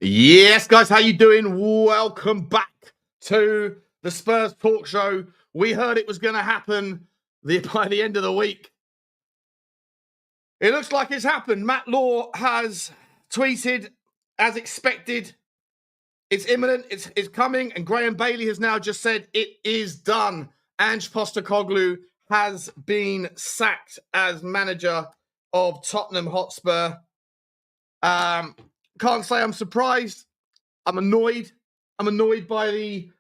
Yes, guys, how you doing? Welcome back to the Spurs Talk Show. We heard it was going to happen by the end of the week. It looks like it's happened. Matt Law has tweeted, as expected, it's imminent, it's coming, and Graham Bailey has now just said it is done. Ange Postecoglou has been sacked as manager of Tottenham Hotspur. Can't say I'm surprised. I'm annoyed. I'm annoyed by the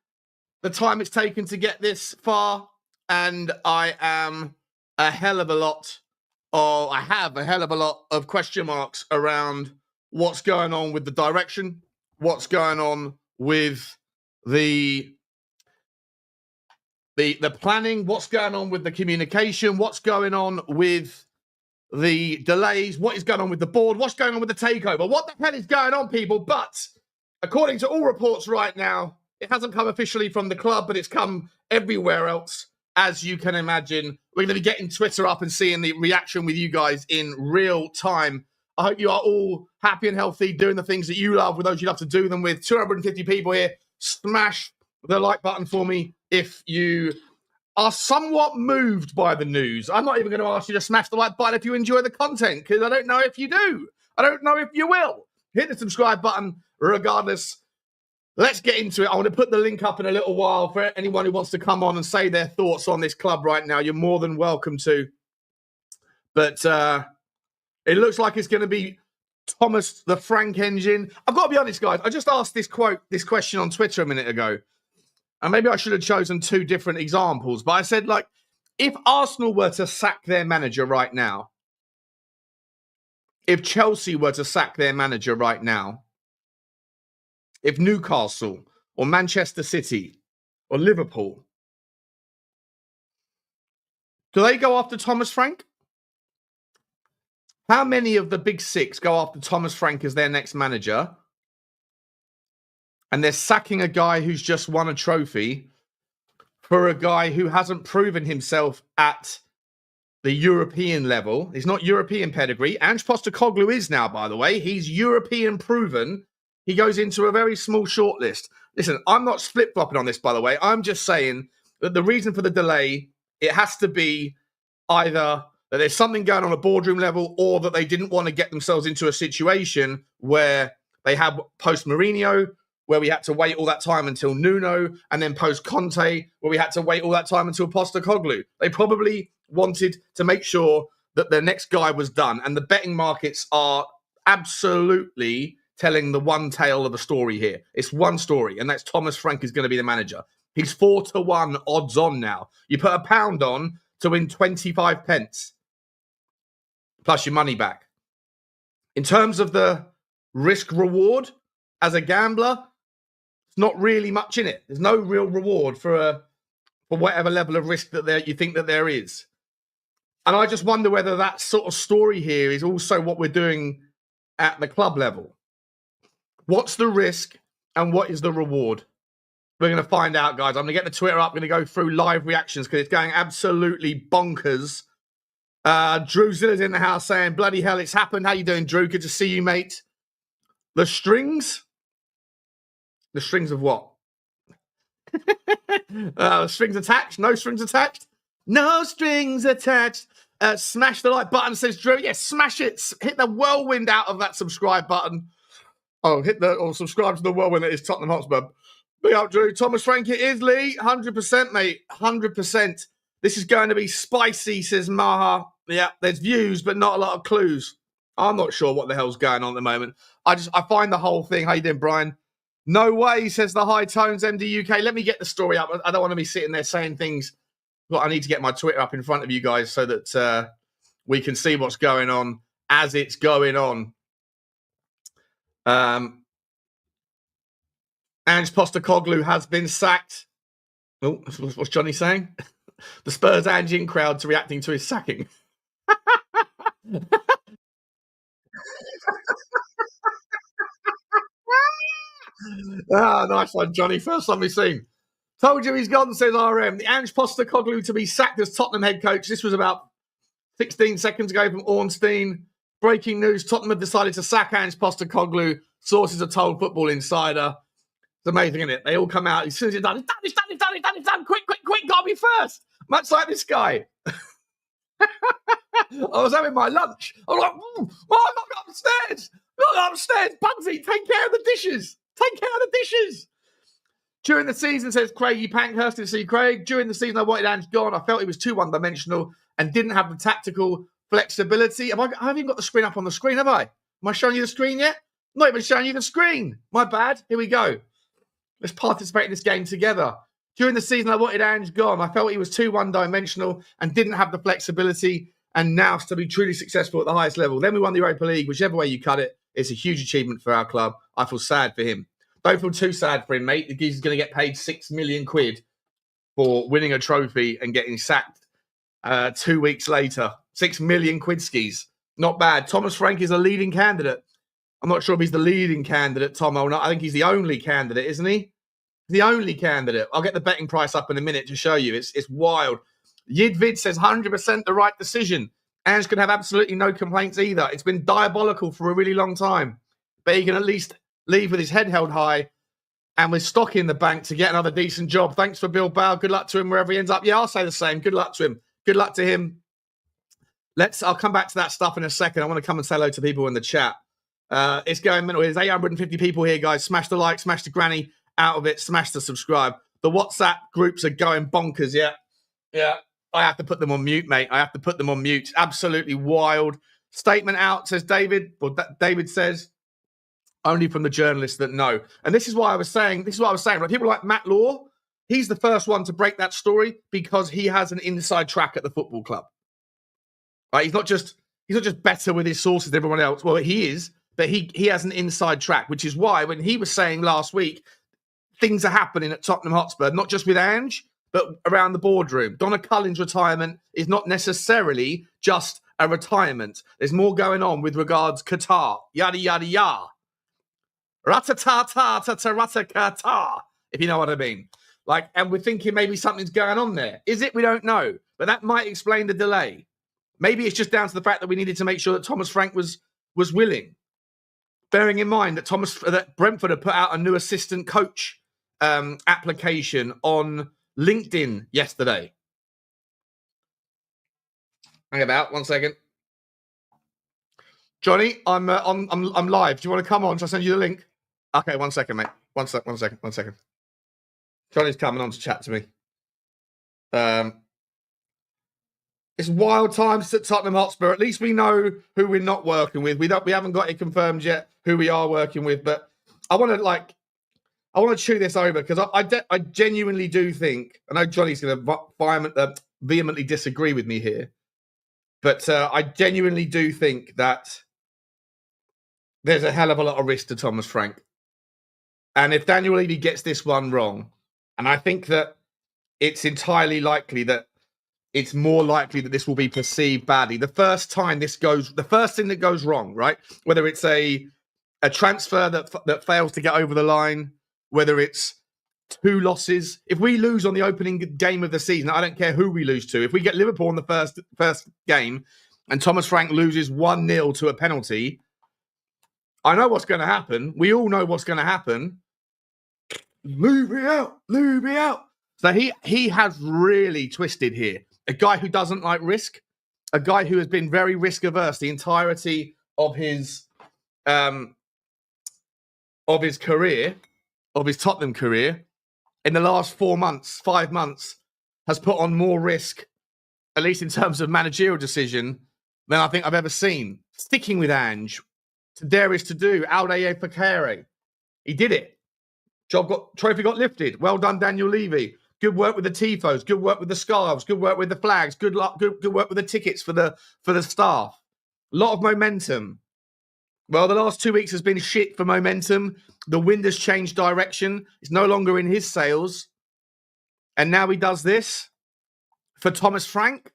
time it's taken to get this far. And I am I have a hell of a lot of question marks around what's going on with the direction, what's going on with the planning, what's going on with the communication, what's going on with the delays, what is going on with the board, what's going on with the takeover, what the hell is going on, people? But according to all reports right now, it hasn't come officially from the club, but it's come everywhere else, as you can imagine. We're going to be getting Twitter up and seeing the reaction with you guys in real time. I hope you are all happy and healthy, doing the things that you love with those you love to do them with. 250 people here. Smash the like button for me if you are somewhat moved by the news. I'm not even going to ask you to smash the like button if you enjoy the content, because I don't know if you do. I don't know if you will. Hit the subscribe button regardless. Let's get into it. I want to put the link up in a little while for anyone who wants to come on and say their thoughts on this club right now. You're more than welcome to. But it looks like it's going to be Thomas the Frank engine. I've got to be honest, guys. I just asked this question on Twitter a minute ago. And maybe I should have chosen two different examples. But I said, like, if Arsenal were to sack their manager right now, if Chelsea were to sack their manager right now, if Newcastle or Manchester City or Liverpool, do they go after Thomas Frank? How many of the big six go after Thomas Frank as their next manager? And they're sacking a guy who's just won a trophy for a guy who hasn't proven himself at the European level. He's not European pedigree. Ange Postecoglou is now, by the way. He's European proven. He goes into a very small shortlist. Listen, I'm not flip-flopping on this, by the way. I'm just saying that the reason for the delay, it has to be either that there's something going on at boardroom level, or that they didn't want to get themselves into a situation where they had post-Mourinho, where we had to wait all that time until Nuno, and then post-Conte, where we had to wait all that time until Postecoglou. They probably wanted to make sure that their next guy was done. And the betting markets are absolutely telling the one tale of a story here. It's one story, and that's Thomas Frank is going to be the manager. He's 4-1 odds on now. You put £1 on to win 25 pence, plus your money back. In terms of the risk-reward, as a gambler, not really much in it. There's no real reward for whatever level of risk that you think that there is. And I just wonder whether that sort of story here is also what we're doing at the club level. What's the risk and what is the reward? We're going to find out, guys. I'm going to get the Twitter up. I'm going to go through live reactions because it's going absolutely bonkers. Drew Zilla's in the house saying, bloody hell, it's happened. How you doing, Drew? Good to see you, mate. The strings? The strings of what? Strings attached? No strings attached? No strings attached. Smash the like button, says Drew. Yes, smash it. Hit the whirlwind out of that subscribe button. Oh, subscribe to the whirlwind that is Tottenham Hotspur. Big up, Drew. Thomas Frank, it is, Lee. 100%, mate. 100%. This is going to be spicy, says Maha. Yeah, there's views, but not a lot of clues. I'm not sure what the hell's going on at the moment. I find the whole thing. How you doing, Brian? No way, says the High Tones MD UK. Let me get the story up. I don't want to be sitting there saying things. Well, I need to get my Twitter up in front of you guys so that we can see what's going on as it's going on. Ange Postecoglou has been sacked. Oh, what's Johnny saying? The Spurs Ange crowd to reacting to his sacking. Nice one, Johnny. First time we've seen. Told you he's gone, says RM. The Ange Postecoglou to be sacked as Tottenham head coach. This was about 16 seconds ago from Ornstein. Breaking news, Tottenham have decided to sack Ange Postecoglou. Sources have told Football Insider. It's amazing, isn't it? They all come out. As soon as it's done, it's done. Quick, gotta be first. Much like this guy. I was having my lunch. I was like, I got to go upstairs. Bugsy, take care of the dishes. During the season, says Craigie Pankhurst to see Craig. During the season, I wanted Ange gone. I felt he was too one-dimensional and didn't have the tactical flexibility. I haven't even got the screen up on the screen, have I? Am I showing you the screen yet? I'm not even showing you the screen. My bad. Here we go. Let's participate in this game together. During the season, I wanted Ange gone. I felt he was too one-dimensional and didn't have the flexibility and now to be truly successful at the highest level. Then we won the Europa League. Whichever way you cut it, it's a huge achievement for our club. I feel sad for him. Don't feel too sad for him, mate. The geezer's going to get paid £6 million for winning a trophy and getting sacked 2 weeks later. £6 million skis. Not bad. Thomas Frank is a leading candidate. I'm not sure if he's the leading candidate, Tom, or not. I think he's the only candidate, isn't he? The only candidate. I'll get the betting price up in a minute to show you. It's wild. Yidvid says 100% the right decision. Ange can have absolutely no complaints either. It's been diabolical for a really long time. But he can at least leave with his head held high and with stock in the bank to get another decent job. Thanks for Bilbao. Good luck to him wherever he ends up. Yeah, I'll say the same. Good luck to him. Good luck to him. I'll come back to that stuff in a second. I want to come and say hello to people in the chat. It's going mental. There's 850 people here, guys. Smash the like, smash the granny out of it, smash the subscribe. The WhatsApp groups are going bonkers. Yeah. I have to put them on mute, mate. I have to put them on mute. Absolutely wild. Statement out, says David. Well, David says, only from the journalists that know. And this is what I was saying. Right? People like Matt Law, he's the first one to break that story because he has an inside track at the football club. Right? He's not just better with his sources than everyone else. Well, he is, but he has an inside track, which is why when he was saying last week, things are happening at Tottenham Hotspur, not just with Ange, but around the boardroom. Donna Cullen's retirement is not necessarily just a retirement. There's more going on with regards Qatar, yada, yada, yada. Rat-a-ta-ta-ta-ta-rat-a-ka-ta, if you know what I mean. And we're thinking maybe something's going on there. Is it? We don't know. But that might explain the delay. Maybe it's just down to the fact that we needed to make sure that Thomas Frank was willing. Bearing in mind that Brentford had put out a new assistant coach application on LinkedIn yesterday. Hang about 1 second. Johnny, I'm live. Do you want to come on? Shall I send you the link? Okay, 1 second, mate. One second. Johnny's coming on to chat to me. It's wild times at Tottenham Hotspur. At least we know who we're not working with. We haven't got it confirmed yet who we are working with. But I want to chew this over because I genuinely do think. I know Johnny's going to vehemently disagree with me here, but I genuinely do think that there's a hell of a lot of risk to Thomas Frank. And if Daniel Levy gets this one wrong, and I think that it's entirely likely that it's more likely that this will be perceived badly. The first thing that goes wrong, right? Whether it's a transfer that fails to get over the line, whether it's 2 losses. If we lose on the opening game of the season, I don't care who we lose to. If we get Liverpool in the first game and Thomas Frank loses 1-0 to a penalty, I know what's going to happen. We all know what's going to happen. Leave me out. So he has really twisted here. A guy who doesn't like risk, a guy who has been very risk averse the entirety of his career, of his Tottenham career, in the last 5 months, has put on more risk, at least in terms of managerial decision, than I think I've ever seen. Sticking with Ange, to dare is to do. Aude Vicario. He did it. Trophy got lifted. Well done, Daniel Levy. Good work with the tifos. Good work with the scarves. Good work with the flags. Good work with the tickets for the staff. A lot of momentum. Well, the last 2 weeks has been shit for momentum. The wind has changed direction. It's no longer in his sails. And now he does this for Thomas Frank.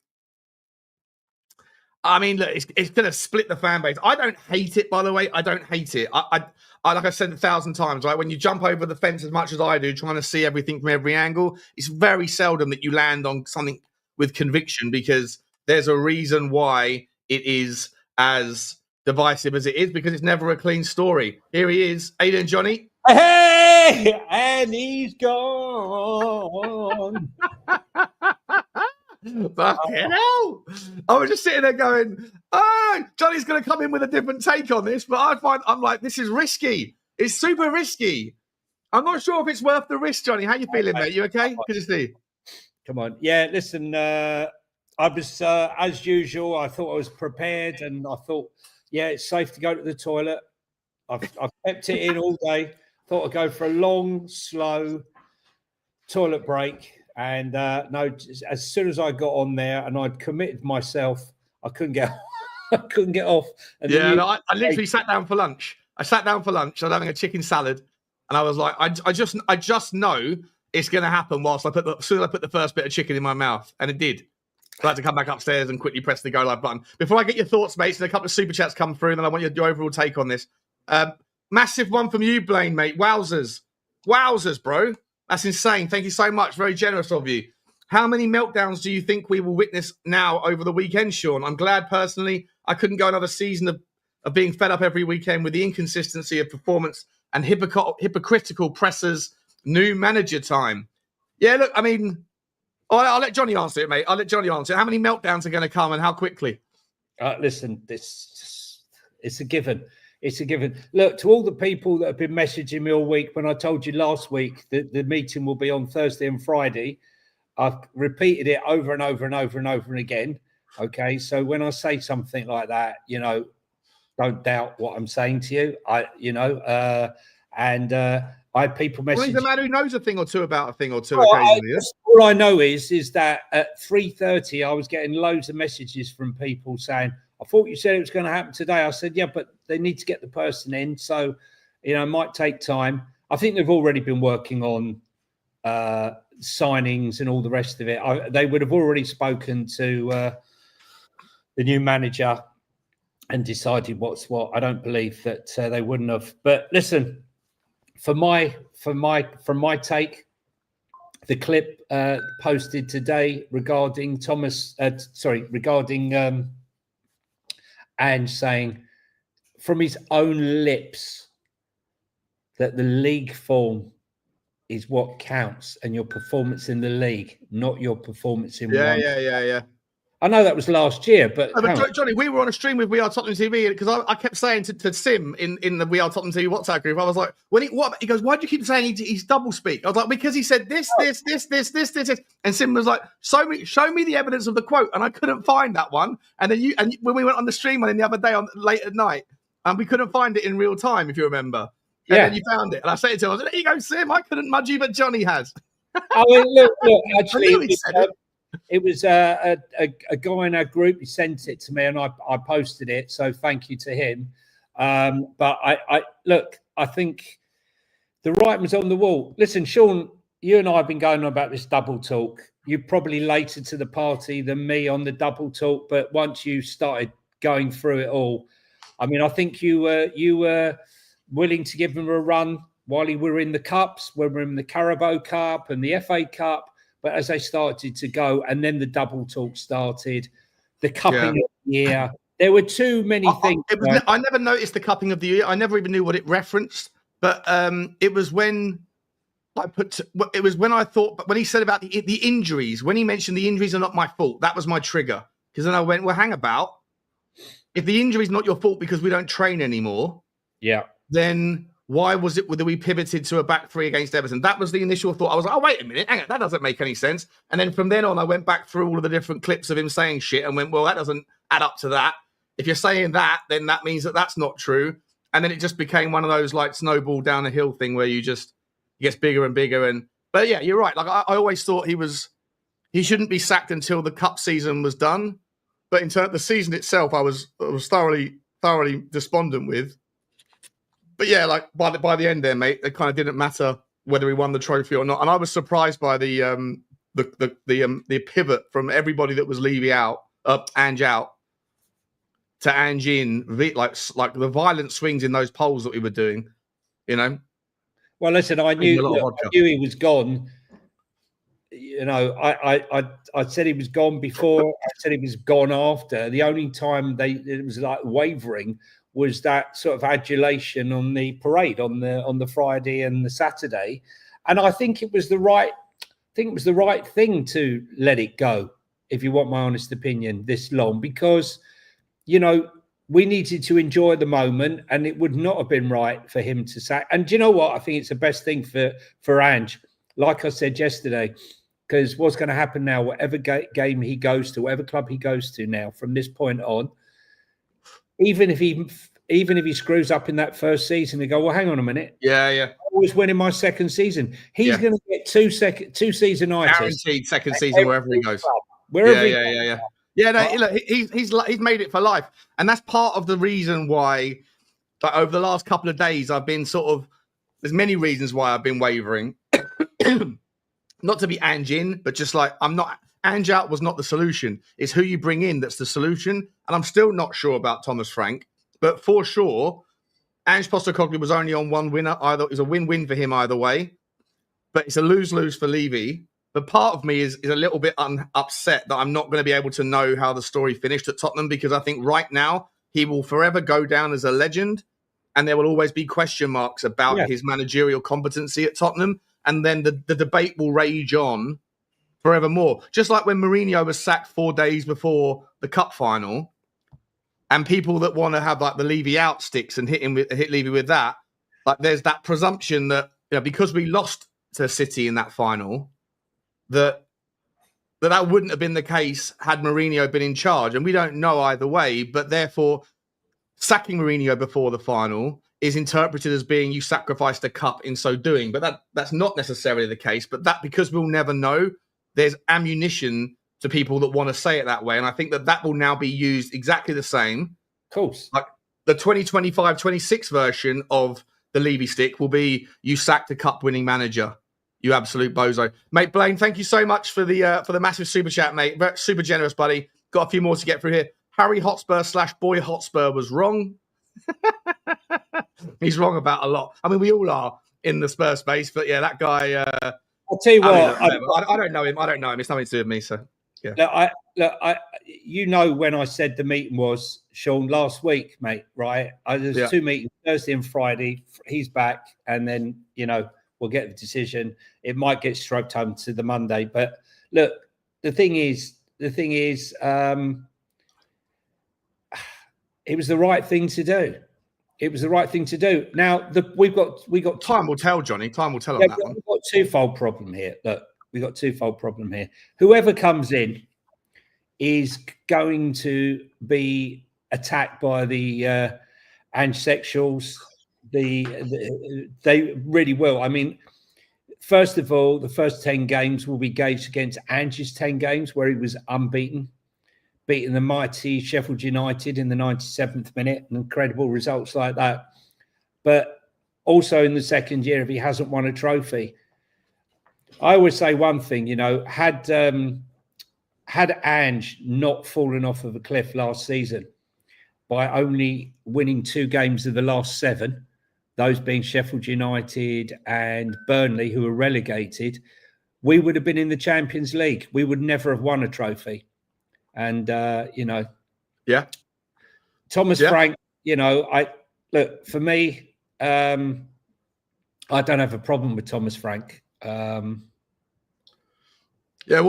I mean, look, it's going to split the fan base. I don't hate it, by the way. I don't hate it. I like I've said 1,000 times, right? When you jump over the fence as much as I do, trying to see everything from every angle, it's very seldom that you land on something with conviction because there's a reason why it is as divisive as it is because it's never a clean story. Here he is. How you doing, Johnny? Hey, and he's gone. Fucking hell. I was just sitting there going, oh, Johnny's going to come in with a different take on this, but I'm like, this is risky. It's super risky. I'm not sure if it's worth the risk, Johnny. How you feeling, mate? You okay? Good to see you. Come on. Yeah, listen, I was, as usual, I thought I was prepared and I thought, yeah, it's safe to go to the toilet. I've kept it in all day. Thought I'd go for a long, slow toilet break. And no, as soon as I got on there and I'd committed myself, I couldn't get off. And I literally sat down for lunch. I was having a chicken salad. And I was like, I just know it's going to happen as soon as I put the first bit of chicken in my mouth. And it did. So I had to come back upstairs and quickly press the go live button. Before I get your thoughts, mates, and a couple of super chats come through, and then I want your overall take on this. Massive one from you, Blaine, mate. Wowzers, bro. That's insane. Thank you so much. Very generous of you. How many meltdowns do you think we will witness now over the weekend, Sean? I'm glad personally I couldn't go another season of being fed up every weekend with the inconsistency of performance and hypocritical pressers. New manager time. Yeah, look, I mean, I'll let Johnny answer it, mate. How many meltdowns are going to come and how quickly? Listen, it's a given. It's a given. Look, to all the people that have been messaging me all week, when I told you last week that the meeting will be on Thursday and Friday, I've repeated it over and over and over and over again. Okay, so when I say something like that, don't doubt what I'm saying to you. I had people message. Well, he's a man who knows a thing or two about a thing or two occasionally. All I know is that at 3:30, I was getting loads of messages from people saying, I thought you said it was going to happen today. I said, yeah, but they need to get the person in. So, it might take time. I think they've already been working on signings and all the rest of it. They would have already spoken to the new manager and decided what's what. I don't believe that they wouldn't have. But listen, from my take, the clip posted today regarding Ange saying from his own lips that the league form is what counts and your performance in the league, not your performance in one. Yeah. I know that was last year, but Johnny, we were on a stream with We Are Tottenham TV because I kept saying to Sim in the We Are Tottenham TV WhatsApp group, I was like, he goes, why do you keep saying he's double speak? I was like, because he said this, and Sim was like, show me the evidence of the quote, and I couldn't find that one. And then when we went on the stream the other day late at night, and we couldn't find it in real time, if you remember. And then you found it, and I said to him, I was like, there you go, Sim. I couldn't mudge you, but Johnny has. I mean, look, actually, it was a guy in our group. He sent it to me, and I posted it. So thank you to him. But I think the writing was on the wall. Listen, Sean, you and I have been going on about this double talk. You're probably later to the party than me on the double talk, but once you started going through it all, I mean, I think you were willing to give him a run while we were in the cups, when we were in the Carabao Cup and the FA Cup. But as they started to go, and then the double talk started, the cupping of the year, there were too many things. I never noticed the cupping of the year. I never even knew what it referenced. But it was when I thought, but when he said about the injuries, when he mentioned the injuries are not my fault, that was my trigger. Because then I went, well, hang about. If the injury is not your fault because we don't train anymore, then why was it that we pivoted to a back three against Everton? That was the initial thought. I was like, oh, wait a minute. Hang on, that doesn't make any sense. And then from then on, I went back through all of the different clips of him saying shit and went, well, that doesn't add up to that. If you're saying that, then that means that that's not true. And then it just became one of those like snowball down a hill thing where it gets bigger and bigger. But yeah, you're right. Like I always thought he shouldn't be sacked until the cup season was done. But in terms of the season itself, I was thoroughly despondent with. But yeah, like by the end there, mate, it kind of didn't matter whether he won the trophy or not. And I was surprised by the pivot from everybody that was leaving out, Ange out, to Ange in, like the violent swings in those polls that we were doing, Well, listen, I knew he was gone. I said he was gone before. I said he was gone after. The only time it was like wavering was that sort of adulation on the parade on the Friday and the Saturday, and I think it was the right thing to let it go, if you want my honest opinion, this long, because we needed to enjoy the moment, and it would not have been right for him to sack. And do you know what? I think it's the best thing for Ange, like I said yesterday, because what's going to happen now, whatever game he goes to, whatever club he goes to now from this point on, even if he screws up in that first season, they go, well, hang on a minute. Yeah. I was winning my second season. He's going to get two seasonitis. Guaranteed second season wherever he goes. Wherever Yeah, no, look, he's made it for life, and that's part of the reason why. Like, over the last couple of days, I've been there's many reasons why I've been wavering. Not to be Ange in, but just like Ange out was not the solution. It's who you bring in that's the solution, and I'm still not sure about Thomas Frank, but for sure, Ange Postecoglou was only on one winner. Either it's a win-win for him either way, but it's a lose-lose for Levy. But part of me is a little bit upset that I'm not going to be able to know how the story finished at Tottenham, because I think right now he will forever go down as a legend, and there will always be question marks about his managerial competency at Tottenham. And then the debate will rage on forevermore. Just like when Mourinho was sacked 4 days before the cup final, and people that want to have like the Levy out sticks and hit Levy with that, like there's that presumption that because we lost to City in that final, that wouldn't have been the case had Mourinho been in charge. And we don't know either way, but therefore sacking Mourinho before the final is interpreted as being you sacrificed a cup in so doing. But that's not necessarily the case. But because we'll never know, there's ammunition to people that want to say it that way. And I think that will now be used exactly the same. Of course. Like the 2025-26 version of the Levy stick will be you sacked a cup-winning manager. You absolute bozo. Mate, Blaine, thank you so much for the massive super chat, mate. Super generous, buddy. Got a few more to get through here. Harry Hotspur / Boy Hotspur was wrong. He's wrong about a lot. I mean, we all are in the Spurs space, but yeah, that guy... I'll tell you what. I don't know him. It's nothing to do with me, so yeah. Look, when I said the meeting was, Sean, last week, mate, right? There's 2 meetings, Thursday and Friday. He's back, and then, we'll get the decision. It might get stroked home to the Monday. But look, the thing is, it was the right thing to do. It was the right thing to do. Now, we got time will tell, Johnny. Time will tell on that one. We've got a twofold problem here. Look, we've got a twofold problem here. Whoever comes in is going to be attacked by the Ange-sexuals. They really will. I mean, first of all, the first 10 games will be gauged against Ange's 10 games, where he was unbeaten, beating the mighty Sheffield United in the 97th minute, and incredible results like that. But also in the second year, if he hasn't won a trophy. I always say one thing, had Ange not fallen off of a cliff last season by only winning 2 games of the last 7, those being Sheffield United and Burnley, who were relegated, we would have been in the Champions League. We would never have won a trophy. And, Thomas Frank, for me, I don't have a problem with Thomas Frank. We'll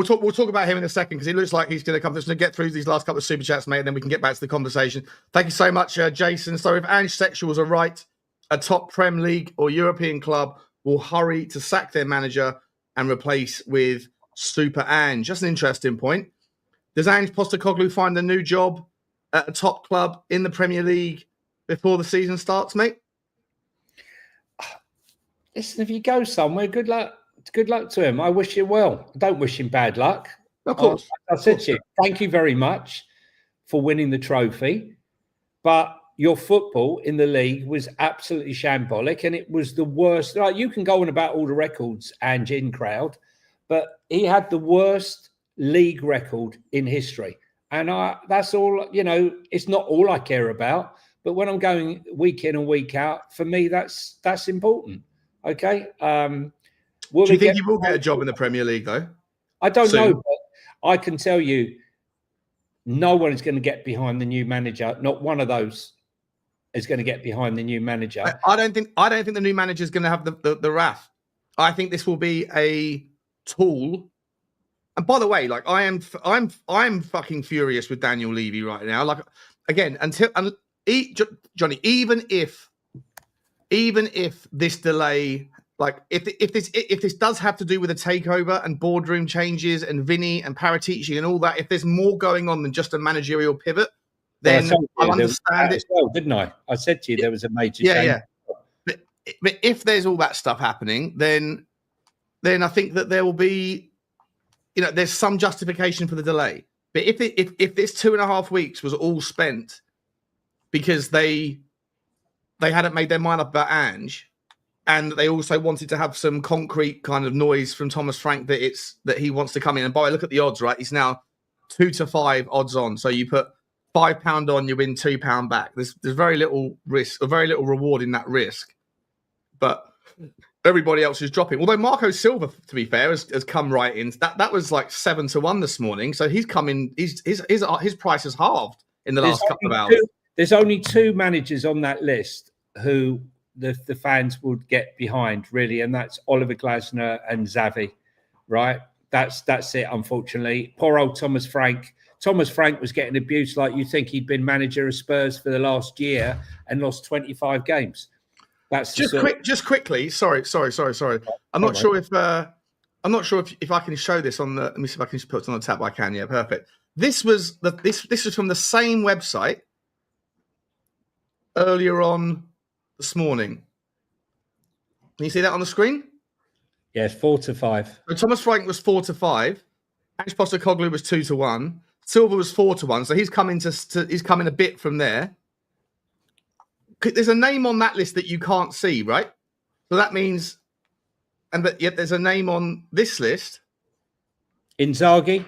talk about him in a second, because he looks like he's going to come. Just to get through these last couple of super chats, mate, and then we can get back to the conversation. Thank you so much, Jason. So if Ange sexuals are right, a top Prem League or European club will hurry to sack their manager and replace with Super Ange. That's an interesting point. Does Ange Postecoglou find a new job at a top club in the Premier League before the season starts, mate? Listen, if you go somewhere, good luck. Good luck to him. I wish you well. I don't wish him bad luck. Of course. I said to you, thank you very much for winning the trophy. But your football in the league was absolutely shambolic, and it was the worst. Like, you can go on about all the records, Ange in crowd, but he had the worst league record in history. And that's all, it's not all I care about. But when I'm going week in and week out, for me, that's important. Okay. Do you think he will get a job in the Premier League, though? I don't know, but I can tell you, no one is going to get behind the new manager. Not one of those is going to get behind the new manager. I don't think the new manager is going to have the wrath. I think this will be a tool. And by the way, like I'm fucking furious with Daniel Levy right now. Like again, Johnny, even if this delay, like if this does have to do with a takeover and boardroom changes and Vinny and Paratici and all that, if there's more going on than just a managerial pivot, then I'll understand it. Well, didn't I? I said to you there was a major change. Yeah. But if there's all that stuff happening, then I think that there will be, there's some justification for the delay. But if this 2.5 weeks was all spent because they hadn't made their mind up about Ange, and they also wanted to have some concrete kind of noise from Thomas Frank that he wants to come in. And boy, look at the odds, right? He's now 2 to 5 odds on. So you put £5 on, you win £2 back. There's very little risk or very little reward in that risk. But everybody else is dropping. Although Marco Silva, to be fair, has come right in. That was like 7 to 1 this morning. So he's coming. His price has halved in the last couple of hours. There's only 2 managers on that list who the fans would get behind, really, and that's Oliver Glasner and Xavi, right? That's it, unfortunately. Poor old Thomas Frank. Thomas Frank was getting abused like you think he'd been manager of Spurs for the last year and lost 25 games. That's just quickly. Sorry. I'm not sure if I can show this on the. Let me see if I can just put it on the tab. I can. Yeah, perfect. This was from the same website earlier on this morning. Can you see that on the screen? Yes, 4 to 5. So Thomas Frank was 4 to 5. Ange Postecoglou was 2 to 1. Silva was 4 to 1. So he's coming he's coming a bit from there. There's a name on that list that you can't see, right? So that means, but yet there's a name on this list. Inzaghi.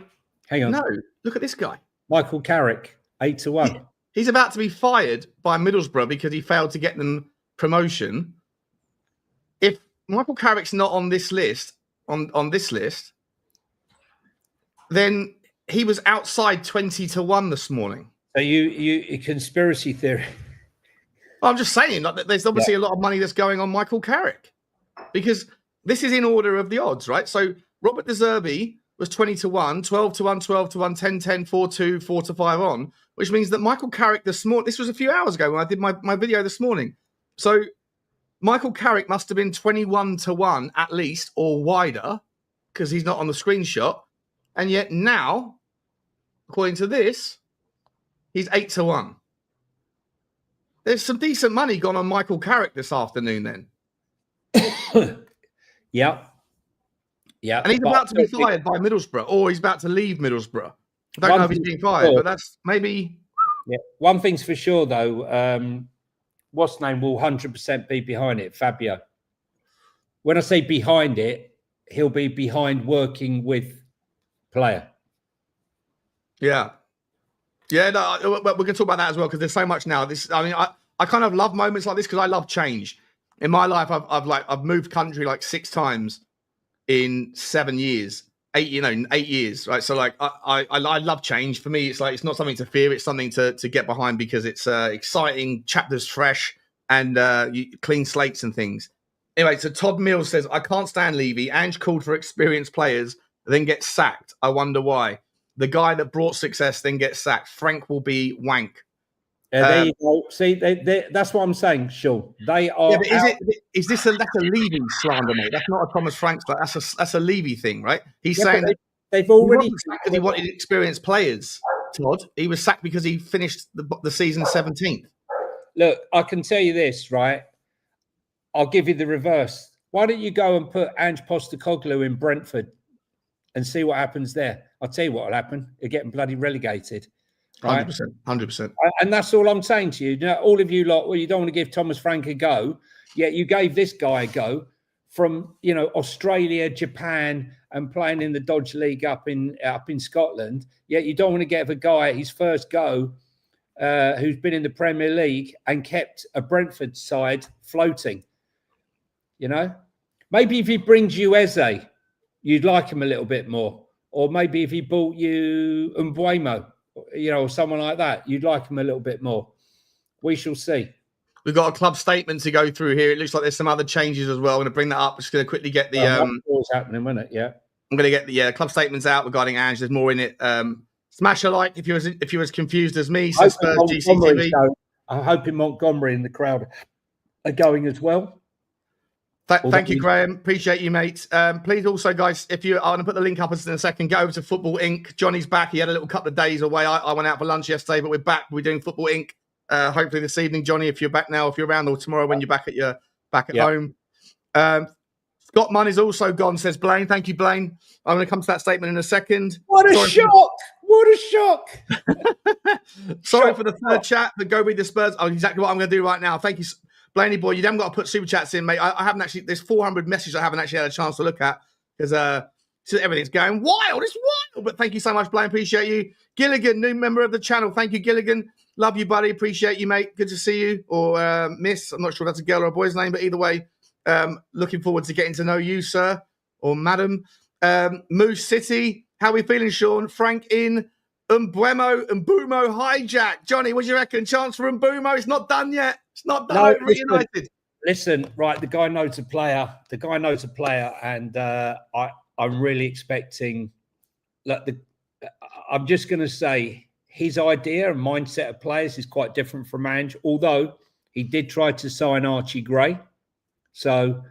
Hang on. No, look at this guy. Michael Carrick, 8 to 1. He's about to be fired by Middlesbrough because he failed to get them promotion. If Michael Carrick's not on this list, on this list, then he was outside 20 to 1 this morning. So you conspiracy theory. I'm just saying, like, there's obviously a lot of money that's going on Michael Carrick because this is in order of the odds, right? So Robert De Zerbi was 20 to 1, 12 to 1, 12 to 1, 10, 10, 4 2, 4 to 5 on, which means that Michael Carrick this was a few hours ago when I did my video this morning. So Michael Carrick must have been 21 to 1 at least or wider because he's not on the screenshot. And yet now, according to this, he's 8 to 1. There's some decent money gone on Michael Carrick this afternoon then. Yeah. And he's about to be fired by Middlesbrough, or he's about to leave Middlesbrough. I don't know if he's being fired, but that's maybe... Yeah. One thing's for sure, though. What's name will 100% be behind it, Fabio. When I say behind it, he'll be behind working with player. Yeah. Yeah, no, we're going to talk about that as well because there's so much now. I kind of love moments like this because I love change. In my life, I've moved country like 6 times in 7 years, 8 years, right? So like I love change. For me, it's like it's not something to fear; it's something to get behind because it's exciting, chapters fresh, and clean slates and things. Anyway, so Todd Mills says, "I can't stand Levy. Ange called for experienced players, then gets sacked. I wonder why. The guy that brought success then gets sacked. Frank will be wank." There you go. See, that's what I'm saying, Sean. They are. Yeah, but is this that's a Levy slander, mate? That's not a Thomas Frank slander. That's a Levy thing, right? He's saying they've already because he wanted experienced players. Todd, he was sacked because he finished the season 17th. Look, I can tell you this, right? I'll give you the reverse. Why don't you go and put Ange Postecoglou in Brentford and see what happens there? I'll tell you what will happen. You're getting bloody relegated. Right? 100%. And that's all I'm saying to you. You know, all of you lot, well, you don't want to give Thomas Frank a go, yet you gave this guy a go from, Australia, Japan, and playing in the Dodge League up in Scotland. Yet you don't want to give a guy his first go who's been in the Premier League and kept a Brentford side floating. Maybe if he brings you Eze, you'd like him a little bit more. Or maybe if he bought you Mbuemo, or someone like that, you'd like him a little bit more. We shall see. we've got a club statement to go through here. It looks like there's some other changes as well. I'm going to bring that up. I'm just going to quickly get the what's happening, wasn't it? Yeah. I'm going to get the club statements out regarding Ange. There's more in it. Smash a like if you're as confused as me. So Spurs GCTV. I'm hoping Montgomery in the crowd are going as well. Thank you, Graham. Appreciate you, mate. Please also, guys, I'm going to put the link up in a second. Go over to Football Inc. Johnny's back. He had a little couple of days away. I went out for lunch yesterday, but we're back. We're doing Football Inc. Hopefully this evening, Johnny, if you're back now, if you're around, or tomorrow when you're back at home. Scott Munn is also gone, says Blaine. Thank you, Blaine. I'm going to come to that statement in a second. What a shock! What a shock! Sorry for the third chat, but go read the Spurs. Oh, exactly what I'm going to do right now. Thank you, Blaney boy. You haven't got to put super chats in, mate. I haven't actually. There's 400 messages I haven't actually had a chance to look at because everything's going wild. It's wild. But thank you so much, Blaine. Appreciate you. Gilligan, new member of the channel. Thank you, Gilligan. Love you, buddy. Appreciate you, mate. Good to see you. Or Miss. I'm not sure if that's a girl or a boy's name, but either way, looking forward to getting to know you, sir or madam. Moose City. How are we feeling, Sean? Frank in. Mbumo hijack. Johnny, what do you reckon? Chance for Mbumo? It's not done yet. It's not done. No, United. Listen, right. The guy knows a player. And I'm really expecting. Look, I'm just going to say his idea and mindset of players is quite different from Ange. Although he did try to sign Archie Gray, so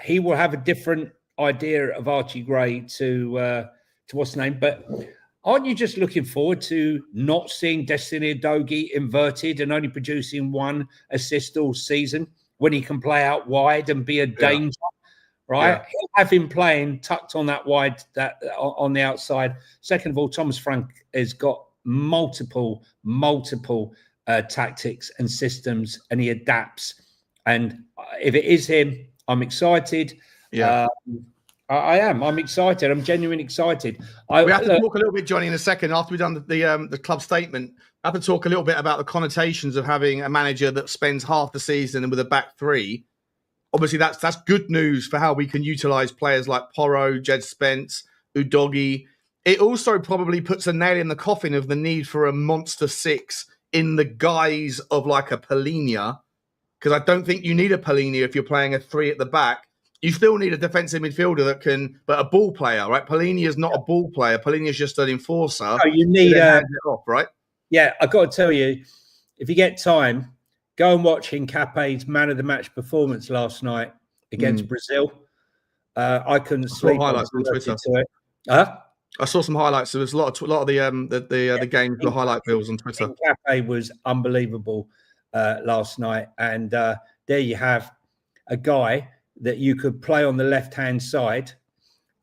he will have a different idea of Archie Gray to what's the name, but. Aren't you just looking forward to not seeing Destiny Udogie inverted and only producing one assist all season when he can play out wide and be a danger, right? Yeah. He'll have him playing tucked on that wide, on the outside. Second of all, Thomas Frank has got multiple tactics and systems, and he adapts. And if it is him, I'm excited. Yeah. I am. I'm excited. I'm genuinely excited. We have to talk a little bit, Johnny, in a second. After we've done the club statement, I have to talk a little bit about the connotations of having a manager that spends half the season with a back three. Obviously, that's good news for how we can utilise players like Porro, Jed Spence, Udogie. It also probably puts a nail in the coffin of the need for a monster six in the guise of like a Polinia, because I don't think you need a Polinia if you're playing a three at the back. You still need a defensive midfielder that can, but a ball player, right? Polinia is not a ball player. Polinia is just an enforcer. No, you need right? Yeah, I've got to tell you, if you get time, go and watch Hincape's man of the match performance last night against Brazil. I couldn't sleep. Highlights on Twitter. I saw some highlights. There was a lot of the games, the highlight reels on Twitter. Hincape was unbelievable last night, and there you have a guy that you could play on the left-hand side,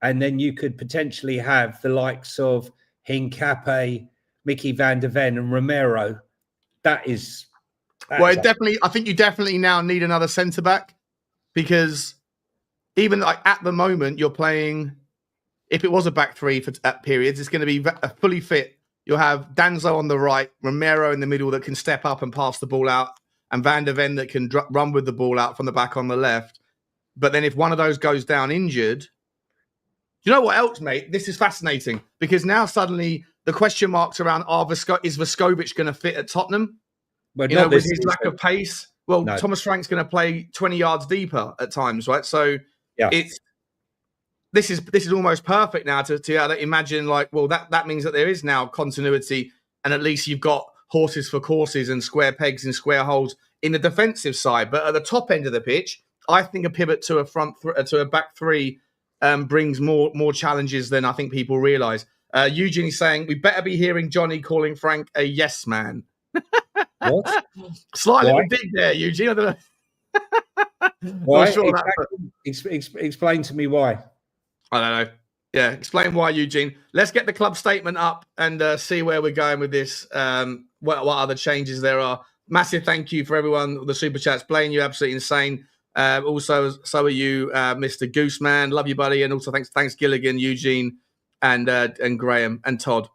and then you could potentially have the likes of Hincape, Micky van der Ven, and Romero. I think you definitely now need another centre-back, because even like at the moment, you're playing, if it was a back three at periods, it's going to be fully fit. You'll have Danzo on the right, Romero in the middle that can step up and pass the ball out, and van der Ven that can run with the ball out from the back on the left. But then if one of those goes down injured, you know what else, mate? This is fascinating, because now suddenly the question marks around is Vescovic going to fit at Tottenham? But with his lack of pace. Well, no. Thomas Frank's going to play 20 yards deeper at times, right? So this is almost perfect now to imagine, like, well, that means that there is now continuity, and at least you've got horses for courses and square pegs and square holes in the defensive side. But at the top end of the pitch, I think a pivot to a back three brings more challenges than I think people realise. Eugene is saying we better be hearing Johnny calling Frank a yes man. What? Slightly big there, Eugene. I don't know. Why? Sure explain to me why. I don't know. Yeah, explain why, Eugene. Let's get the club statement up and see where we're going with this. What other changes there are. Massive thank you for everyone. The super chats. Blaine, you're absolutely insane. Also, so are you, Mr. Gooseman. Love you, buddy. And also thanks Gilligan, Eugene, and Graham, and Todd,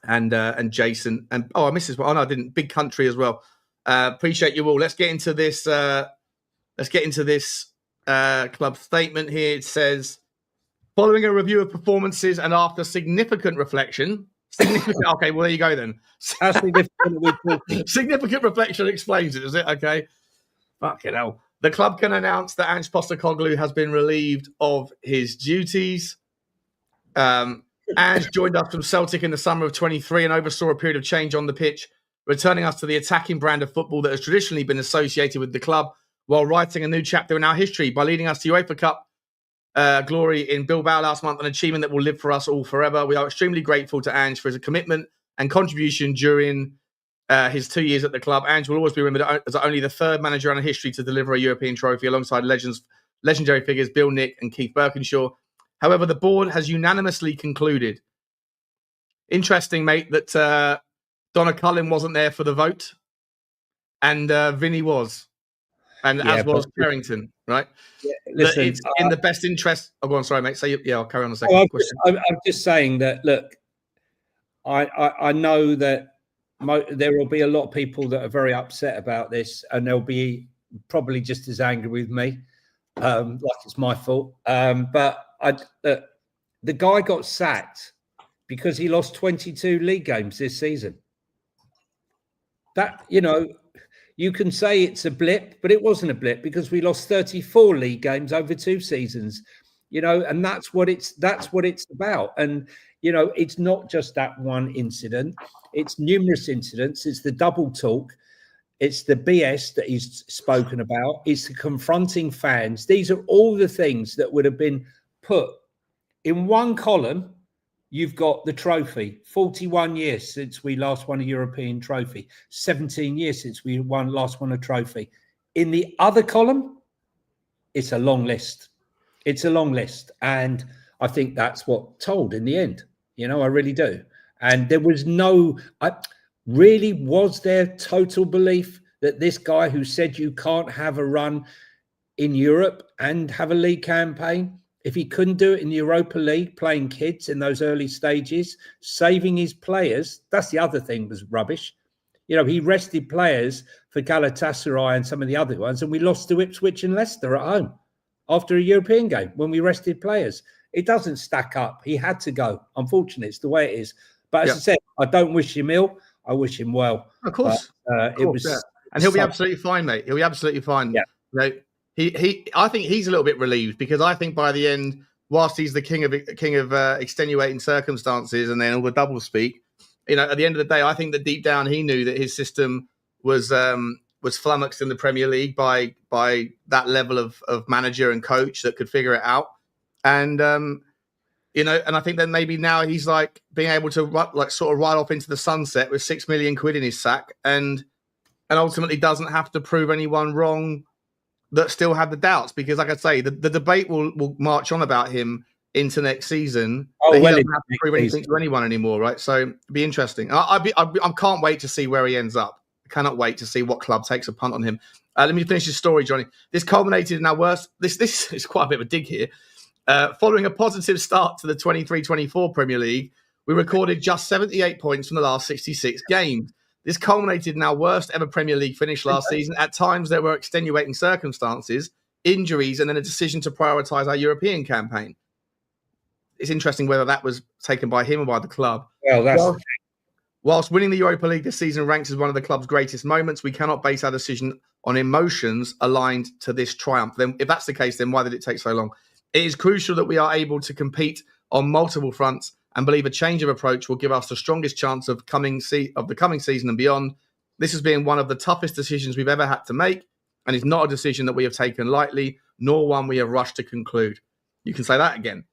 and Jason, and I missed this one. Oh no, I didn't. Big Country as well. Appreciate you all. Let's get into this. Club statement here. It says, following a review of performances and after significant reflection, Significant. Okay, well, there you go then. How significant are we talking? Significant reflection explains it, is it? Okay. Fucking hell. The club can announce that Ange Postecoglou has been relieved of his duties. Ange joined us from Celtic in the summer of 23 and oversaw a period of change on the pitch, returning us to the attacking brand of football that has traditionally been associated with the club, while writing a new chapter in our history by leading us to UEFA Cup glory in Bilbao last month, an achievement that will live for us all forever. We are extremely grateful to Ange for his commitment and contribution during his 2 years at the club. Ange will always be remembered as only the third manager in history to deliver a European trophy alongside legendary figures Bill Nick and Keith Birkinshaw. However, the board has unanimously concluded. Interesting, mate, that Donna Cullen wasn't there for the vote, and Vinny was, and as was Carrington, right? Yeah, listen, it's in the best interest. Oh, go on, sorry, mate. I'll carry on a second. I'm just saying that. Look, I know that there will be a lot of people that are very upset about this, and they'll be probably just as angry with me, like it's my fault. But the guy got sacked because he lost 22 league games this season. That, you can say it's a blip, but it wasn't a blip because we lost 34 league games over 2 seasons, and that's what it's about. And, it's not just that one incident. It's numerous incidents. It's the double talk. It's the BS that he's spoken about. It's the confronting fans. These are all the things that would have been put in one column. You've got the trophy, 41 years since we last won a European trophy, 17 years since we last won a trophy. In the other column, it's a long list. It's a long list. And I think that's what told in the end. I really do. And there was was there total belief that this guy who said you can't have a run in Europe and have a league campaign, if he couldn't do it in the Europa League, playing kids in those early stages, saving his players, that's the other thing was rubbish. He rested players for Galatasaray and some of the other ones, and we lost to Ipswich and Leicester at home after a European game when we rested players. It doesn't stack up. He had to go. Unfortunately, it's the way it is. But as I said, I don't wish him ill. I wish him well. Of course. But, and he'll be absolutely fine, mate. He'll be absolutely fine. Yeah. I think he's a little bit relieved because I think by the end, whilst he's the king of extenuating circumstances and then all the double speak, at the end of the day, I think that deep down he knew that his system was flummoxed in the Premier League by that level of manager and coach that could figure it out. And and I think that maybe now he's like being able to sort of ride off into the sunset with £6 million in his sack and ultimately doesn't have to prove anyone wrong that still had the doubts, because like I say, the debate will march on about him into next season. He doesn't have to prove anything to anyone anymore, right? So it'll be interesting. I can't wait to see where he ends up. I cannot wait to see what club takes a punt on him. Let me finish this story, Johnny. This culminated in our worst. This is quite a bit of a dig here. Following a positive start to the 23-24 Premier League, we recorded just 78 points from the last 66 games. This culminated in our worst ever Premier League finish last season. At times, there were extenuating circumstances, injuries, and then a decision to prioritise our European campaign. It's interesting whether that was taken by him or by the club. Well, whilst winning the Europa League this season ranks as one of the club's greatest moments, we cannot base our decision on emotions aligned to this triumph. Then, if that's the case, then why did it take so long? It is crucial that we are able to compete on multiple fronts and believe a change of approach will give us the strongest chance of the coming season and beyond. This has been one of the toughest decisions we've ever had to make, and is not a decision that we have taken lightly, nor one we have rushed to conclude. You can say that again.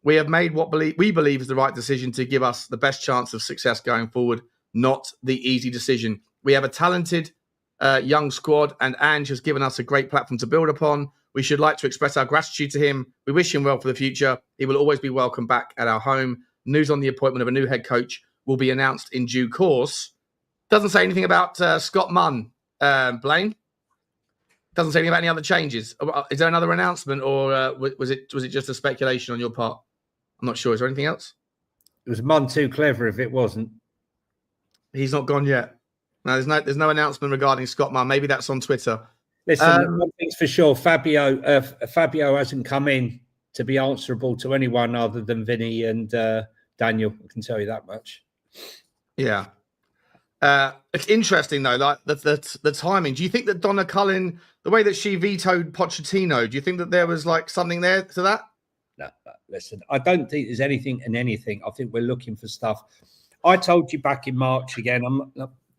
We have made what we believe is the right decision to give us the best chance of success going forward, not the easy decision. We have a talented young squad, and Ange has given us a great platform to build upon. We should like to express our gratitude to him. We wish him well for the future. He will always be welcome back at our home. News on the appointment of a new head coach will be announced in due course. Doesn't say anything about Scott Munn, Blaine. Doesn't say anything about any other changes. Is there another announcement, or was it just a speculation on your part? I'm not sure. Is there anything else? It was Munn too clever if it wasn't. He's not gone yet. No, there's no announcement regarding Scott Munn. Maybe that's on Twitter. Listen, one thing's for sure, Fabio hasn't come in to be answerable to anyone other than Vinny and Daniel. I can tell you that much. Yeah. It's interesting though, like the timing. Do you think that Donna Cullen, the way that she vetoed Pochettino, do you think that there was like something there to that? No, listen, I don't think there's anything in anything. I think we're looking for stuff. I told you back in March again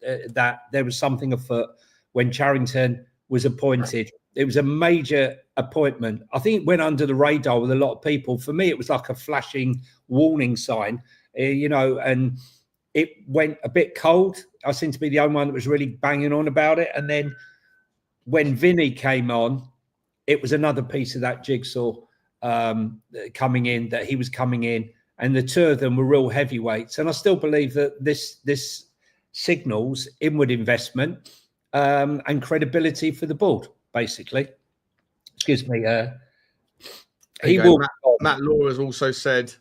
that there was something afoot when Charrington was appointed. It was a major appointment. I think it went under the radar with a lot of people. For me, it was like a flashing warning sign, and it went a bit cold. I seem to be the only one that was really banging on about it. And then when Vinny came on, it was another piece of that jigsaw coming in, that he was coming in. And the two of them were real heavyweights. And I still believe that this signals inward investment and credibility for the board, basically. Excuse me. Matt Law has also said,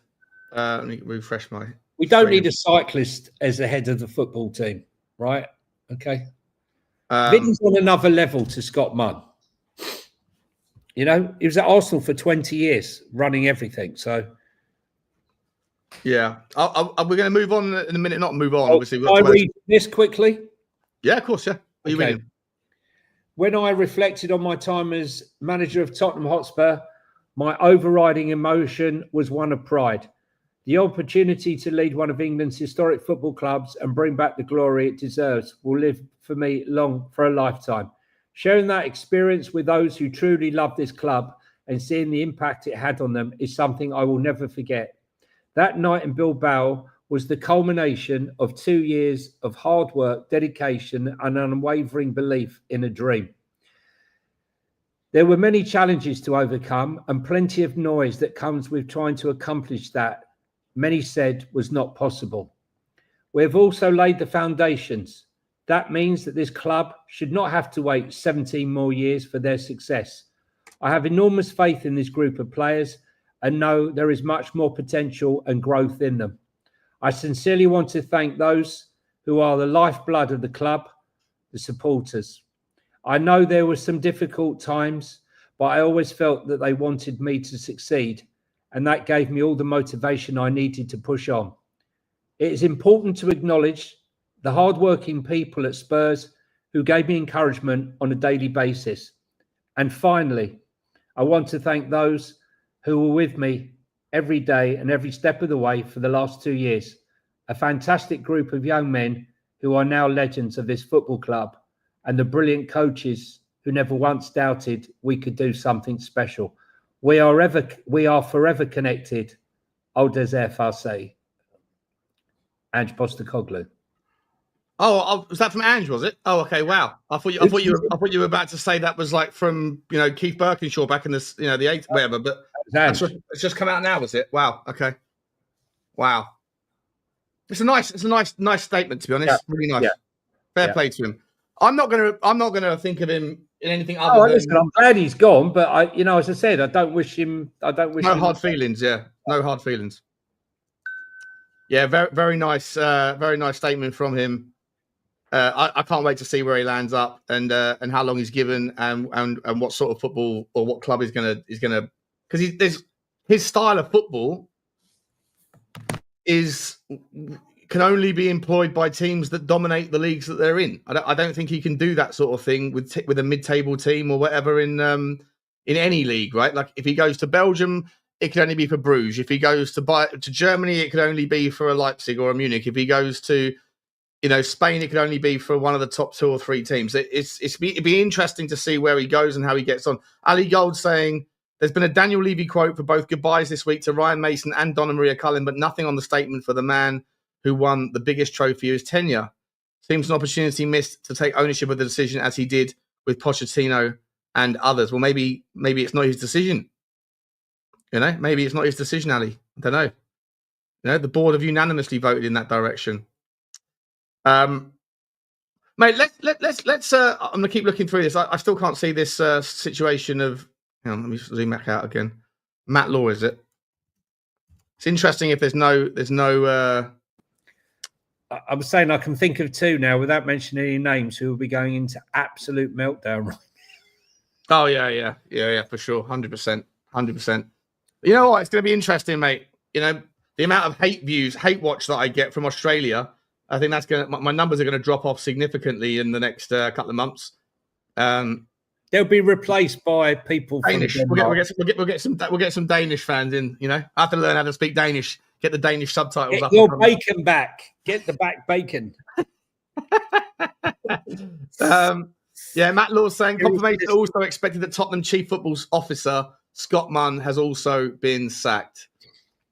let me refresh my... We don't need a cyclist as the head of the football team, right? Okay. Vinny's on another level to Scott Munn. He was at Arsenal for 20 years, running everything. So, yeah, we're going to move on in a minute. Not move on, obviously. Can I read this quickly? Yeah, of course. Yeah. What are you reading? When I reflected on my time as manager of Tottenham Hotspur, my overriding emotion was one of pride. The opportunity to lead one of England's historic football clubs and bring back the glory it deserves will live for me for a lifetime. Sharing that experience with those who truly love this club and seeing the impact it had on them is something I will never forget. That night in Bilbao was the culmination of 2 years of hard work, dedication, and unwavering belief in a dream. There were many challenges to overcome and plenty of noise that comes with trying to accomplish that. Many said was not possible. We have also laid the foundations. That means that this club should not have to wait 17 more years for their success. I have enormous faith in this group of players and know there is much more potential and growth in them. I sincerely want to thank those who are the lifeblood of the club, the supporters. I know there were some difficult times, but I always felt that they wanted me to succeed. And that gave me all the motivation I needed to push on. It is important to acknowledge the hardworking people at Spurs who gave me encouragement on a daily basis. And finally, I want to thank those who were with me every day and every step of the way for the last 2 years. A fantastic group of young men who are now legends of this football club, and the brilliant coaches who never once doubted we could do something special. We are forever connected. Au désert farci. Ange Postecoglou. Oh, was that from Ange? Was it? Oh, okay. Wow. I thought you were about to say that was like from Keith Birkinshaw back in the the 80s, whatever. But it's just come out now, was it? Wow. Okay. Wow. It's a nice statement, to be honest. Yeah. Really nice. Yeah. Fair play to him. I'm not gonna think of him in anything other than. Listen, I'm glad he's gone, but as I said, I don't wish him. No hard feelings. Yeah, no hard feelings. Yeah, very nice statement from him. I can't wait to see where he lands up and how long he's given and what sort of football or what club he's gonna because his style of football can only be employed by teams that dominate the leagues that they're in. I don't think he can do that sort of thing with a mid-table team or whatever in any league, right? Like if he goes to Belgium, it could only be for Bruges. If he goes to Germany, it could only be for a Leipzig or a Munich. If he goes to Spain, it could only be for one of the top 2 or 3 teams. It'd be interesting to see where he goes and how he gets on. Ali Gold saying, there's been a Daniel Levy quote for both goodbyes this week to Ryan Mason and Donna Maria Cullen, but nothing on the statement for the man who won the biggest trophy of his tenure. Seems an opportunity missed to take ownership of the decision as he did with Pochettino and others. Well, maybe it's not his decision. Maybe it's not his decision, Ali. I don't know. The board have unanimously voted in that direction. Mate, let's I'm gonna keep looking through this. I still can't see this situation of. Hang on, let me zoom back out again. Matt Law, is it? It's interesting if there's no. I was saying I can think of 2 now without mentioning any names who will be going into absolute meltdown. Right? Oh yeah, for sure, 100%. You know what? It's going to be interesting, mate. The the amount of hate watch that I get from Australia, I think that's my numbers are going to drop off significantly in the next couple of months. They'll be replaced by people Danish. from We'll get some Danish fans in. You know, I have to learn how to speak Danish. Get the Danish subtitles Get up. your bacon back. Get the back bacon. Yeah, Matt Law's saying confirmation also expected that Tottenham Chief Football Officer Scott Munn has also been sacked.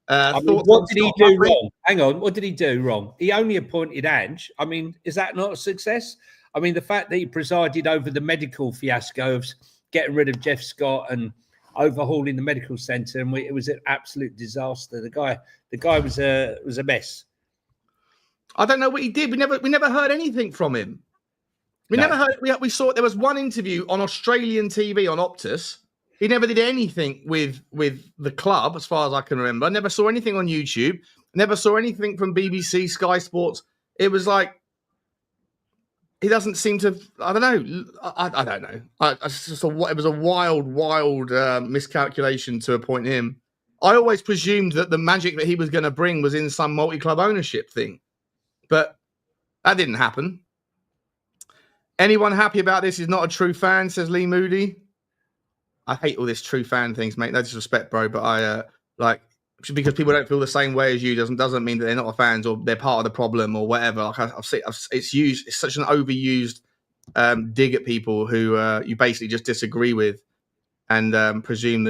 What did he do wrong? Hang on, what did he do wrong? He only appointed Ange. I mean, is that not a success? I mean, the fact that he presided over the medical fiasco of getting rid of Jeff Scott and overhauling the medical centre, and it was an absolute disaster. The guy was a mess. I don't know what he did. We never heard anything from him. Never heard. We saw there was one interview on Australian TV on Optus. He never did anything with the club, as far as I can remember. Never saw anything on YouTube. Never saw anything from BBC, Sky Sports. It was like he doesn't seem to. I don't know. I don't know. It was a wild miscalculation to appoint him. I always presumed that the magic that he was going to bring was in some multi-club ownership thing, but that didn't happen. Anyone happy about this is not a true fan, says Lee Moody. I hate all this true fan things, mate. No disrespect, bro, but I because people don't feel the same way as you doesn't mean that they're not fans or they're part of the problem or whatever. Like it's such an overused dig at people who you basically just disagree with and presume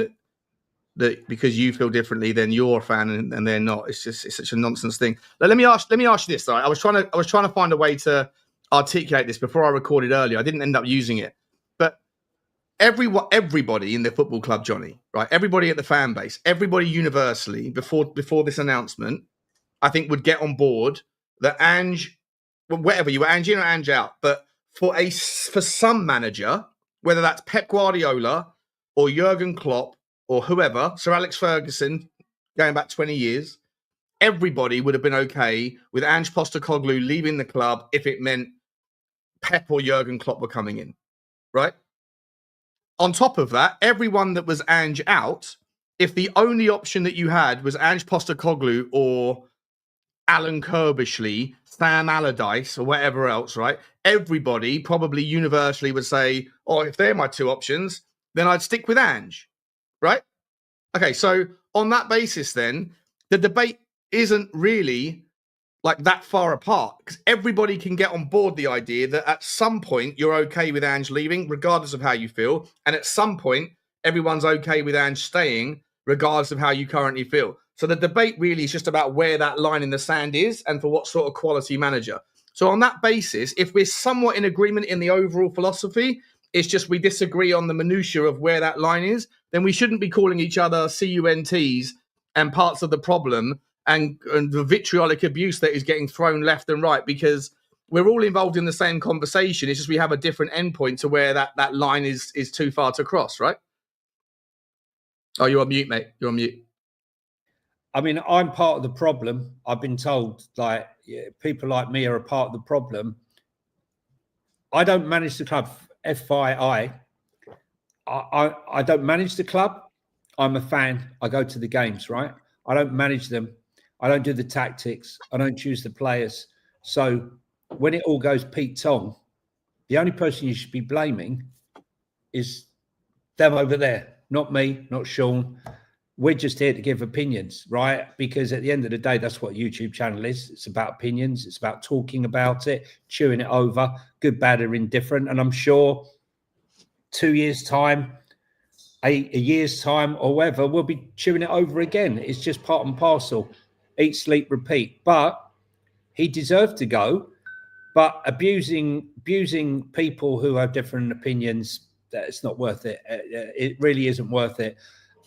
that because you feel differently, then you're a fan and they're not. It's such a nonsense thing. Let me ask you this. Right? I was trying to find a way to articulate this before I recorded earlier. I didn't end up using it, but everybody in the football club, Johnny, right? Everybody at the fan base, everybody universally before this announcement, I think would get on board that Ange, whatever you were, Ange in or Ange out, but for some manager, whether that's Pep Guardiola or Jurgen Klopp or whoever, Sir Alex Ferguson, going back 20 years, everybody would have been okay with Ange Postecoglou leaving the club if it meant Pep or Jurgen Klopp were coming in, right? On top of that, everyone that was Ange out, if the only option that you had was Ange Postecoglou or Alan Kirbishley, Sam Allardyce, or whatever else, right? Everybody probably universally would say, oh, if they're my two options, then I'd stick with Ange, right? Okay, so on that basis then, the debate isn't really like that far apart because everybody can get on board the idea that at some point you're okay with Ange leaving, regardless of how you feel. And at some point, everyone's okay with Ange staying, regardless of how you currently feel. So the debate really is just about where that line in the sand is and for what sort of quality manager. So on that basis, if we're somewhat in agreement in the overall philosophy, it's just we disagree on the minutiae of where that line is, then we shouldn't be calling each other CUNTs and parts of the problem and the vitriolic abuse that is getting thrown left and right, because we're all involved in the same conversation. It's just we have a different endpoint to where that line is too far to cross, right? Oh, you're on mute, mate. You're on mute. I mean, I'm part of the problem. I've been told, like, people like me are a part of the problem. I don't manage the club, FYI. I don't manage the club. I'm a fan. I go to the games, right? I don't manage them. I don't do the tactics. I don't choose the players. So when it all goes Pete Tong, the only person you should be blaming is them over there, not me, not Sean. We're just here to give opinions, right? Because at the end of the day, that's what a YouTube channel is. It's about opinions. It's about talking about it, chewing it over, good, bad, or indifferent. And I'm sure 2 years' time, a year's time, or whatever, we'll be chewing it over again. It's just part and parcel. Eat, sleep, repeat. But he deserved to go. But abusing people who have different opinions, it's not worth it. It really isn't worth it.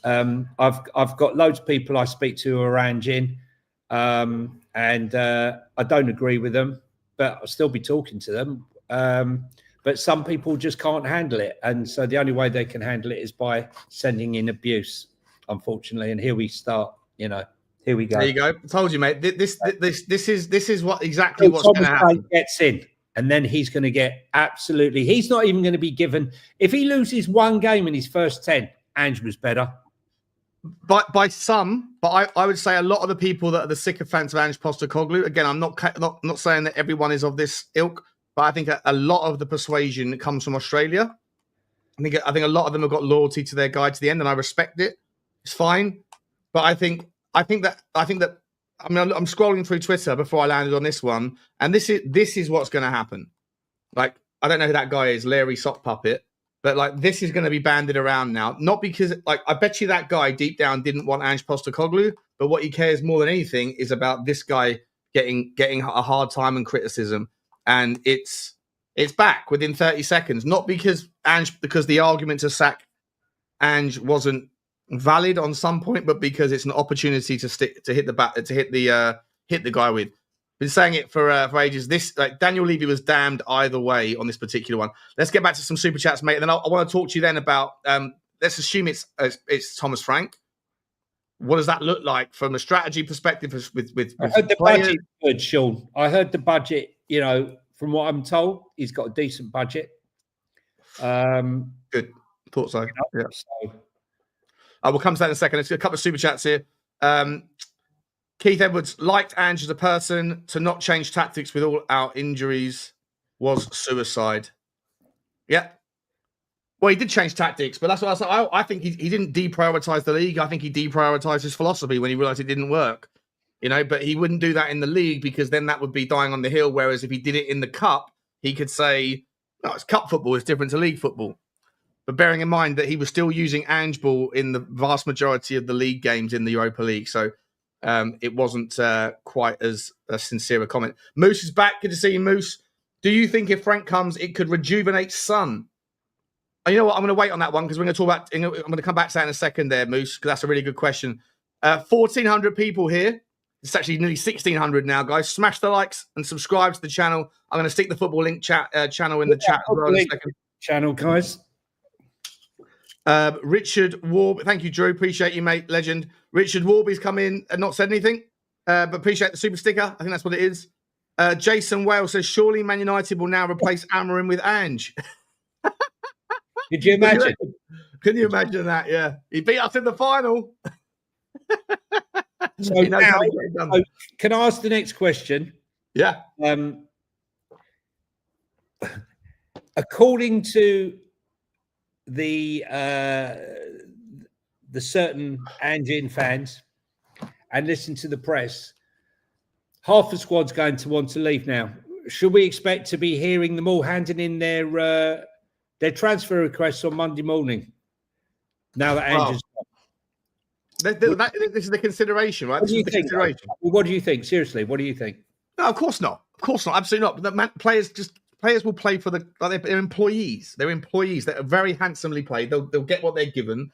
I've got loads of people I speak to who are Ange in, and I don't agree with them, but I'll still be talking to them. But some people just can't handle it, and so the only way they can handle it is by sending in abuse, unfortunately. And here we start. Here we go. There you go. I told you, mate. This is what exactly what's going to happen. Gets in, and then he's going to get absolutely. He's not even going to be given. If he loses one game in his first 10, Ange was better. by some, but I would say a lot of the people that are the sycophants of Ange Postecoglou. Again, I'm not saying that everyone is of this ilk, but I think a lot of the persuasion comes from Australia. I think a lot of them have got loyalty to their guy to the end, and I respect it. It's fine, but I think that I mean, I'm scrolling through Twitter before I landed on this one, and this is what's going to happen. Like, I don't know who that guy is, Larry Sock Puppet. But, like, this is going to be banded around now. Not because, like, I bet you that guy deep down didn't want Ange Postecoglou, but what he cares more than anything is about this guy getting a hard time and criticism. And it's back within 30 seconds. Not because the argument to sack Ange wasn't valid on some point, but because it's an opportunity to hit the guy with. Been saying it for ages. This, like, Daniel Levy was damned either way on this particular one. Let's get back to some super chats, mate. And then I want to talk to you then about. Let's assume it's Thomas Frank. What does that look like from a strategy perspective? With I heard the budget good, Sean. I heard the budget. You know, from what I'm told, he's got a decent budget. Good. Thought so. You know, yeah. So. We'll come to that in a second. Let's get a couple of super chats here. Keith Edwards liked Ange as a person. To not change tactics with all our injuries was suicide. Yeah. Well, he did change tactics, but that's what I said. I think he didn't deprioritize the league. I think he deprioritized his philosophy when he realized it didn't work. You know, but he wouldn't do that in the league because then that would be dying on the hill. Whereas if he did it in the cup, he could say, no, it's cup football. It's different to league football. But bearing in mind that he was still using Ange ball in the vast majority of the league games in the Europa League. So it wasn't quite as a sincere a comment. Moose is back. Good to see you, Moose. Do you think if Frank comes, it could rejuvenate Son? Oh, you know what? I'm going to wait on that one because we're going to talk about. I'm going to come back to that in a second there, Moose, because that's a really good question. 1,400 people here. It's actually nearly 1,600 now, guys. Smash the likes and subscribe to the channel. I'm going to stick the Football Link channel in the chat as well in a second. Channel, guys. Richard Warby, thank you, Drew. Appreciate you, mate. Legend. Richard Warby's come in and not said anything, but appreciate the super sticker. I think that's what it is. Jason Wales says, surely Man United will now replace Amorim with Ange. Did you imagine? Can you imagine that? Yeah. He beat us in the final. So now, can I ask the next question? Yeah. According to the certain Angian fans and listen to the press, half the squad's going to want to leave now. Should we expect to be hearing them all handing in their transfer requests on Monday morning? Now that Ange's this is the consideration, right? What do you think? What do you think? Seriously, what do you think? No, of course not. Of course not. Absolutely not. Players will play for they're employees. They're employees that are very handsomely paid. They'll get what they're given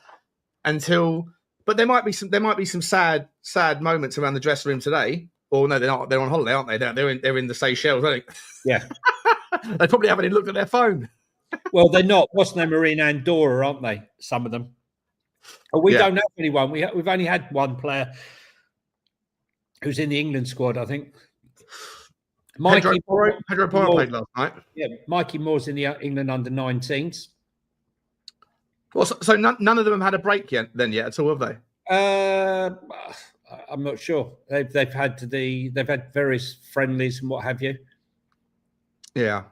but there might be some sad moments around the dressing room today. Or no, they're not. They're on holiday, aren't they? They're in the Seychelles, aren't they? Yeah. They probably haven't even looked at their phone. Well, they're not. What's their name? In Andorra, aren't they? Some of them. We don't have anyone. We've only had one player who's in the England squad, I think. Pedro Porro played last night. Yeah, Mikey Moore's in the England under-19s. Well, so none of them have had a break yet at all, have they? I'm not sure. They've had various friendlies and what have you. Yeah.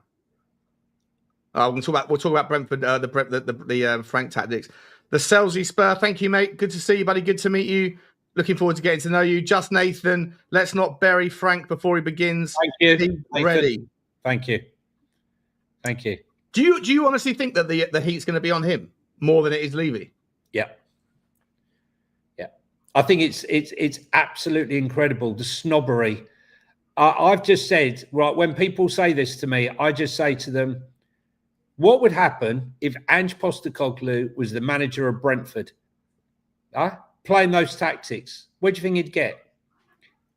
We'll talk about Brentford, the Frank tactics. The Selzy Spur, thank you, mate. Good to see you, buddy. Good to meet you. Looking forward to getting to know you. Just Nathan, let's not bury Frank before he begins. Thank you. Be ready. Thank you. Thank you. Do you honestly think that the heat's going to be on him more than it is Levy? Yeah. Yeah. I think it's absolutely incredible, the snobbery. I've just said, right, when people say this to me, I just say to them, what would happen if Ange Postecoglou was the manager of Brentford? Playing those tactics, what do you think he'd get?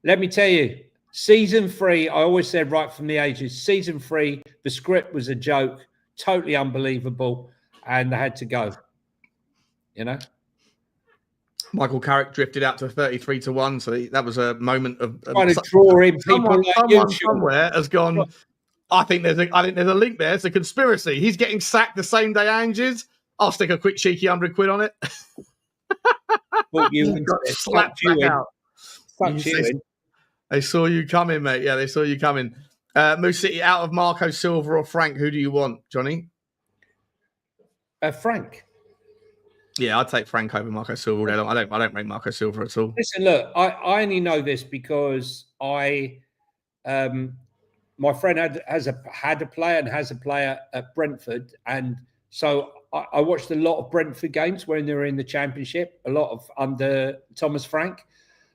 Let me tell you, season 3, I always said right from the ages, season 3, the script was a joke, totally unbelievable, and they had to go. You know? Michael Carrick drifted out to 33-1, so that was a moment of trying to draw in people. Someone somewhere has gone, I think there's a link there. It's a conspiracy. He's getting sacked the same day Ange is. I'll stick a quick cheeky £100 on it. brought you into Got it. slapped back out. Sucked you in. They saw you coming, mate. Yeah, they saw you coming. Moose City, out of Marco Silva or Frank, who do you want, Johnny? Frank. Yeah, I'd take Frank over Marco Silva. I don't rate Marco Silva at all. Listen, look, I only know this because my friend had a player and has a player at Brentford, and so I watched a lot of Brentford games when they were in the Championship, a lot of under Thomas Frank.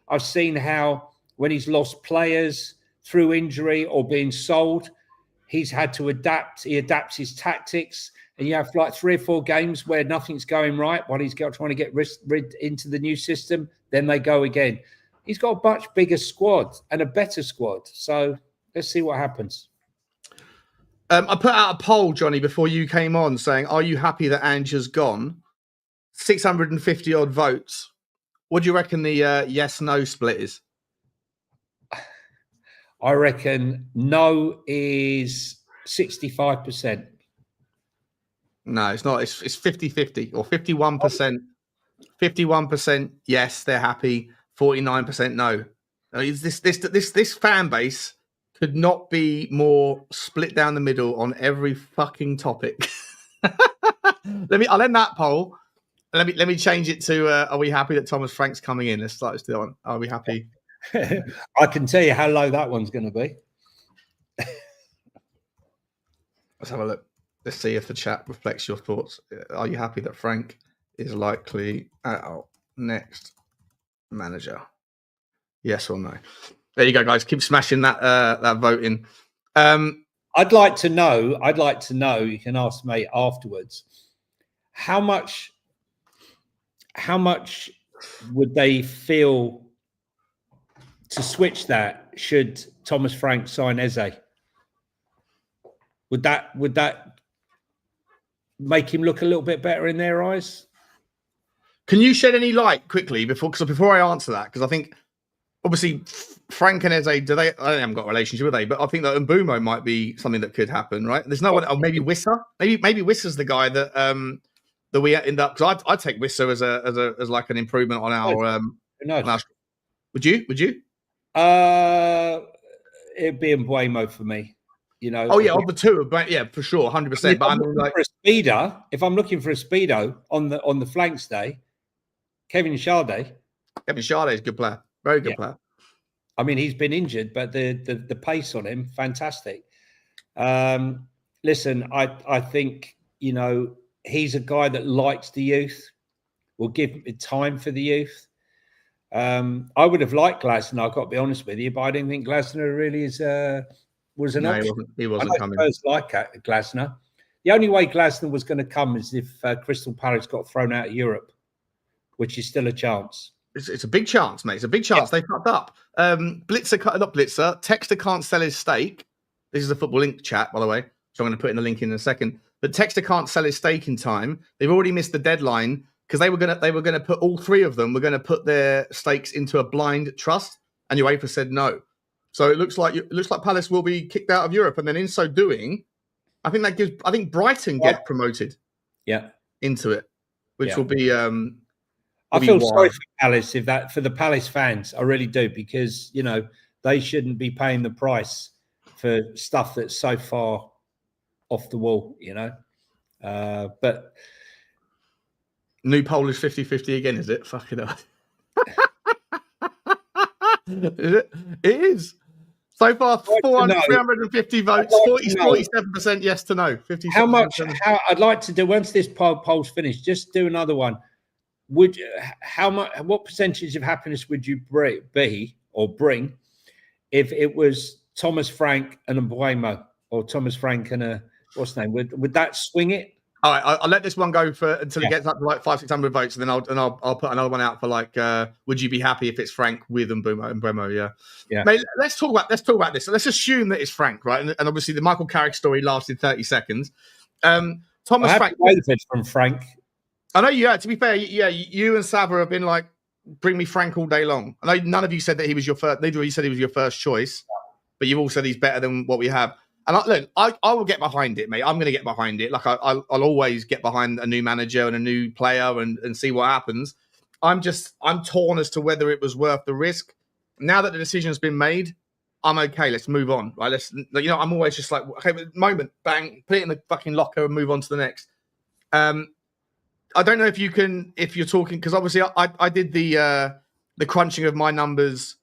I've seen how when he's lost players through injury or being sold, he's had to adapt. He adapts his tactics. And you have like 3 or 4 games where nothing's going right while he's trying to get rid into the new system. Then they go again. He's got a much bigger squad and a better squad. So let's see what happens. I put out a poll, Johnny, before you came on saying, are you happy that Ange has gone? 650 odd votes. What do you reckon the yes-no split is? I reckon no is 65%. No, it's not. It's 50-50 or 51%. 51% yes, they're happy. 49% no. This fan base could not be more split down the middle on every fucking topic. I'll end that poll. Let me change it to are we happy that Thomas Frank's coming in? Let's start this on. Are we happy? I can tell you how low that one's going to be. Let's have a look. Let's see if the chat reflects your thoughts. Are you happy that Frank is likely our next manager? Yes or no? There you go, guys. Keep smashing that voting. I'd like to know. You can ask me afterwards. How much would they feel to switch that? Should Thomas Frank sign Eze? Would that make him look a little bit better in their eyes? Can you shed any light quickly before I answer that? Because I think obviously Frank and Eze, I haven't got a relationship with they, but I think that Mbeumo might be something that could happen, right? There's no one, or maybe Wissa. Maybe Wissa's the guy that we end up. Because I'd take Wissa as like an improvement on our. Would you? It'd be Mbeumo for me. You know. Oh yeah, of the two, but yeah, for sure, 100%. But I'm like for a speeder. If I'm looking for a speedo on the flanks day, Kevin Schade is a good player, very good player. I mean, he's been injured, but the pace on him, fantastic. Listen, I think he's a guy that likes the youth. Will give time for the youth. I would have liked Glasner. I've got to be honest with you, but I didn't think Glasner really was an option. He wasn't coming. Spurs like Glasner. The only way Glasner was going to come is if Crystal Palace got thrown out of Europe, which is still a chance. It's a big chance, mate. It's a big chance. Yeah. They fucked up. Texter can't sell his stake. This is a Football Link chat, by the way. So I'm going to put in the link in a second. But Texter can't sell his stake in time. They've already missed the deadline because they were going to put all 3 of them. We're going to put their stakes into a blind trust, and UEFA said no. So it looks like Palace will be kicked out of Europe, and then in so doing, I think Brighton get promoted. Yeah, into it, which will be. I feel sorry for Palace for the Palace fans. I really do, because they shouldn't be paying the price for stuff that's so far off the wall. But new poll is 50-50 again, is it? Fucking hell. Is it? It is. So far, 350 votes, 47% yes to no. 57%. How much? I'd like to do once this poll's finished. Just do another one. What percentage of happiness would you bring if it was Thomas Frank and a Mbeumo, or Thomas Frank and what's the name? Would that swing it? All right, I'll let this one go until it gets up to like 500-600 votes, and then I'll put another one out for like, would you be happy if it's Frank with Mbeumo? Yeah. Mate, let's talk about this. So let's assume that it's Frank, right? And obviously the Michael Carrick story lasted 30 seconds. Thomas Frank from Frank. I know you. To be fair, you and Sava have been like, bring me Frank all day long. I know none of you said that he was your first. Neither of you said he was your first choice, but you've all said he's better than what we have. And I will get behind it, mate. I'm going to get behind it. Like I'll always get behind a new manager and a new player and see what happens. I'm torn as to whether it was worth the risk. Now that the decision has been made, I'm okay. Let's move on. Right? I'm always just like, okay, moment, bang, put it in the fucking locker and move on to the next. I don't know if you're talking, because obviously I did the crunching of my numbers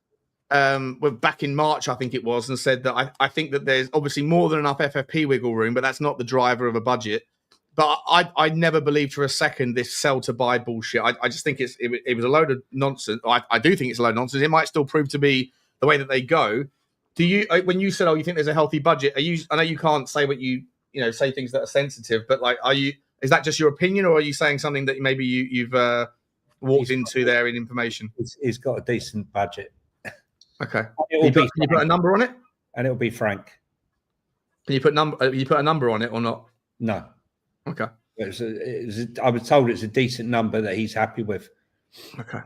back in March, I think it was, and said that I think that there's obviously more than enough FFP wiggle room, but that's not the driver of a budget. But I never believed for a second this sell to buy bullshit. I just think it was a load of nonsense. I do think it's a load of nonsense. It might still prove to be the way that they go. Do you, when you said, you think there's a healthy budget? I know you can't say what say things that are sensitive, but like, is that just your opinion, or are you saying something that maybe you've walked into there in information? He's got a decent budget. Okay. Can you put a number on it? And it'll be frank. Can you put a number on it or not? No. Okay. I was told it's a decent number that he's happy with. Okay.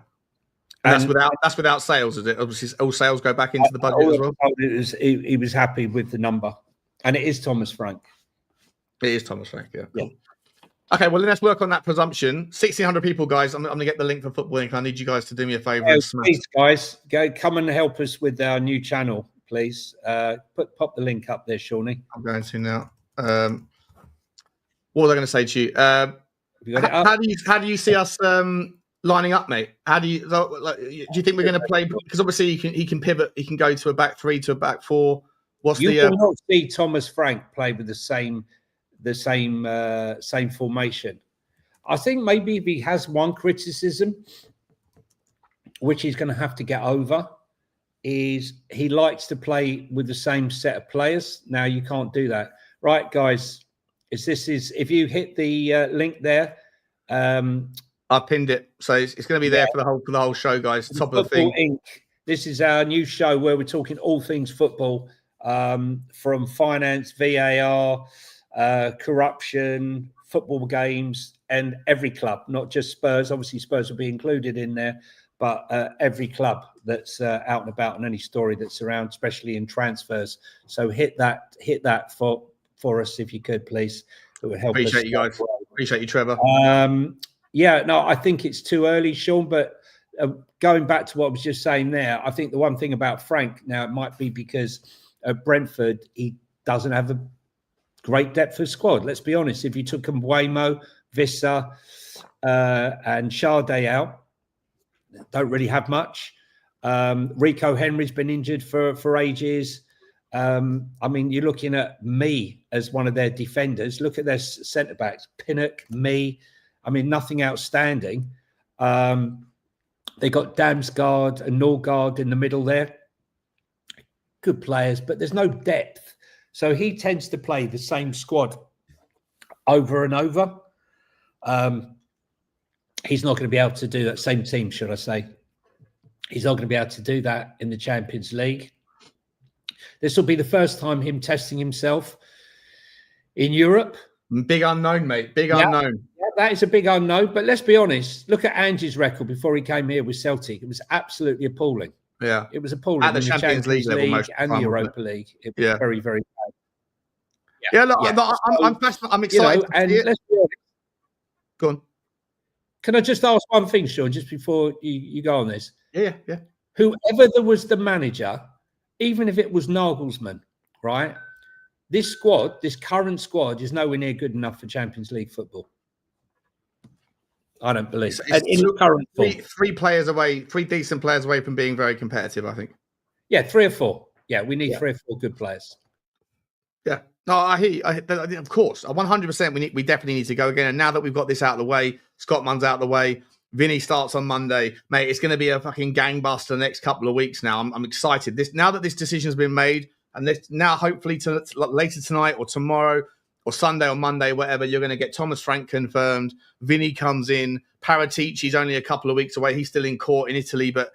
And that's without sales, is it? Obviously, all sales go back into the budget as well. He was happy with the number, and it is Thomas Frank. It is Thomas Frank. Yeah. Cool. Okay, well, let's work on that presumption. 1,600 people, guys. I'm going to get the link for Football Inc. I need you guys to do me a favour. Please, guys, come and help us with our new channel, please. Pop the link up there, Shawnee. I'm going to now. What was I going to say to you? How do you see us lining up, mate? Do you think we're going to play? Because obviously he can pivot. He can go to a back three, to a back four. You will not see Thomas Frank play with the same formation. I think maybe if he has one criticism, which he's going to have to get over, is he likes to play with the same set of players. Now you can't do that, right, guys? If you hit the link there, I pinned it, so it's going to be there for the whole show, guys. Top of the thing. Inc. This is our new show where we're talking all things football, from finance, VAR, corruption, football games, and every club, not just Spurs. Obviously, Spurs will be included in there, but every club that's out and about, and any story that's around, especially in transfers. So hit that for us if you could, please. It would help. Appreciate you guys. Appreciate you, Trevor. I think it's too early, Sean. But going back to what I was just saying there, I think the one thing about Frank now, it might be because at Brentford he doesn't have a great depth of squad. Let's be honest. If you took Mbeumo, Vissa, and Sade out, don't really have much. Rico Henry's been injured for ages. You're looking at me as one of their defenders. Look at their centre backs: Pinnock, me. Nothing outstanding. They got Damsgaard and Norgard in the middle there. Good players, but there's no depth. So he tends to play the same squad over and over. He's not going to be able to do that. Same team, should I say. He's not going to be able to do that in the Champions League. This will be the first time him testing himself in Europe. Big unknown, mate. Big unknown. Yeah, that is a big unknown. But let's be honest. Look at Ange's record before he came here with Celtic. It was absolutely appalling. Yeah. It was appalling. At the Champions League level, most and the Europa League. It was very, very bad. Yeah, look, I'm fascinated. I'm excited. And let's be honest. Go on. Can I just ask one thing, Sean, just before you go on this? Yeah. Whoever was the manager, even if it was Nagelsmann, right? This current squad, is nowhere near good enough for Champions League football. I don't believe it. In the current form. Three decent players away from being very competitive, I think. Yeah, 3 or 4. Yeah, we need 3 or 4 good players. Yeah. No, I hear you. Of course. 100%. We definitely need to go again. And now that we've got this out of the way, Scott Munn's out of the way, Vinny starts on Monday. Mate, it's going to be a fucking gangbuster the next couple of weeks now. I'm excited. Now that this decision's been made, and this now hopefully later tonight or tomorrow or Sunday or Monday, whatever, you're going to get Thomas Frank confirmed. Vinny comes in. Paratici's only a couple of weeks away. He's still in court in Italy, but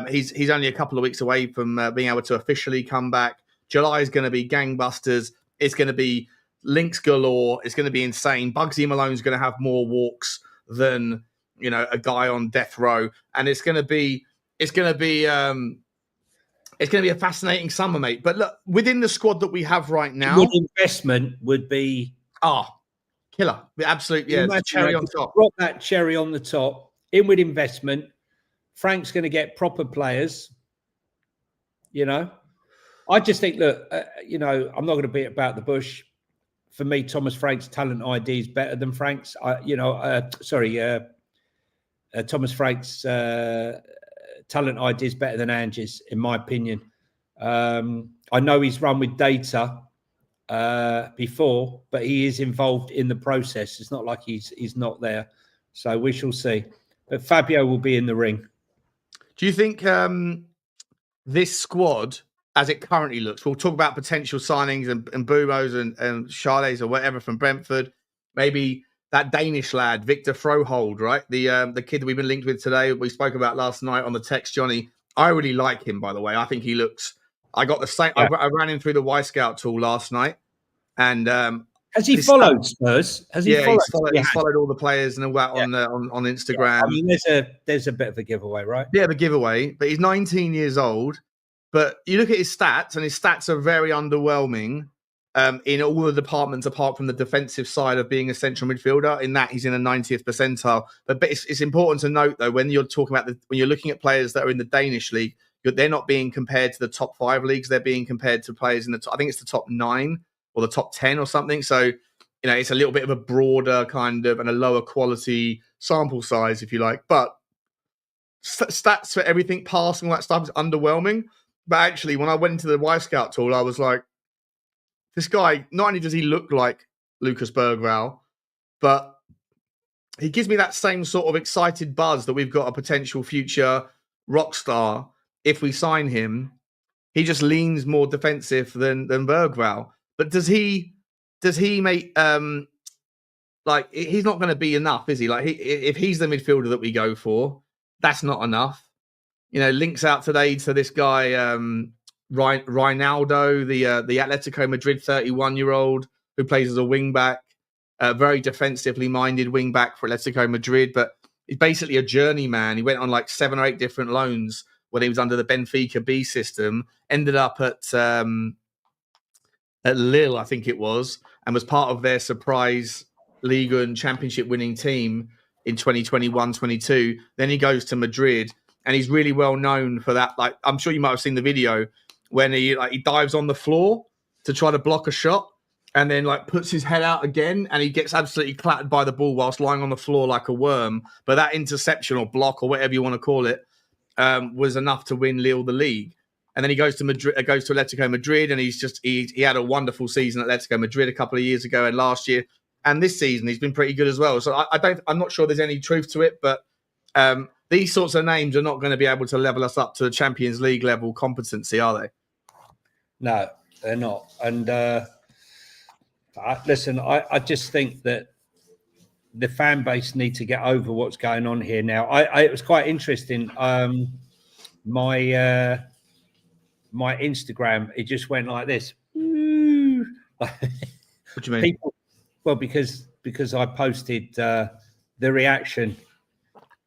he's only a couple of weeks away from being able to officially come back. July is going to be gangbusters. It's going to be links galore. It's going to be insane. Bugsy Malone's going to have more walks than a guy on death row, and it's going to be a fascinating summer, mate. But look, within the squad that we have right now, investment would be killer. Absolutely, yeah. Cherry on top. Drop that cherry on the top, inward investment. Frank's going to get proper players. I just think, look, I'm not going to beat about the bush. For me, Thomas Frank's talent ID is better than Frank's. Thomas Frank's talent ID is better than Ange's, in my opinion. I know he's run with data before, but he is involved in the process. It's not like he's not there. So we shall see. But Fabio will be in the ring. Do you think this squad, as it currently looks, we'll talk about potential signings and Boomos and Charles or whatever from Brentford, maybe that Danish lad, Victor Frohold, right? The kid that we've been linked with today, we spoke about last night on the text, Johnny. I really like him, by the way. I think he looks... I got the same... Yeah. I ran him through the Y-Scout tool last night. And has he followed Spurs? Has he followed? He's followed all the players and all that on Instagram. Yeah. I mean, there's a bit of a giveaway, right? Yeah, a giveaway. But he's 19 years old. But you look at his stats, and his stats are very underwhelming in all the departments, apart from the defensive side of being a central midfielder. In that, he's in a 90th percentile. But it's important to note, though, when you're talking about when you're looking at players that are in the Danish league, they're not being compared to the top 5 leagues. They're being compared to players in the I think it's the top 9 or the top 10 or something. So, it's a little bit of a broader kind of and a lower quality sample size, if you like. But stats for everything, passing, all that stuff is underwhelming. But actually, when I went into the Y-Scout tool, I was like, this guy, not only does he look like Lucas Berghvall, but he gives me that same sort of excited buzz that we've got a potential future rock star if we sign him. He just leans more defensive than Berghvall. But does he make he's not going to be enough, is he? Like if he's the midfielder that we go for, that's not enough. Links out today to this guy Ronaldo, the Atletico Madrid 31-year-old who plays as a wing back, very defensively minded wing back for Atletico Madrid, but he's basically a journeyman. He went on like 7 or 8 different loans when he was under the Benfica B system. Ended up at Lille, I think it was, and was part of their surprise Liga and Championship winning team in 2021-22. Then he goes to Madrid, and he's really well known for that. Like, I'm sure you might have seen the video when he dives on the floor to try to block a shot, and then puts his head out again, and he gets absolutely clattered by the ball whilst lying on the floor like a worm. But that interception or block or whatever you want to call it was enough to win Lille the league. And then he goes to Madrid, goes to Atletico Madrid, and he had a wonderful season at Atletico Madrid a couple of years ago and last year, and this season he's been pretty good as well. So I'm not sure there's any truth to it, but these sorts of names are not going to be able to level us up to the Champions League level competency, are they? No, they're not. And listen, I just think that the fan base need to get over what's going on here now. It was quite interesting. My Instagram, it just went like this. What do you mean? Because I posted the reaction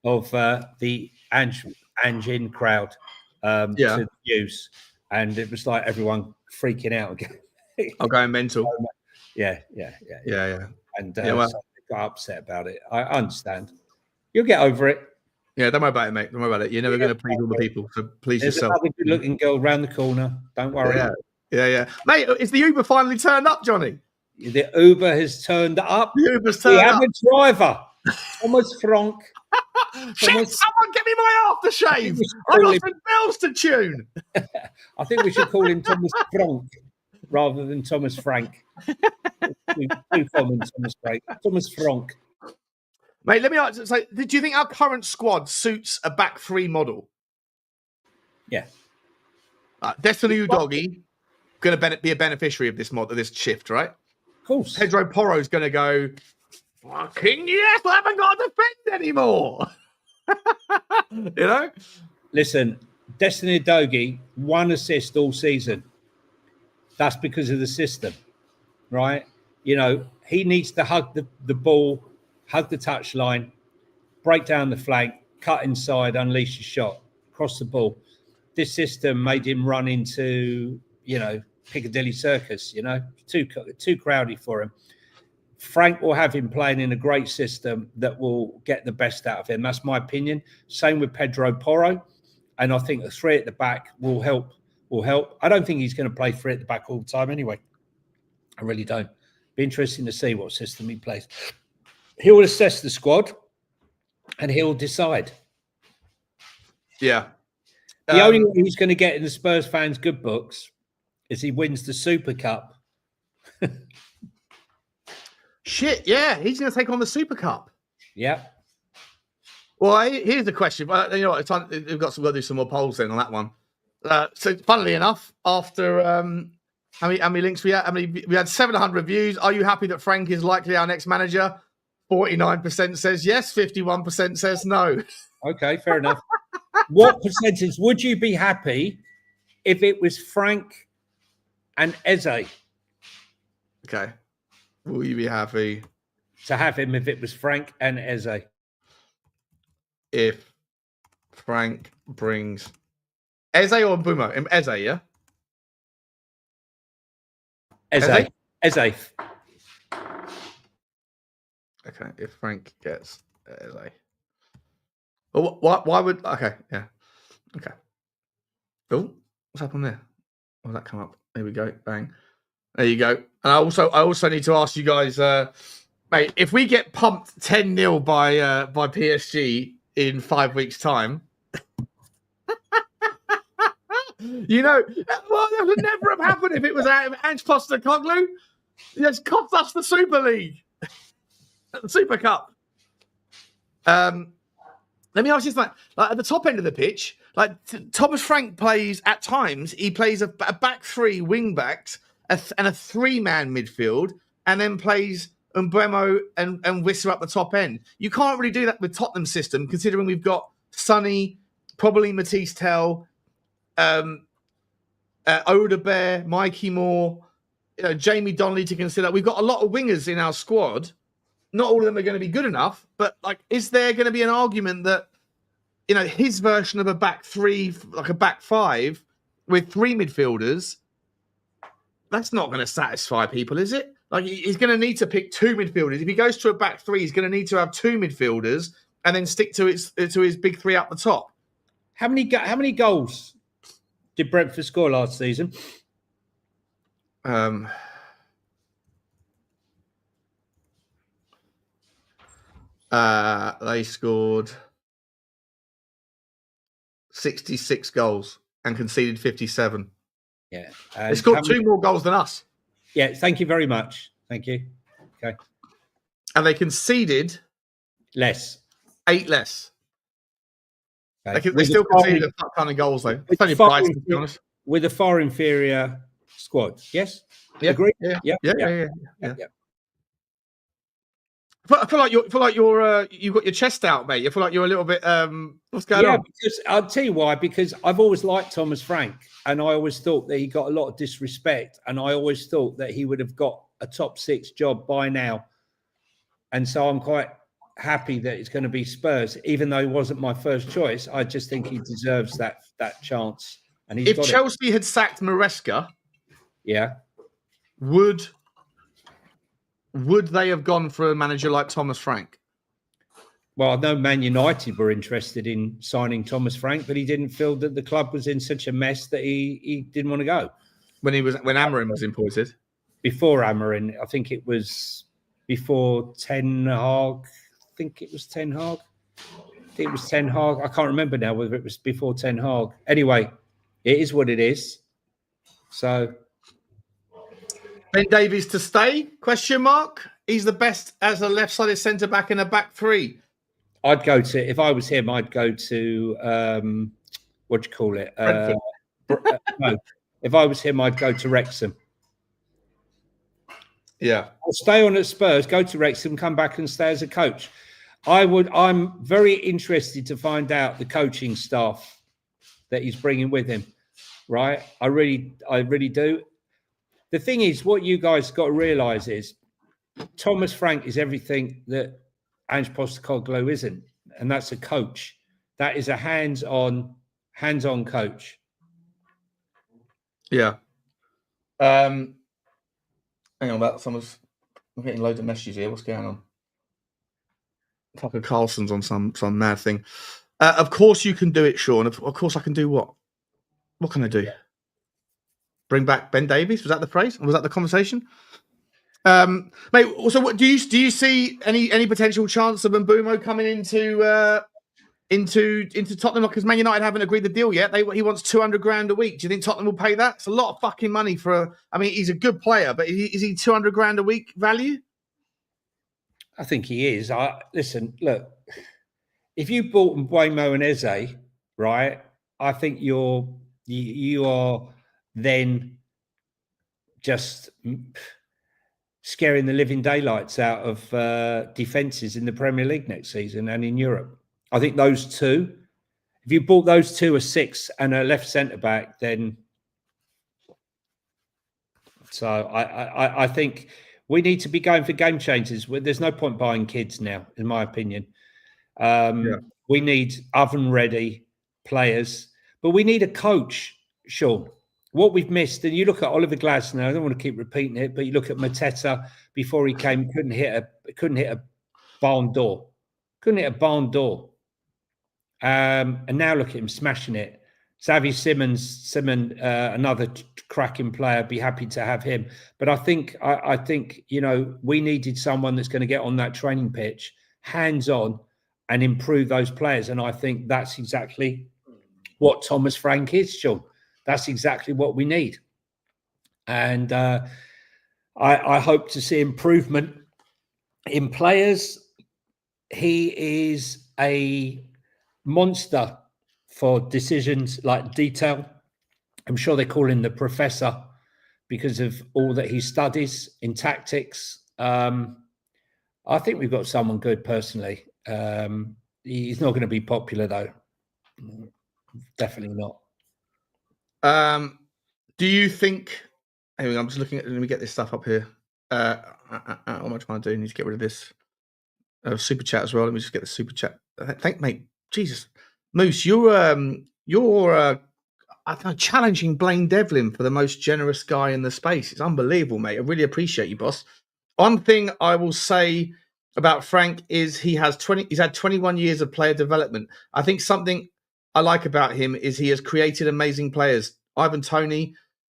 of the Ange in crowd to the news, and it was like everyone freaking out again. I'm going mental. Yeah. And so they got upset about it. I understand. You'll get over it. Yeah, don't worry about it, mate. Don't worry about it. You're never going to please all the people, so please There's yourself. There's another good-looking girl around the corner. Don't worry. Yeah. Mate, is the Uber finally turned up, Johnny? The Uber has turned up. The Uber's turned up. We have a driver, Thomas Frank. Shit, someone get me my aftershave. I've got some bells to tune. I think we should call him Thomas Frank rather than Thomas Frank. Too common, Thomas Frank. Thomas Frank. Mate, let me ask. So, do you think our current squad suits a back 3 model? Yeah. Destiny Udogie going to be a beneficiary of this this shift, right? Of course. Pedro Porro is going to go, fucking yes, I haven't got to defend anymore. Listen, Destiny Udogie, 1 assist all season. That's because of the system, right? He needs to hug the ball, hug the touchline, break down the flank, cut inside, unleash a shot, cross the ball. This system made him run into, Piccadilly Circus, too crowded for him. Frank will have him playing in a great system that will get the best out of him. That's my opinion. Same with Pedro Porro. And I think the 3 at the back will help. I don't think he's going to play 3 at the back all the time anyway. I really don't. Be interesting to see what system he plays. He'll assess the squad and he'll decide. Yeah. The only way he's going to get in the Spurs fans' good books is he wins the Super Cup. Shit, yeah. He's going to take on the Super Cup. Yeah. Well, here's the question. You know what? We've got to do some more polls then on that one. So, funnily enough, after how many links we had? We had 700 views. Are you happy that Frank is likely our next manager? 49% says yes. 51% says no. Okay, fair enough. What percentage would you be happy if it was Frank and Eze? Okay. Will you be happy to have him if it was Frank and Eze? If Frank brings Eze or Mbeumo? Eze, yeah? Eze. Okay, if Frank gets Eze. Well, why would... Okay, yeah. Okay. Oh, what's happened there? Oh, that come up. There we go. Bang. There you go. And I also need to ask you guys, mate, if we get pumped 10-0 by PSG in 5 weeks' time, you know, well, that would never have happened if it was Ange Postecoglou. He just cost us the Super League, the Super Cup. Let me ask you something. Like at the top end of the pitch, like Thomas Frank plays at times. He plays a back 3 wing backs and a 3-man midfield, and then plays Mbeumo and Wissa up the top end. You can't really do that with Tottenham's system, considering we've got Sonny, probably Matisse Tell, Odebear, Mikey Moore, Jamie Donnelly to consider. We've got a lot of wingers in our squad. Not all of them are going to be good enough, but like, is there going to be an argument that, his version of a back 3, like a back 5 with 3 midfielders, that's not going to satisfy people, is it? Like, he's going to need to pick 2 midfielders. If he goes to a back 3, he's going to need to have 2 midfielders and then stick to his big 3 up the top. How many goals did Brentford score last season? They scored 66 goals and conceded 57. Yeah. They scored 2 more goals than us. Yeah, thank you very much. Thank you. Okay. And they conceded less. 8 less. Okay. They still conceded a ton of goals, though. It's only price, to be honest. With a far inferior squad. Yes? Yeah. Agree? Yeah. I feel like you've got your chest out, mate. I feel like you're a little bit. What's going on? Because I'll tell you why. Because I've always liked Thomas Frank, and I always thought that he got a lot of disrespect, and I always thought that he would have got a top 6 job by now. And so I'm quite happy that it's going to be Spurs, even though he wasn't my first choice. I just think he deserves that chance. And if Chelsea had sacked Maresca, would they have gone for a manager like Thomas Frank? Well, I know Man United were interested in signing Thomas Frank, but he didn't feel that the club was in such a mess that he didn't want to go. When Amorim was imported? Before Amorim, I think it was before Ten Hag. I think it was Ten Hag. I can't remember now whether it was before Ten Hag. Anyway, it is what it is. So... Ben Davies to stay? Question mark. He's the best as a left-sided centre back in a back 3. I'd go to, if I was him, I'd go to what do you call it? No, if I was him, I'd go to Wrexham. Yeah, I'll stay on at Spurs, go to Wrexham, come back and stay as a coach. I'm very interested to find out the coaching staff that he's bringing with him. Right, I really do. The thing is, what you guys got to realise is Thomas Frank is everything that Ange Postecoglou isn't, and that's a coach. That is a hands-on coach. Yeah. Hang on, someone's I'm getting loads of messages here. What's going on? Tucker Carlson's on some mad thing. Of course you can do it, Sean. Of course I can do what? What can I do? Bring back Ben Davies? Was that the phrase? Was that the conversation? Mate, so what do you see any potential chance of Mbeumo coming into Tottenham? Because Man United haven't agreed the deal yet. He wants 200 grand a week. Do you think Tottenham will pay that? It's a lot of fucking money for I mean, he's a good player, but is he 200 grand a week value? I think he is. Listen, look, if you bought Mbeumo and Eze, right, I think you are then just scaring the living daylights out of defences in the Premier League next season and in Europe. I think those two, if you bought those two, a 6 and a left centre back, then I think we need to be going for game changers. There's no point buying kids now, in my opinion. We need oven-ready players, but we need a coach, Sean. What we've missed, and you look at Oliver Glasner, I don't want to keep repeating it, but you look at Mateta before he came, couldn't hit a barn door. Couldn't hit a barn door. And now look at him smashing it. Xavi Simons, another cracking player. Be happy to have him. But I think we needed someone that's going to get on that training pitch, hands on, and improve those players. And I think that's exactly what Thomas Frank is, Sean. That's exactly what we need. And I hope to see improvement in players. He is a monster for decisions like detail. I'm sure they call him the professor because of all that he studies in tactics. I think we've got someone good personally. He's not going to be popular though. Definitely not. Do you think? Anyway, I'm just looking at. Let me get this stuff up here. What am I trying to do? I need to get rid of this super chat as well. Let me just get the super chat. Mate. Jesus, Moose, you're challenging Blaine Devlin for the most generous guy in the space. It's unbelievable, mate. I really appreciate you, boss. One thing I will say about Frank is he's had 21 years of player development. I think something I like about him is he has created amazing players. Ivan Toney,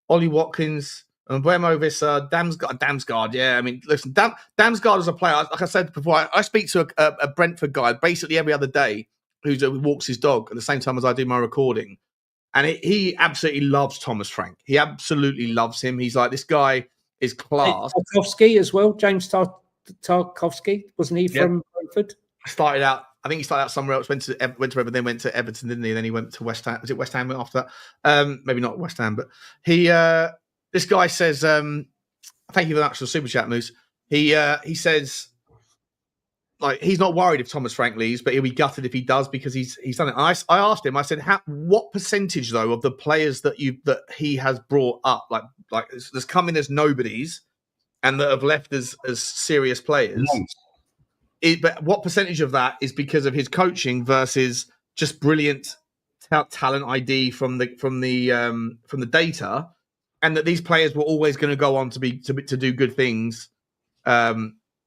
Ollie Watkins, and Mbeumo Visser, Damsgaard. Yeah, I mean, listen, Damsgaard is a player. Like I said before, I speak to a Brentford guy basically every other day who walks his dog at the same time as I do my recording. And he absolutely loves Thomas Frank. He absolutely loves him. He's like, this guy is class. Tarkowski as well, James Tarkowski, wasn't he from Brentford? I think he started out somewhere else, went to Everton, then went to Everton, didn't he? Then he went to West Ham. Was it West Ham after that? Maybe not West Ham, but this guy says, thank you very much for the super chat, Moose. He says, like, he's not worried if Thomas Frank leaves, but he'll be gutted if he does because he's done it. And I asked him, I said, what percentage though of the players that he has brought up, like there's come in as nobodies and that have left as serious players? But what percentage of that is because of his coaching versus just brilliant talent ID from the data, and that these players were always going to go on to do good things?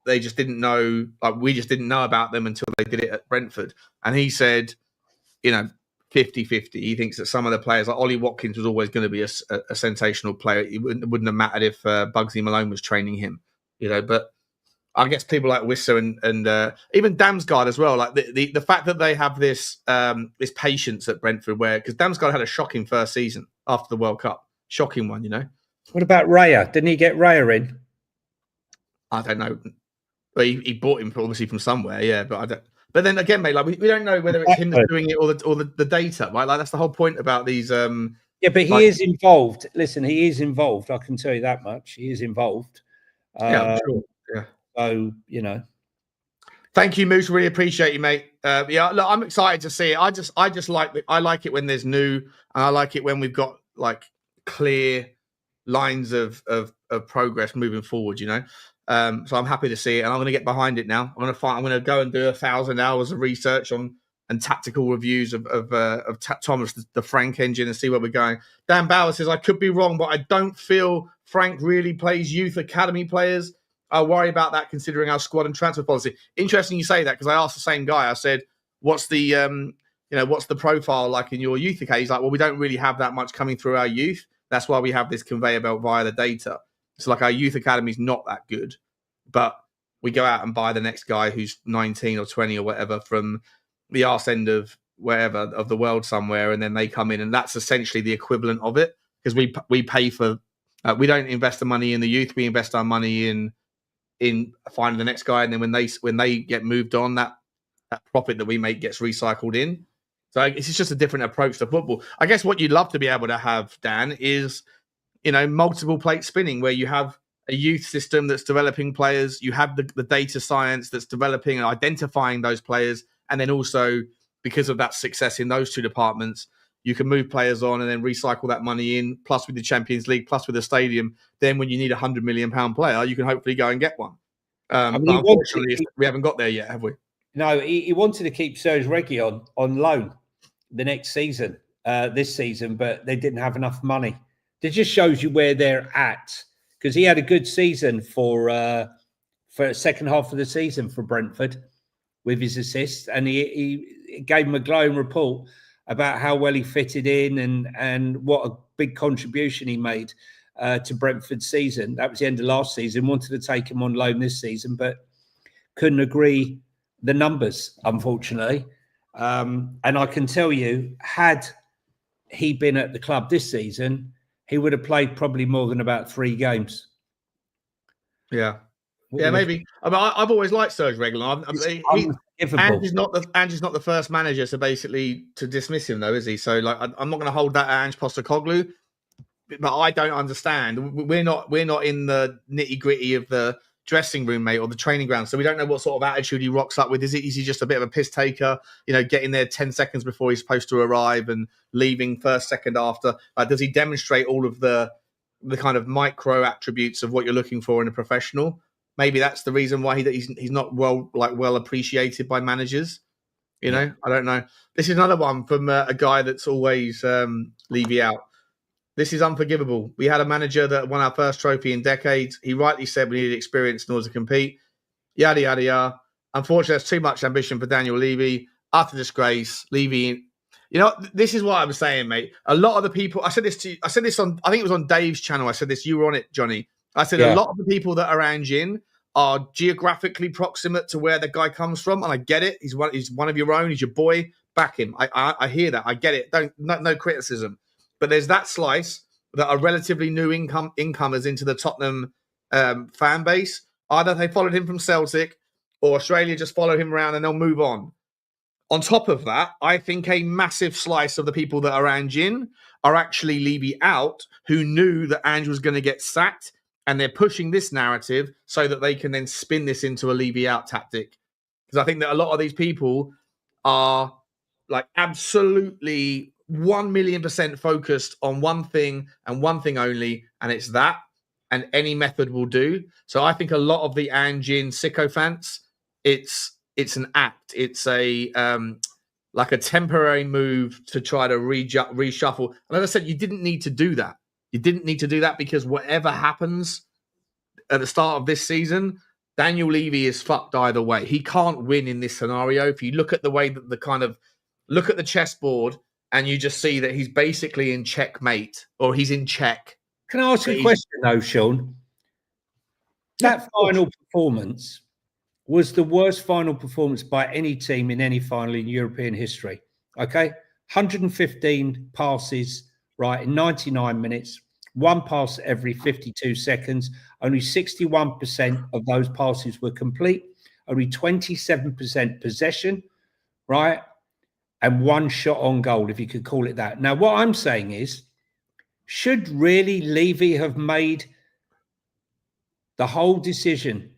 They just didn't know, like we just didn't know about them until they did it at Brentford. And he said, 50-50. He thinks that some of the players, like Ollie Watkins, was always going to be a sensational player. It wouldn't have mattered if Bugsy Malone was training him, But I guess people like Wisser and even Damsgaard as well. Like the fact that they have this patience at Brentford, because Damsgaard had a shocking first season after the World Cup, shocking one. What about Raya? Didn't he get Raya in? I don't know. Well, he bought him obviously from somewhere, yeah. But I don't. But then again, mate, like we don't know whether it's him that's doing it or the data, right? Like that's the whole point about these. Yeah, but he is involved. Listen, he is involved. I can tell you that much. He is involved. Yeah, I'm sure. Yeah. So Thank you, Moose. Really appreciate you, mate. Yeah, look, I'm excited to see it. I just like it when there's new, and I like it when we've got like clear lines of progress moving forward. So I'm happy to see it, and I'm going to get behind it now. I'm going to go and do 1,000 hours of research and tactical reviews of Thomas the Frank engine and see where we're going. Dan Bauer says, I could be wrong, but I don't feel Frank really plays youth academy players. I'll worry about that considering our squad and transfer policy. Interesting you say that, because I asked the same guy. I said, what's the what's the profile like in your youth account? He's like, well, we don't really have that much coming through our youth. That's why we have this conveyor belt via the data. So like our youth academy is not that good, but we go out and buy the next guy who's 19 or 20 or whatever from the arse end of wherever of the world somewhere, and then they come in, and that's essentially the equivalent of it, because we pay for. We don't invest the money in the youth. We invest our money in finding the next guy, and then when they get moved on, that profit that we make gets recycled in. So it's just a different approach to football. I guess what you'd love to be able to have, Dan, is multiple plate spinning, where you have a youth system that's developing players, you have the data science that's developing and identifying those players, and then also because of that success in those two departments, you can move players on and then recycle that money in, plus with the Champions League, plus with the stadium. Then when you need £100 million player, you can hopefully go and get one. But unfortunately, we haven't got there yet, have we? No, he wanted to keep Serge Reguilon on loan the next season, this season, but they didn't have enough money. It just shows you where they're at, because he had a good season for second half of the season for Brentford with his assists, and he gave him a glowing report about how well he fitted in and what a big contribution he made to Brentford's season. That was the end of last season. Wanted to take him on loan this season, but couldn't agree the numbers, unfortunately. And I can tell you, had he been at the club this season, he would have played probably more than about 3 games. Yeah. Yeah, maybe. I mean, I've always liked Serge Reguilon. Ange's not the first manager to dismiss him, though, is he? So, like, I'm not going to hold that at Ange Postecoglou, but I don't understand. We're not in the nitty gritty of the dressing room, mate, or the training ground, so we don't know what sort of attitude he rocks up with. Is he just a bit of a piss taker? Getting there 10 seconds before he's supposed to arrive and leaving first second after. Does he demonstrate all of the kind of micro attributes of what you're looking for in a professional? Maybe that's the reason why he's not well appreciated by managers. I don't know. This is another one from a guy that's always Levy out. This is unforgivable. We had a manager that won our first trophy in decades. He rightly said we needed experience in order to compete. Yada, yada, yada. Unfortunately, that's too much ambition for Daniel Levy. Utter disgrace. Levy. This is what I'm saying, mate. A lot of the people, I said this on, I think it was on Dave's channel. I said this, you were on it, Johnny. I said a lot of the people that are Ange in are geographically proximate to where the guy comes from. And I get it. He's one of your own. He's your boy. Back him. I hear that. I get it. No criticism. But there's that slice that are relatively new incomers into the Tottenham fan base. Either they followed him from Celtic, or Australia just follow him around and they'll move on. On top of that, I think a massive slice of the people that are Ange in are actually Levy out, who knew that Ange was going to get sacked, and they're pushing this narrative so that they can then spin this into a Levy out tactic. Because I think that a lot of these people are like absolutely 1,000,000% focused on one thing and one thing only, and it's that, and any method will do. So I think a lot of the Ange in sycophants, it's an act. It's a like a temporary move to try to reshuffle. And as I said, you didn't need to do that. You didn't need to do that, because whatever happens at the start of this season, Daniel Levy is fucked either way. He can't win in this scenario. If you look at the way that look at the chessboard, and you just see that he's basically in checkmate, or he's in check. Can I ask you a question, though, Sean? That final performance was the worst final performance by any team in any final in European history. Okay? 115 passes, right, in 99 minutes, 1 pass every 52 seconds. Only 61% of those passes were complete. Only 27% possession, right? And 1 shot on goal, if you could call it that. Now, what I'm saying is, should really Levy have made the whole decision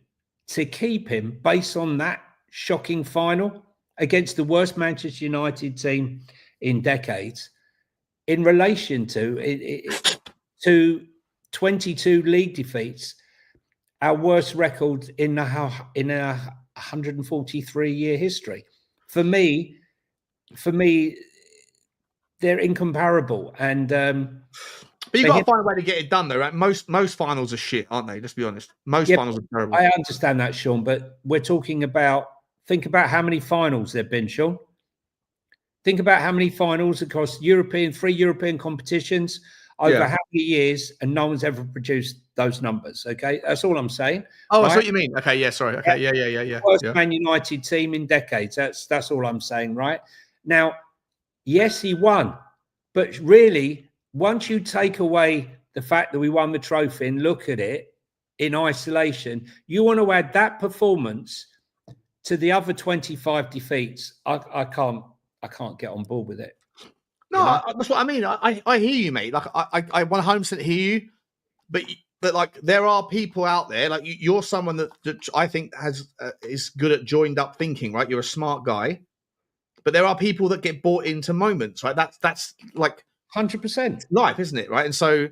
to keep him based on that shocking final against the worst Manchester United team in decades, in relation to 22 league defeats, our worst record in our 143-year history? For me, they're incomparable. And But you've got to find a way to get it done, though, right? Most finals are shit, aren't they? Let's be honest. Most finals are terrible. I understand that, Sean, but we're talking about, think about how many finals there have been, Sean. Think about how many finals across 3 European competitions over how many years, and no one's ever produced those numbers, okay? That's all I'm saying. Oh, right? That's what you mean. Okay, yeah, sorry. Okay, yeah. Worst Man United team in decades. That's all I'm saying, right? Now, yes, he won, but really, once you take away the fact that we won the trophy and look at it in isolation, you want to add that performance to the other 25 defeats. I can't get on board with it. No, that's what I mean. I hear you, mate. Like I 100% hear you, but like there are people out there. Like you're someone that I think is good at joined up thinking. Right, you're a smart guy, but there are people that get bought into moments. Right, that's like 100% life, isn't it? Right, and so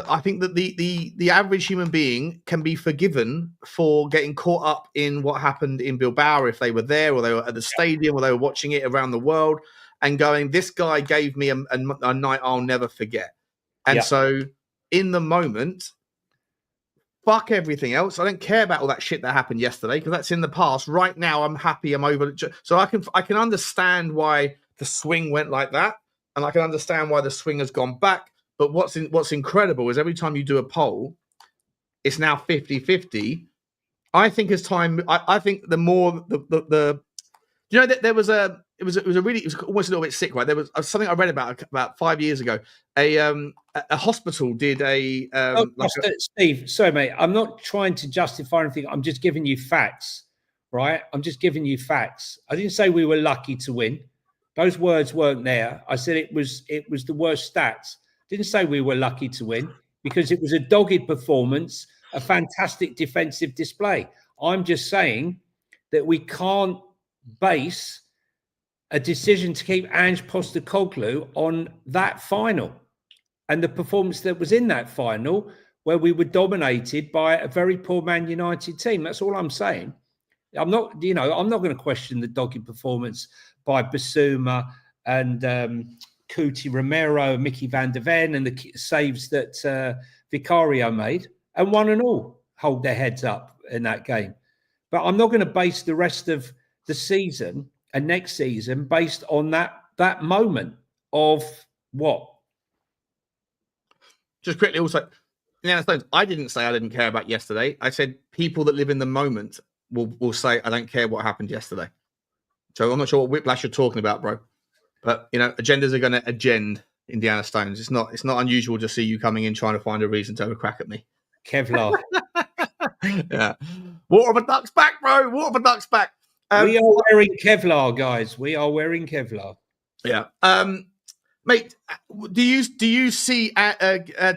I think that the average human being can be forgiven for getting caught up in what happened in Bilbao, if they were there or they were at the stadium or they were watching it around the world and going, this guy gave me a night I'll never forget. And so in the moment, fuck everything else. I don't care about all that shit that happened yesterday because that's in the past. Right now, I'm happy. I'm over. So I can understand why the swing went like that, and I can understand why the swing has gone back. But what's incredible is every time you do a poll, it's now 50-50. I think as time, I think the more the you know, there was it was almost a little bit sick, right? There was something I read about 5 years ago. A hospital did Steve, sorry, mate. I'm not trying to justify anything. I'm just giving you facts, right? I'm just giving you facts. I didn't say we were lucky to win. Those words weren't there. I said it was the worst stats. Didn't say we were lucky to win because it was a dogged performance, a fantastic defensive display. I'm just saying that we can't base a decision to keep Ange Postecoglou on that final and the performance that was in that final where we were dominated by a very poor Man United team. That's all I'm saying. I'm not going to question the dogged performance by Bissouma and Romero, Micky van der Ven, and the saves that Vicario made, and one and all hold their heads up in that game. But I'm not going to base the rest of the season and next season based on that moment of what? Just quickly, also, I didn't say I didn't care about yesterday. I said people that live in the moment will say I don't care what happened yesterday. So I'm not sure what whiplash you're talking about, bro. But agendas are going to agend Indiana Stones. It's not unusual to see you coming in trying to find a reason to have a crack at me. Kevlar. Yeah. Water of a duck's back, bro. Water of a duck's back. We are wearing Kevlar, guys. We are wearing Kevlar. Yeah. Mate, do you see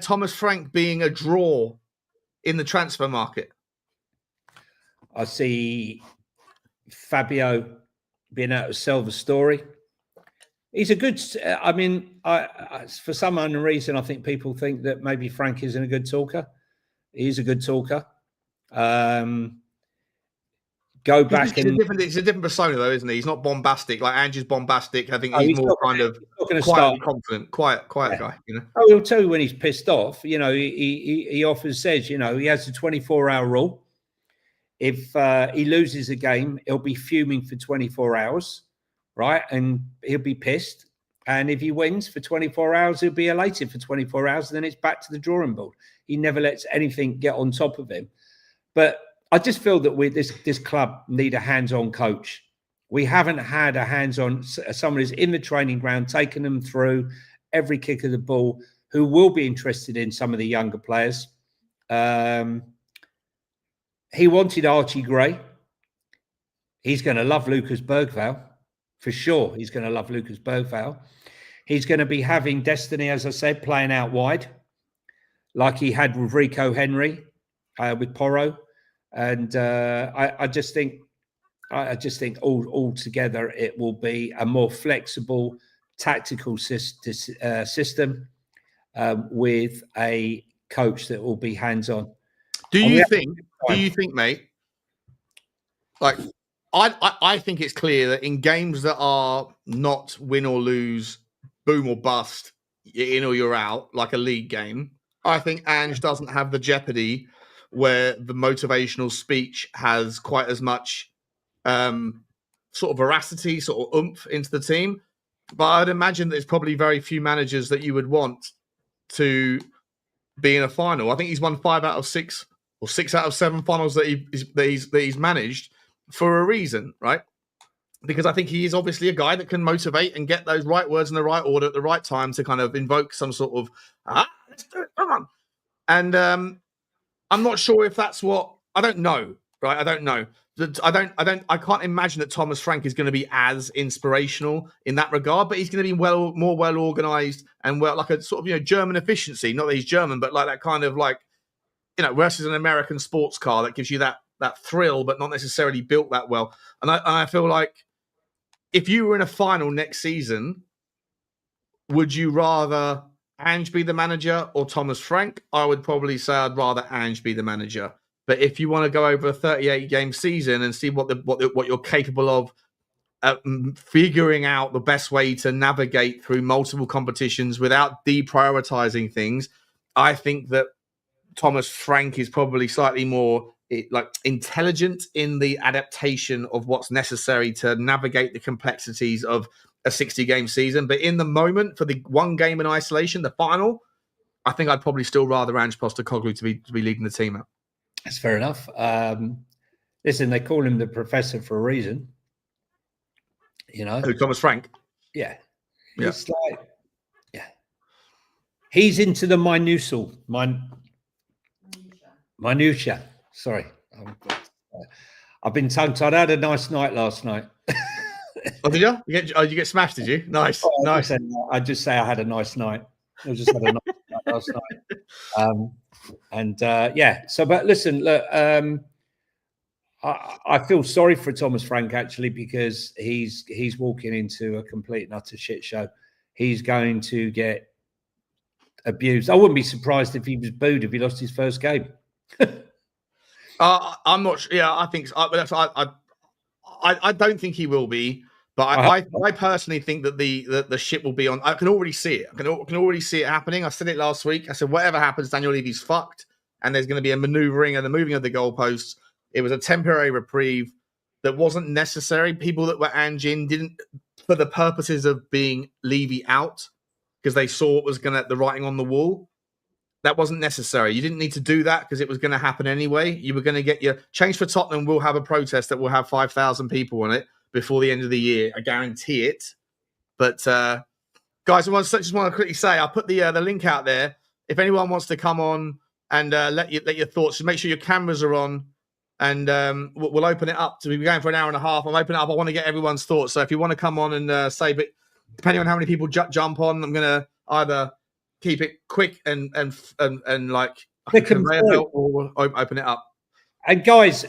Thomas Frank being a draw in the transfer market? I see Fabio being able to sell the story. He's a good. I mean, for some unknown reason, I think people think that maybe Frank isn't a good talker. He's a good talker. Go back it's a different persona, though, isn't he? He's not bombastic like Ange's bombastic. I think he's more kind of quietly confident, quiet guy. Oh, he'll tell you when he's pissed off. He often says, he has the 24-hour rule. If he loses a game, he'll be fuming for 24 hours. Right, and he'll be pissed. And if he wins for 24 hours, he'll be elated for 24 hours. And then it's back to the drawing board. He never lets anything get on top of him. But I just feel that this club need a hands-on coach. We haven't had a hands-on someone who's in the training ground, taking them through every kick of the ball, who will be interested in some of the younger players. He wanted Archie Gray. He's going to love Lucas Berghvall. For sure, he's going to love Lucas Berghvall. He's going to be having Destiny, as I said, playing out wide, like he had with Rico Henry, with Porro, and I just think all together it will be a more flexible tactical system with a coach that will be hands-on. Do you think, mate? Like. I think it's clear that in games that are not win or lose, boom or bust, you're in or you're out, like a league game. I think Ange doesn't have the jeopardy where the motivational speech has quite as much sort of veracity, sort of oomph into the team. But I'd imagine there's probably very few managers that you would want to be in a final. I think he's won 5 out of 6 or 6 out of 7 finals that he's managed for a reason, right? Because I think he is obviously a guy that can motivate and get those right words in the right order at the right time to kind of invoke some sort of let's do it, come on. And I'm not sure if that's what I don't know, right? I don't know. I can't imagine that Thomas Frank is going to be as inspirational in that regard, but he's going to be more well organized and like a sort of German efficiency. Not that he's German, but like that kind of like versus an American sports car that gives you that thrill, but not necessarily built that well. And I feel like if you were in a final next season, would you rather Ange be the manager or Thomas Frank? I would probably say I'd rather Ange be the manager. But if you want to go over a 38-game season and see what you're capable of figuring out the best way to navigate through multiple competitions without deprioritizing things, I think that Thomas Frank is probably slightly more intelligent in the adaptation of what's necessary to navigate the complexities of a 60-game season. But in the moment, for the one game in isolation, the final, I think I'd probably still rather Ange Postecoglou to be leading the team out. That's fair enough. Listen, they call him the professor for a reason. Who, Thomas Frank? Yeah. It's like, he's into the minutia. Sorry. I've been tongue-tied. I had a nice night last night. Oh, did you? You get smashed, did you? Nice. Nice. I just say I had a nice night. I just had a nice night last night. So, but listen, look, I feel sorry for Thomas Frank, actually, because he's walking into a complete and utter shit show. He's going to get abused. I wouldn't be surprised if he was booed if he lost his first game. I'm not sure. Yeah, I think I don't think he will be, but I personally think that the ship will be on. I can already see it. I can already see it happening. I said it last week. I said whatever happens, Daniel Levy's fucked, and there's going to be a manoeuvring and the moving of the goalposts. It was a temporary reprieve that wasn't necessary. People that were Ange in didn't, for the purposes of being Levy out, because they saw what was the writing on the wall. That wasn't necessary. You didn't need to do that because it was going to happen anyway. You were going to get your Change for Tottenham will have a protest that will have 5,000 people on it before the end of the year. I guarantee it. But guys, I just want to quickly say, I'll put the link out there. If anyone wants to come on and let your thoughts, just make sure your cameras are on, and we'll open it up. So we'll be going for an hour and a half. I'll open it up. I want to get everyone's thoughts. So if you want to come on and say, but depending on how many people jump on, I'm going to either keep it quick and like conveyor belt, or we'll open it up. And guys,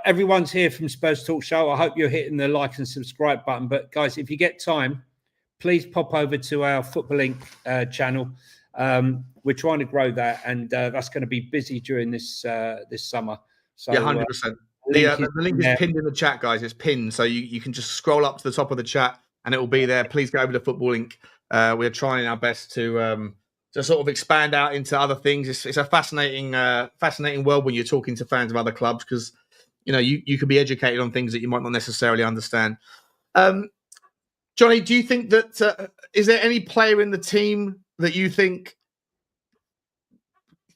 everyone's here from Spurs Talk Show. I hope you're hitting the like and subscribe button. But guys, if you get time, please pop over to our Football Inc. channel. We're trying to grow that, and that's going to be busy during this summer. So, 100%. The link is pinned in the chat, guys. It's pinned, so you can just scroll up to the top of the chat, and it will be there. Please go over to Football Inc. We're trying our best to sort of expand out into other things. It's a fascinating world when you're talking to fans of other clubs, because you can be educated on things that you might not necessarily understand. Johnny, do you think that is there any player in the team that you think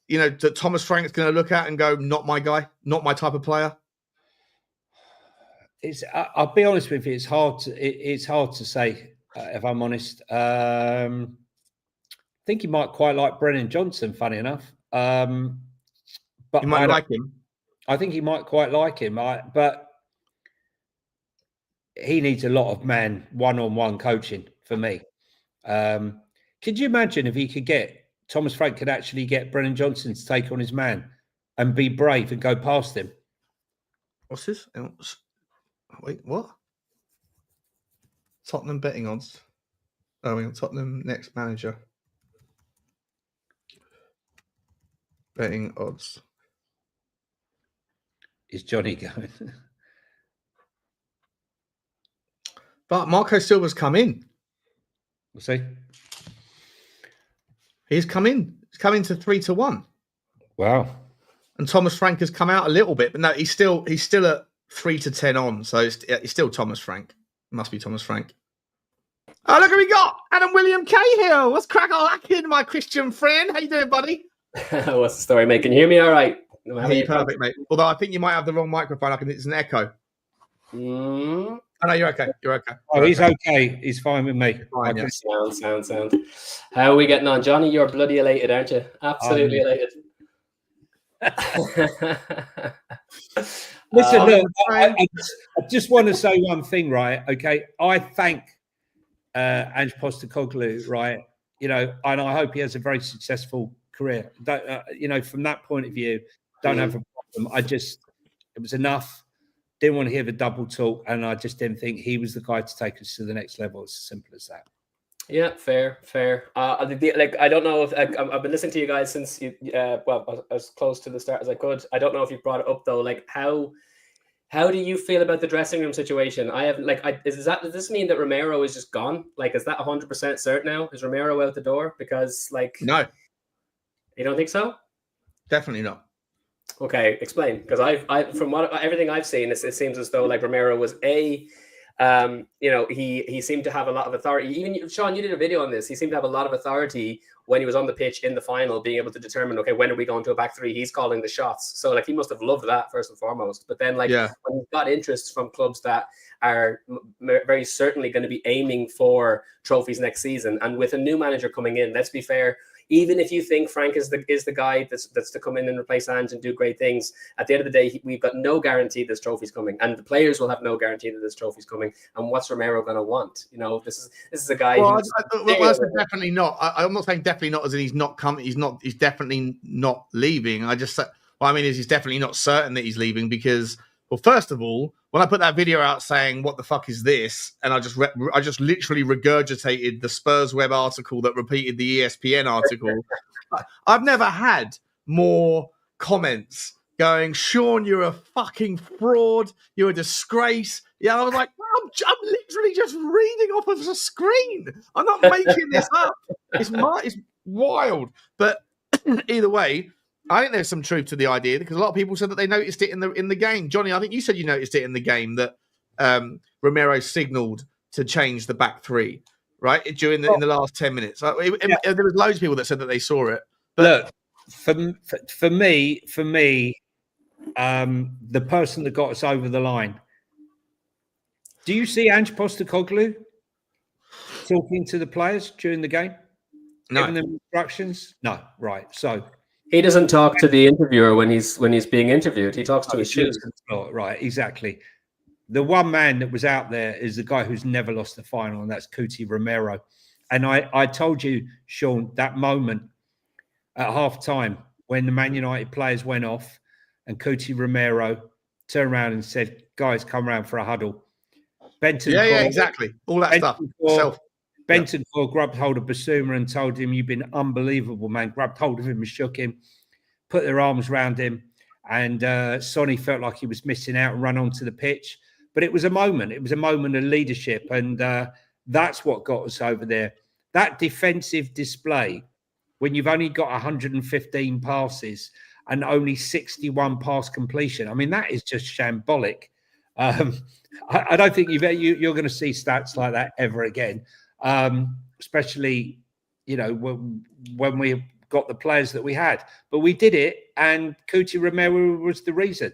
that Thomas Frank's going to look at and go, not my guy, not my type of player? I'll be honest with you, it's hard to say, if I'm honest. I think he might quite like Brennan Johnson, funny enough. But you might like him. I think he might quite like him, but he needs a lot of one-on-one coaching for me. Could you imagine if Thomas Frank could actually get Brennan Johnson to take on his man and be brave and go past him? What's this? Wait, what? Tottenham betting odds. Oh, Tottenham next manager. Betting odds. Is Johnny going? But Marco Silva's come in. We'll see. He's come in. He's come into 3-1. Wow. And Thomas Frank has come out a little bit, but no, he's still at 3-10 on. So it's still Thomas Frank. It must be Thomas Frank. Oh, look what we got. Adam William Cahill. What's crack-a-lacking, my Christian friend? How you doing, buddy? What's the story, mate? Can you hear me all right? Perfect, mate. Although I think you might have the wrong microphone. It's an echo. Oh, no, you're okay. You're okay. Oh, he's okay. He's fine with me. Fine, yeah. Sound. How are we getting on? Johnny, you're bloody elated, aren't you? Absolutely elated. Listen, look, I just want to say one thing, right? Okay, I thank Ange Postecoglou, right? You know, and I hope he has a very successful career. You know, from that point of view, don't have a problem. It was enough. Didn't want to hear the double talk, and I just didn't think he was the guy to take us to the next level. It's as simple as that. Yeah, fair. Like, I don't know if I've been listening to you guys since as close to the start as I could. I don't know if you brought it up though. Like, how do you feel about the dressing room situation? Does this mean that Romero is just gone? Like, is that 100% certain now? Is Romero out the door? Because, like, no, you don't think so? Definitely not. Okay, explain. Because from everything I've seen, it seems as though like Romero was he seemed to have a lot of authority. Even Sean, you did a video on this. He seemed to have a lot of authority when he was on the pitch in the final, being able to determine, okay, when are we going to a back three? He's calling the shots. So like he must have loved that first and foremost. But then when you've got interests from clubs that are very certainly going to be aiming for trophies next season, and with a new manager coming in, let's be fair. Even if you think Frank is the guy that's to come in and replace Ange and do great things, at the end of the day, we've got no guarantee this trophy's coming, and the players will have no guarantee that this trophy's coming. And what's Romero going to want? You know, this is a guy. Well, that's definitely not. I'm not saying definitely not as in he's not coming. He's definitely not leaving. He's definitely not certain that he's leaving because, well, first of all, when I put that video out saying what the fuck is this, and I just literally regurgitated the Spurs web article that repeated the ESPN article. I've never had more comments going, Sean, you're a fucking fraud, you're a disgrace. Yeah, I was like, I'm literally just reading off of the screen. I'm not making this up. It's wild. But either way, I think there's some truth to the idea because a lot of people said that they noticed it in the game. Johnny, I think you said you noticed it in the game that Romero signalled to change the back three, right? In the last 10 minutes. There was loads of people that said that they saw it. But look, for me, the person that got us over the line. Do you see Ange Postecoglou talking to the players during the game? No. Giving them instructions? No. Right. So he doesn't talk to the interviewer when he's being interviewed. He talks to his shoes. Right, exactly. The one man that was out there is the guy who's never lost the final, and that's Cuti Romero. And I told you, Sean, that moment at half-time when the Man United players went off and Cuti Romero turned around and said, guys, come around for a huddle. Exactly. All that stuff. Bentancur grabbed hold of Bissouma and told him, you've been unbelievable, man. Grabbed hold of him and shook him, put their arms around him. And Sonny felt like he was missing out and ran onto the pitch. But it was a moment. It was a moment of leadership. And that's what got us over there. That defensive display, when you've only got 115 passes and only 61 pass completion, I mean, that is just shambolic. I don't think you're going to see stats like that ever again. Especially, you know, when we got the players that we had. But we did it, and Cuti Romero was the reason,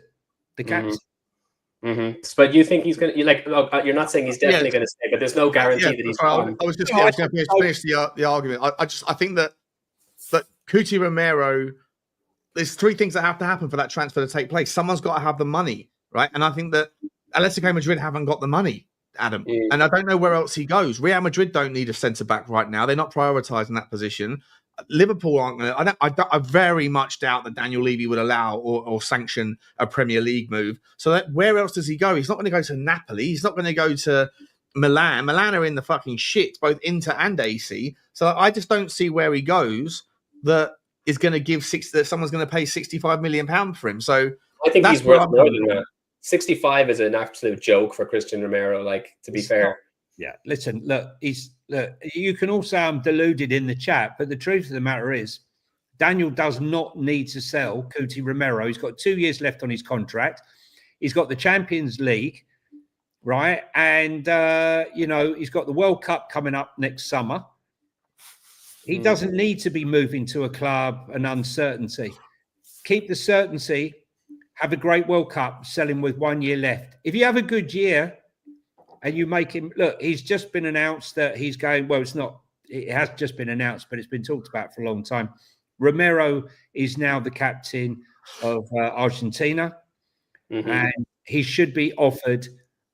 the captain. Mm-hmm. But you think he's going to, you're not saying he's definitely going to stay, but there's no guarantee that he's gone. I was just going to finish the argument. I think that Cuti Romero, there's three things that have to happen for that transfer to take place. Someone's got to have the money, right? And I think that Atletico Madrid haven't got the money, Adam. And I don't know where else he goes. Real Madrid don't need a centre-back right now. They're not prioritising that position. Liverpool aren't going to... I very much doubt that Daniel Levy would allow or sanction a Premier League move. So where else does he go? He's not going to go to Napoli. He's not going to go to Milan. Milan are in the fucking shit, both Inter and AC. So I just don't see where he goes that is going to give that someone's going to pay £65 million for him. So I think he's worth more than that. 65 is an absolute joke for Christian Romero, to be fair. Yeah, listen, look, you can all say I'm deluded in the chat, but the truth of the matter is Daniel does not need to sell Cuti Romero. He's got 2 years left on his contract. He's got the Champions League, right? And, he's got the World Cup coming up next summer. He doesn't need to be moving to a club and uncertainty. Keep the certainty, have a great World Cup, sell him with 1 year left. If you have a good year and you make him, look, he's just been announced that he's going, well, it has just been announced, but it's been talked about for a long time. Romero is now the captain of Argentina, and he should be offered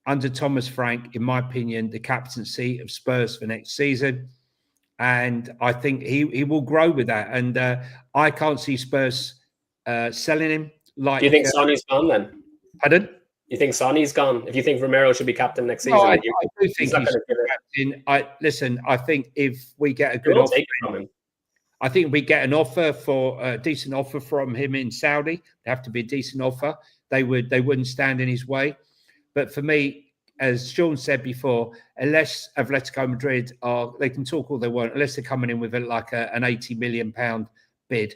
under Thomas Frank, in my opinion, the captaincy of Spurs for next season. And I think he will grow with that. And I can't see Spurs selling him. Like, do you think Sonny's gone then? Pardon? You think Sonny's gone? If you think Romero should be captain next season, I do think he should be captain. I think if we get a good offer from him, I think we get an offer for a decent offer from him in Saudi. They have to be a decent offer. They wouldn't stand in his way. But for me, as Sean said before, unless Atletico Madrid they can talk all they want, unless they're coming in with an £80 million bid.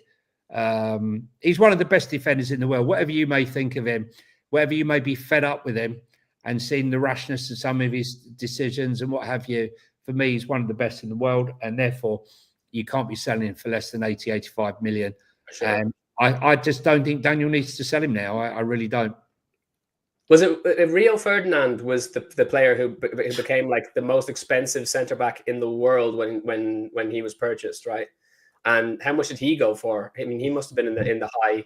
He's one of the best defenders in the world. Whatever you may think of him, whatever you may be fed up with him and seeing the rashness of some of his decisions and what have you, for me, he's one of the best in the world. And therefore, you can't be selling him for less than 85 million. Sure. And I just don't think Daniel needs to sell him now. I really don't. Was it Rio Ferdinand was the player who became like the most expensive centre back in the world when he was purchased, right? And how much did he go for? I mean, he must have been in the high,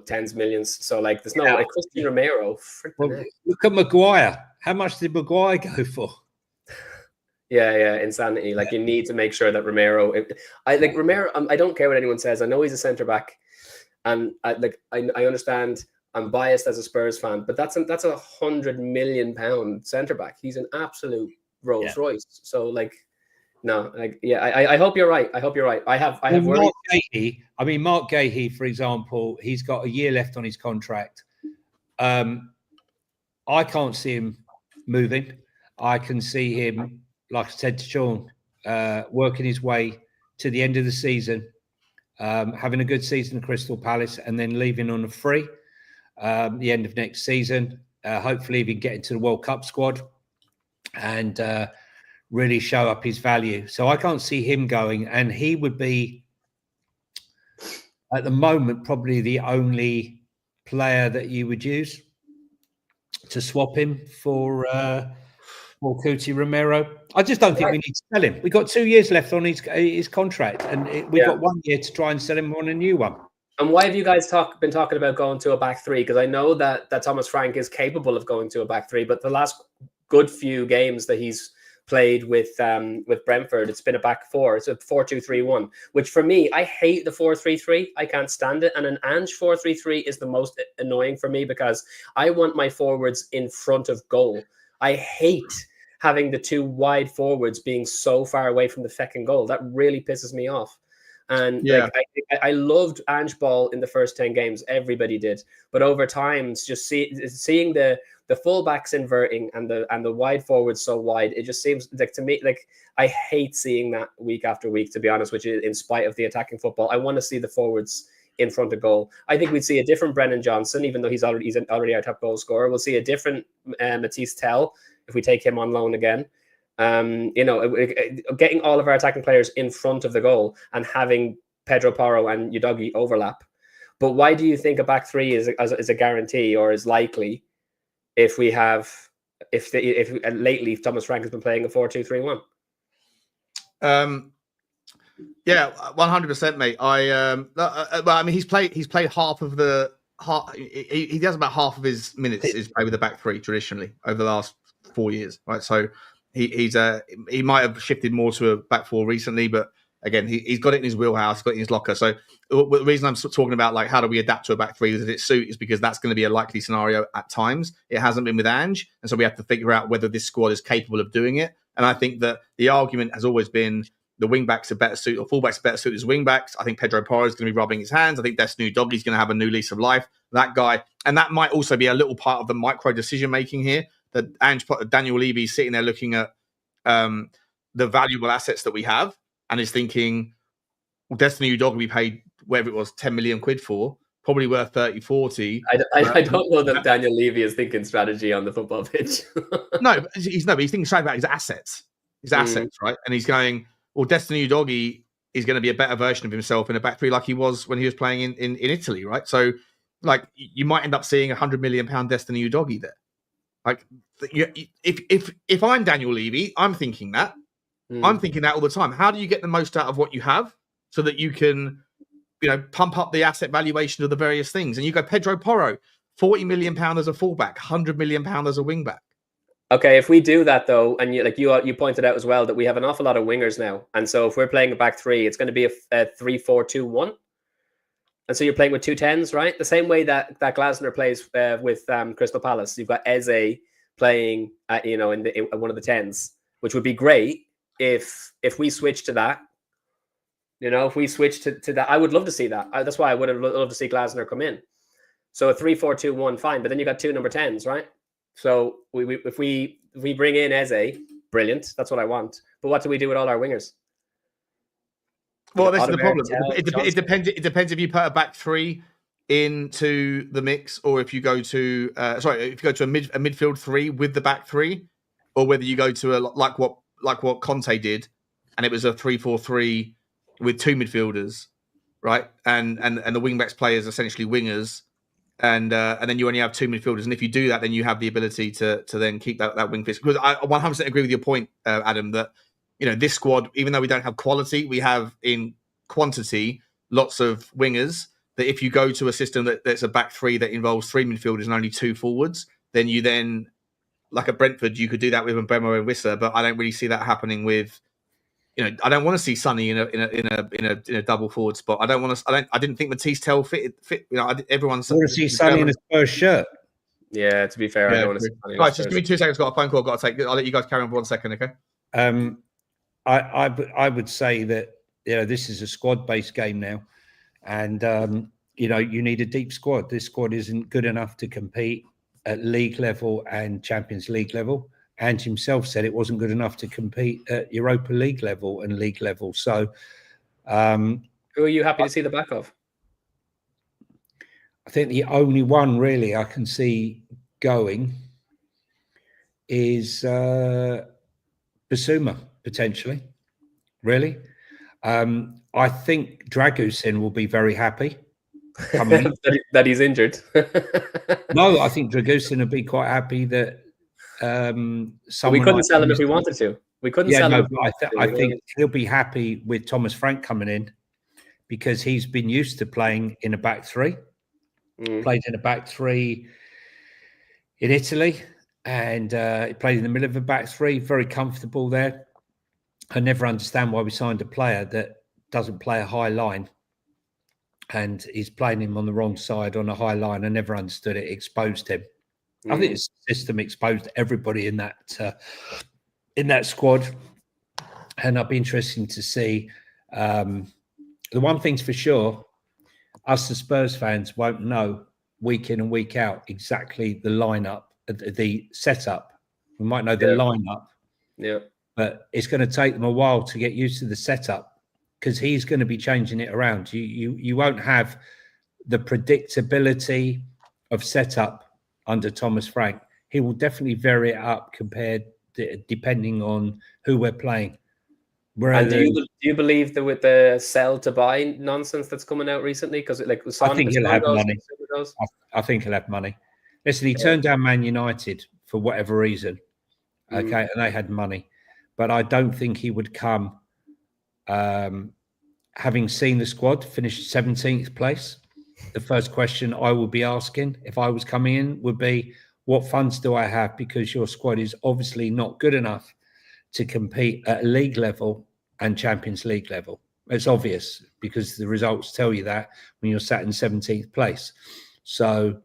tens of millions. So like, there's no like Christian Romero. Well, look at Maguire. How much did Maguire go for? Yeah, insanity. Like, you need to make sure that Romero. Romero. I don't care what anyone says. I know he's a centre back, and I understand. I'm biased as a Spurs fan, but that's a £100 million centre back. He's an absolute Rolls Royce. So like, no, I hope you're right. I hope you're right. I have worries. Mark Gahey, for example, he's got a year left on his contract. I can't see him moving. I can see him, like I said to Sean, working his way to the end of the season, having a good season at Crystal Palace, and then leaving on a free. The end of next season, hopefully even get into the World Cup squad and really show up his value. So I can't see him going, and he would be at the moment probably the only player that you would use to swap him for Cuti Romero. I just don't think we need to sell him. We've got 2 years left on his contract, and we've got 1 year to try and sell him on a new one. And why have you guys been talking about going to a back three? Because I know that Thomas Frank is capable of going to a back three, but the last good few games that he's played with Brentford, it's been a back four. It's a 4-2-3-1, which for me, I hate the 4-3-3. I can't stand it. And an Ange 4-3-3 is the most annoying for me because I want my forwards in front of goal. I hate having the two wide forwards being so far away from the second goal. That really pisses me off. And I loved Ange Ball in the first 10 games. Everybody did. But over time, just seeing the fullbacks inverting and the wide forwards so wide, it just seems like to me, like I hate seeing that week after week, to be honest, which is in spite of the attacking football. I want to see the forwards in front of goal. I think we'd see a different Brennan Johnson, even though he's already our top goal scorer. We'll see a different Matisse Tell if we take him on loan again. Getting all of our attacking players in front of the goal and having Pedro Porro and Udogie overlap. But why do you think a back three is a guarantee or is likely if lately Thomas Frank has been playing a 4-2-3-1? 100%, mate. He's played half of the he has about half of his minutes is played with the back three traditionally over the last 4 years, right? So he might have shifted more to a back four recently, but again, he's got it in his wheelhouse, he's got it in his locker. So the reason I'm talking about like how do we adapt to a back three does it suit is because that's going to be a likely scenario at times. It hasn't been with Ange, and so we have to figure out whether this squad is capable of doing it. And I think that the argument has always been the wing backs are better suited, or fullbacks are better suited as wing backs. I think Pedro Porro is going to be rubbing his hands. I think Destiny Udogie's going to have a new lease of life. That guy, and that might also be a little part of the micro decision making here. that Daniel Levy is sitting there looking at the valuable assets that we have and is thinking, well, Destiny Udogie we paid whatever it was 10 million quid for, probably worth 30, 40. I don't know that Daniel Levy is thinking strategy on the football pitch. No, he's thinking straight about his assets. Right? And he's going, well, Destiny Udogie is going to be a better version of himself in a back three like he was when he was playing in Italy, right? So, like, you might end up seeing £100 million Destiny Udogie there. Like, if I'm Daniel Levy, I'm thinking that. I'm thinking that all the time. How do you get the most out of what you have so that you can, pump up the asset valuation of the various things? And you go Pedro Porro, £40 million as a fullback, £100 million as a wingback. Okay, if we do that though, and you pointed out as well that we have an awful lot of wingers now, and so if we're playing a back three, it's going to be a 3-4-2-1, and so you're playing with 2 10s, right? The same way that Glasner plays with Crystal Palace. You've got Eze playing, in one of the 10s, which would be great if we switch to that. If we switch to that, I would love to see that. That's why I would have loved to see Glasner come in. So a 3-4-2-1, fine, but then you got 2 number 10s, right? So if we bring in Eze, brilliant. That's what I want. But what do we do with all our wingers? Well, this is the problem. It depends if you put a back three into the mix, or if you go to a midfield three with the back three, or whether you go to like what Conte did, and it was a 3-4-3 with 2 midfielders, right? And the wing backs play as essentially wingers. And then you only have 2 midfielders, and if you do that, then you have the ability to then keep that wing fist. Because I 100% agree with your point, Adam, that this squad, even though we don't have quality, we have in quantity lots of wingers. That if you go to a system that's a back three that involves 3 midfielders and only 2 forwards, then you like at Brentford, you could do that with Mbemo and Wissa, but I don't really see that happening with. I don't want to see Sonny in a double forward spot. I didn't think Matisse Tell fit. Everyone's. I want to see Sonny in a Spurs shirt. Yeah, to be fair, I don't want to see Sonny. Right, just give me 2 seconds. Got a phone call. Got to take. I'll let you guys carry on for 1 second, okay? I would say that this is a squad-based game now, and you need a deep squad. This squad isn't good enough to compete at league level and Champions League level. Ange himself said it wasn't good enough to compete at Europa League level and league level. So, who are you happy to see the back of? I think the only one really I can see going is Bissouma, potentially. Really, I think Dragusin will be very happy coming that he's injured. No, I think Dragusin will be quite happy that. We couldn't sell him if we wanted to. We couldn't sell him. I think he'll be happy with Thomas Frank coming in because he's been used to playing in a back three. Played in a back three in Italy, and he played in the middle of a back three. Very comfortable there. I never understand why we signed a player that doesn't play a high line, and he's playing him on the wrong side on a high line. I never understood it. Exposed him. I think the system exposed everybody in that squad, and I'll be interesting to see. The one thing's for sure, us as Spurs fans won't know week in and week out exactly the lineup, the setup. We might know the lineup, but it's going to take them a while to get used to the setup because he's going to be changing it around. You won't have the predictability of setup under Thomas Frank. He will definitely vary it up depending on who we're playing. And do you believe that with the sell to buy nonsense that's coming out recently? Because I think he'll have money. I think he'll have money. Listen, he turned down Man United for whatever reason. Okay, and they had money, but I don't think he would come. Having seen the squad finish 17th place. The first question I would be asking if I was coming in would be, what funds do I have? Because your squad is obviously not good enough to compete at league level and Champions League level. It's obvious because the results tell you that when you're sat in 17th place. So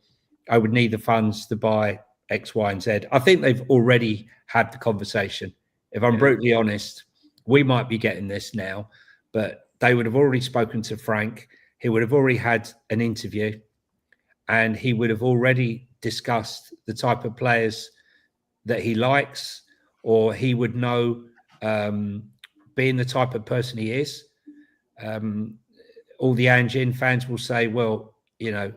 I would need the funds to buy X, Y, and Z. I think they've already had the conversation. If I'm brutally honest, we might be getting this now, but they would have already spoken to Frank. He would have already had an interview and he would have already discussed the type of players that he likes, or he would know, being the type of person he is. All the Ange fans will say, well, you know,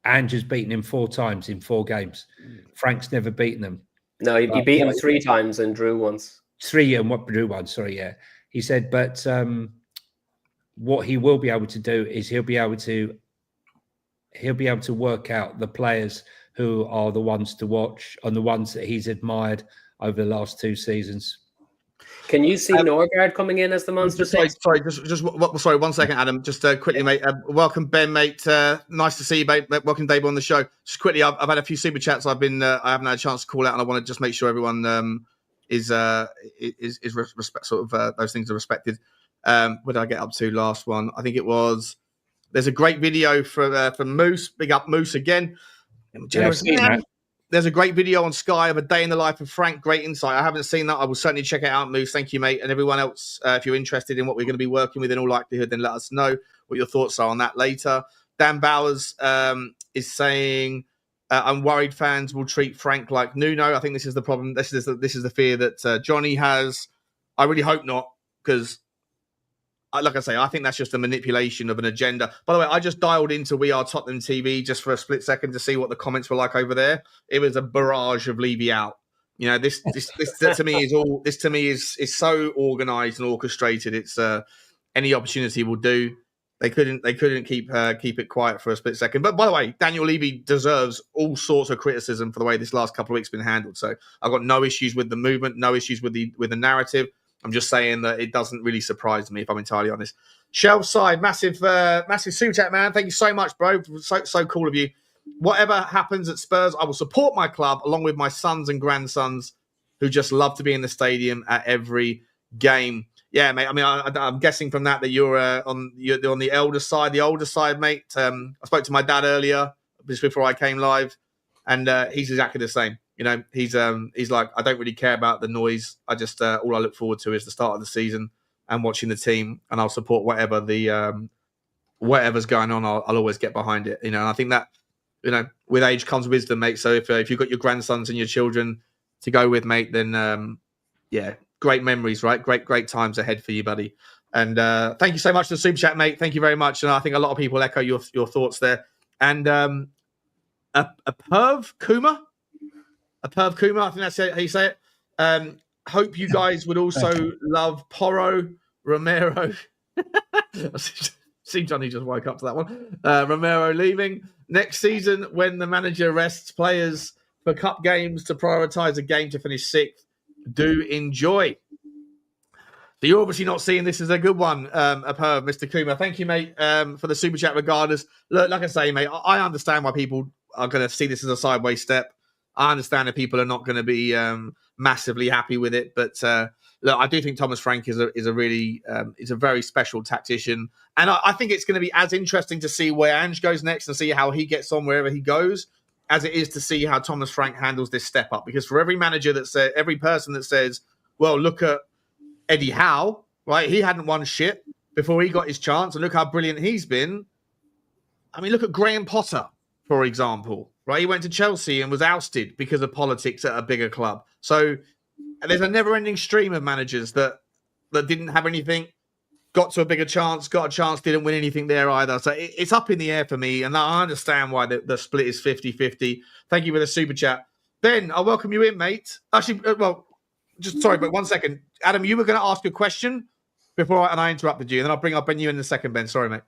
Ange has beaten him 4 times in 4 games. Frank's never beaten them. No, he beat him 3 times and drew once. 3 and what drew once, sorry, yeah. He said, but what he will be able to do is he'll be able to work out the players who are the ones to watch and the ones that he's admired over the last 2 seasons. Can you see Norgard coming in as the monster? Sorry, 1 second, Adam. Just quickly, mate. Welcome, Ben, mate. Nice to see you, mate. Welcome, Dave, on the show. Just quickly, I've had a few super chats. I haven't had a chance to call out, and I want to just make sure everyone is respect, sort of those things are respected. What did I get up to last one? I think it was. There's a great video from Moose. Big up Moose again. There's a great video on Sky of a day in the life of Frank. Great insight. I haven't seen that. I will certainly check it out, Moose. Thank you, mate. And everyone else, if you're interested in what we're going to be working with in all likelihood, then let us know what your thoughts are on that later. Dan Bowers is saying, I'm worried fans will treat Frank like Nuno. I think this is the problem. This is the fear that Johnny has. I really hope not, because like I say, I think that's just a manipulation of an agenda. By the way, I just dialed into We Are Tottenham TV just for a split second to see what the comments were like over there. It was a barrage of leave you out. You know, this to me is all. This to me is so organised and orchestrated. It's any opportunity will do. They couldn't keep it quiet for a split second. But by the way, Daniel Levy deserves all sorts of criticism for the way this last couple of weeks been handled. So I've got no issues with the movement, no issues with the narrative. I'm just saying that it doesn't really surprise me, if I'm entirely honest. Shelf side, massive super chat, man. Thank you so much, bro. So cool of you. Whatever happens at Spurs, I will support my club along with my sons and grandsons who just love to be in the stadium at every game. Yeah, mate. I mean, I'm guessing from that you're on the older side, mate. I spoke to my dad earlier, just before I came live, and he's exactly the same. You know, he's like, I don't really care about the noise. I just all I look forward to is the start of the season and watching the team, and I'll support whatever whatever's going on. I'll always get behind it. You know, and I think that, you know, with age comes wisdom, mate. So if you've got your grandsons and your children to go with, mate, then yeah, great memories, right? Great times ahead for you, buddy. And thank you so much for the super chat, mate. Thank you very much. And I think a lot of people echo your thoughts there. And a Perv Kuma. I think that's how you say it. Hope you guys would also love Porro, Romero. See, Johnny just woke up to that one. Romero leaving. Next season, when the manager rests players for cup games to prioritise a game to finish 6th, do enjoy. So you're obviously not seeing this as a good one, Mr. Kuma. Thank you, mate, for the super chat regardless. Look, like I say, mate, I understand why people are going to see this as a sideways step. I understand that people are not going to be massively happy with it, but look, I do think Thomas Frank is a really is a very special tactician, and I think it's going to be as interesting to see where Ange goes next and see how he gets on wherever he goes, as it is to see how Thomas Frank handles this step up. Because for every manager every person that says, "Well, look at Eddie Howe, right? He hadn't won shit before he got his chance, and look how brilliant he's been." I mean, look at Graham Potter, for example. Right, he went to Chelsea and was ousted because of politics at a bigger club. So there's a never-ending stream of managers that didn't have anything, got to a bigger chance, got a chance, didn't win anything there either. So it's up in the air for me, and I understand why the split is 50-50. Thank you for the super chat. Ben, I'll welcome you in, mate. Actually, well, just sorry, but 1 second. Adam, you were going to ask a question before I interrupted you, and then I'll bring you in a second, Ben. Sorry, mate.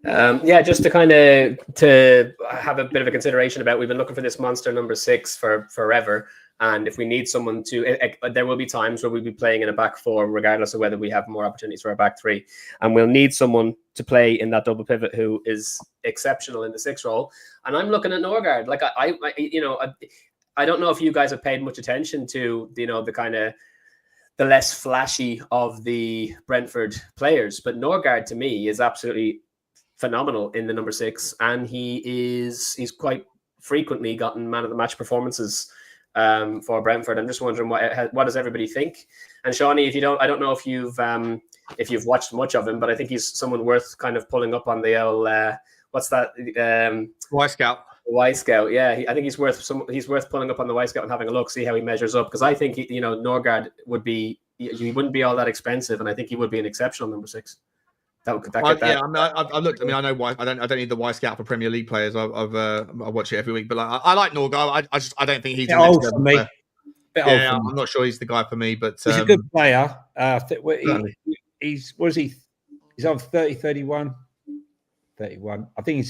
Yeah, just to kind of to have a bit of a consideration about, we've been looking for this monster number 6 for forever, and if we need someone to, there will be times where we'll be playing in a back 4, regardless of whether we have more opportunities for our back 3, and we'll need someone to play in that double pivot who is exceptional in the 6 role. And I'm looking at Norgard. Like I don't know if you guys have paid much attention to the kind of the less flashy of the Brentford players, but Norgard to me is absolutely phenomenal in the number 6, and he's quite frequently gotten man of the match performances for Brentford. I'm just wondering what does everybody think? And Shawnee, I don't know if you've watched much of him, but I think he's someone worth kind of pulling up on the what's that? Y Scout. Y Scout, yeah, I think he's worth pulling up on the Y Scout and having a look, see how he measures up. Because I think Norgard he wouldn't be all that expensive, and I think he would be an exceptional number 6. I looked. I mean, I know why. I don't need the Y Scout for Premier League players. I watch it every week, but I like Norgard. I don't think he's bit old for me. I'm not sure he's the guy for me, but he's a good player. He's on 30, 31. 31. I think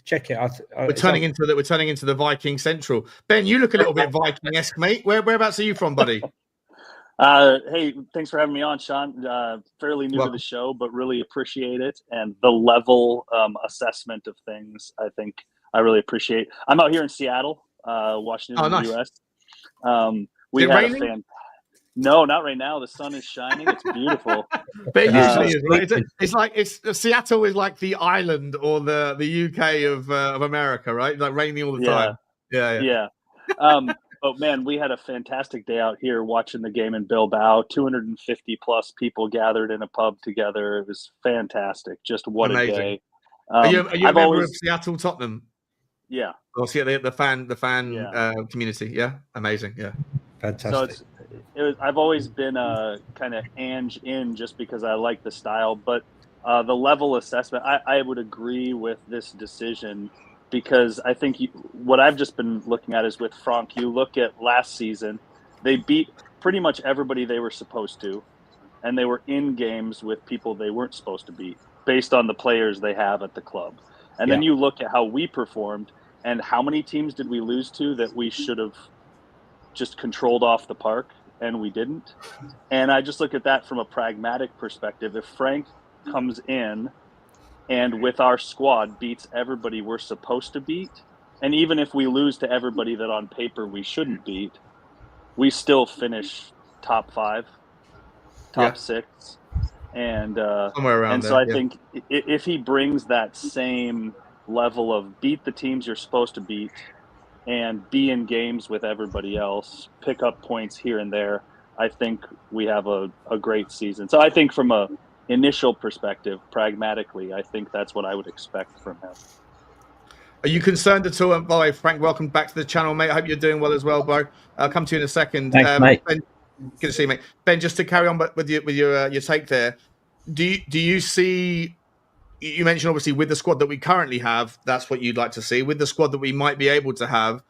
check it. We're turning into the Viking Central. Ben, you look a little bit Viking-esque, mate. Whereabouts are you from, buddy? Hey, thanks for having me on, Sean. Fairly new to the show, but really appreciate it. And the level assessment of things, I think I really appreciate. I'm out here in Seattle, Washington, in the U.S. We had a fan. No, not right now. The sun is shining. It's beautiful. But it usually is. It's Seattle is like the island or the UK of America, right? Like rainy all the time. Yeah. But man, we had a fantastic day out here watching the game in Bilbao. 250 plus people gathered in a pub together. It was fantastic. Just what a day. Are you a member of Seattle Tottenham? Yeah. Oh, see the fan community. Yeah, amazing. Yeah, fantastic. So I've always been kind of Ange in just because I like the style, but the level assessment, I would agree with this decision. Because I think what I've just been looking at is with Frank, you look at last season, they beat pretty much everybody they were supposed to, and they were in games with people they weren't supposed to beat based on the players they have at the club. And then you look at how we performed and how many teams did we lose to that we should have just controlled off the park, and we didn't. And I just look at that from a pragmatic perspective. If Frank comes in and with our squad beats everybody we're supposed to beat, and even if we lose to everybody that on paper we shouldn't beat, we still finish top 5, top 6, and somewhere around. And so I think if he brings that same level of beat the teams you're supposed to beat, and be in games with everybody else, pick up points here and there, I think we have a great season. So I think from a initial perspective, pragmatically, I think that's what I would expect from him. Are you concerned at all? By the way, Frank, welcome back to the channel, mate. I hope you're doing well as well, bro. I'll come to you in a second. Thanks, mate. Ben, good to see you, mate. Ben, just to carry on with your take there, do you see? You mentioned obviously with the squad that we currently have, that's what you'd like to see. With the squad that we might be able to have,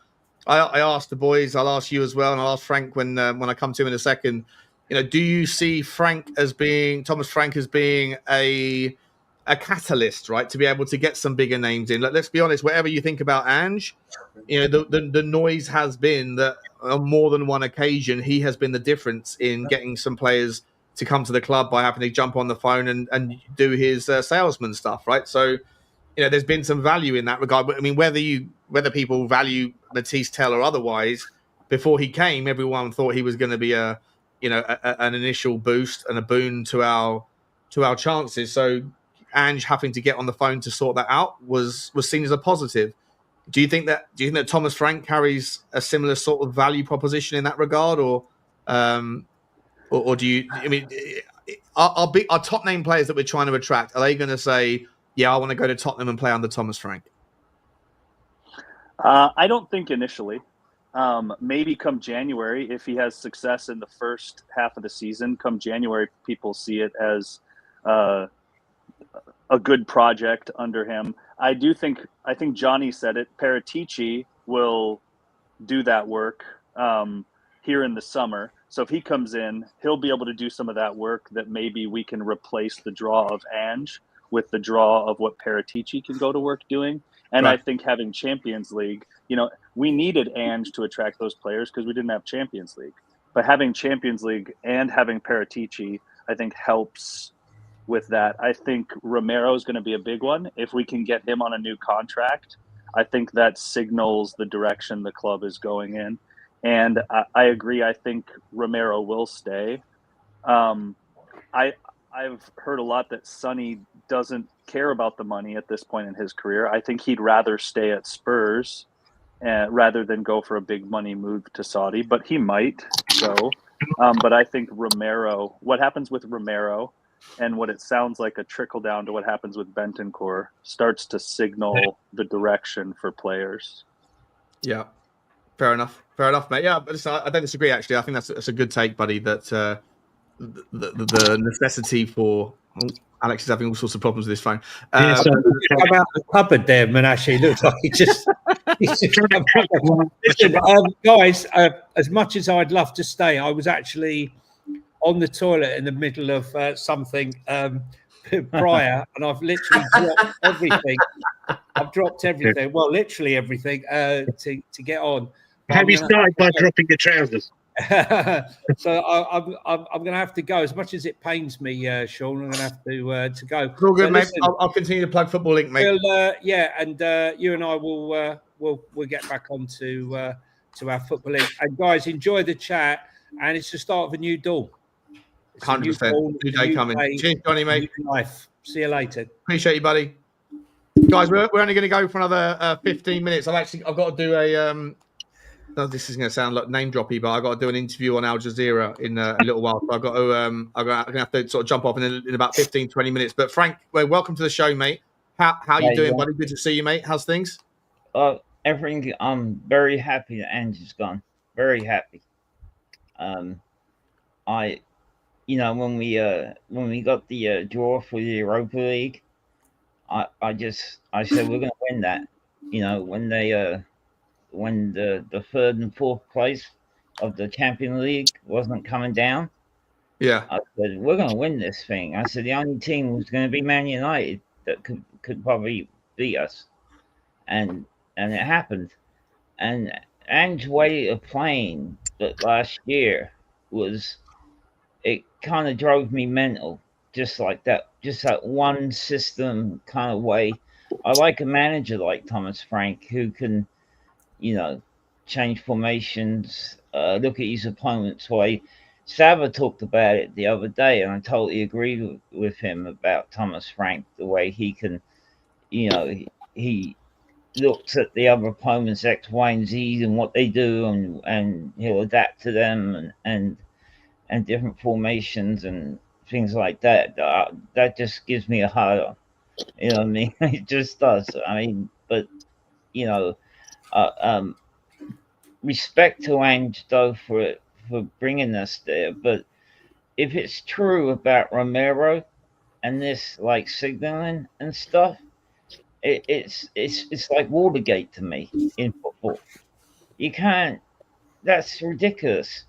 I asked the boys, I'll ask you as well, and I'll ask Frank when I come to him in a second. Do you see Thomas Frank as being a catalyst, right, to be able to get some bigger names in? Like, let's be honest, whatever you think about Ange, the noise has been that on more than one occasion he has been the difference in getting some players to come to the club by having to jump on the phone and do his salesman stuff, right? So, there's been some value in that regard. But I mean, whether people value Matisse Tell or otherwise, before he came, everyone thought he was going to be an initial boost and a boon to our chances. So Ange having to get on the phone to sort that out was seen as a positive. Do you think that Thomas Frank carries a similar sort of value proposition in that regard, or do you? I mean, our top name players that we're trying to attract, are they going to say, "Yeah, I want to go to Tottenham and play under Thomas Frank"? I don't think initially. Maybe come January, if he has success in the first half of the season, come January, people see it as a good project under him. I think Johnny said it. Paratici will do that work here in the summer. So if he comes in, he'll be able to do some of that work that maybe we can replace the draw of Ange with the draw of what Paratici can go to work doing. And right. I think having Champions League, we needed Ange to attract those players because we didn't have Champions League. But having Champions League and having Paratici, I think helps with that. I think Romero is going to be a big one. If we can get him on a new contract, I think that signals the direction the club is going in. And I agree. I think Romero will stay. I've heard a lot that Sonny doesn't care about the money at this point in his career. I think he'd rather stay at Spurs rather than go for a big money move to Saudi, but he might go. But I think Romero, what happens with Romero and what it sounds like a trickle down to what happens with Bentancur starts to signal the direction for players. Yeah, fair enough, mate. Yeah, but listen, I don't disagree. Actually, I think that's a good take, buddy. That the necessity for Alex is having all sorts of problems with his phone. Come out the cupboard there, Menashe. Looks like he just. Listen, guys, as much as I'd love to stay, I was actually on the toilet in the middle of something prior, and I've literally dropped everything. I've dropped everything. Well, literally everything to get on. Have you started by dropping your trousers? So I'm going to have to go. As much as it pains me, Sean, I'm going to have to go. It's all good, mate. I'll continue to plug Football Link, mate. Well, yeah, and you and I will we'll get back on to our Football Link. And guys, enjoy the chat. And it's the start of a new dawn. 100%. New day coming. Cheers, Johnny, mate. Life. See you later. Appreciate you, buddy. Guys, we're only going to go for another 15 minutes. I've got to do a this is going to sound like name droppy, but I've got to do an interview on Al Jazeera in a little while. So I've got to I'm going to have to sort of jump off in about 15, 20 minutes. But Frank, welcome to the show, mate. How you doing, buddy? Good to see you, mate. How's things? Everything. I'm very happy that Ange is gone. Very happy. When we got the draw for the Europa League, I said we're going to win that. When the third and fourth place of the Champions League wasn't coming down, I said we're going to win this thing. I said the only team was going to be Man United that could probably beat us, and it happened. And Ange's way of playing that last year it kind of drove me mental, just like that, just that one system kind of way. I like a manager like Thomas Frank who can, change formations, look at his opponent's way. Sava talked about it the other day, and I totally agree with him about Thomas Frank, the way he can, he looks at the other opponent's X, Y, and Z and what they do, and he'll adapt to them and different formations and things like that. That just gives me a hard on. You know what I mean? It just does. I mean, but respect to Ange though for bringing us there. But if it's true about Romero and this like signaling and stuff, it's like Watergate to me in football. You can't. That's ridiculous.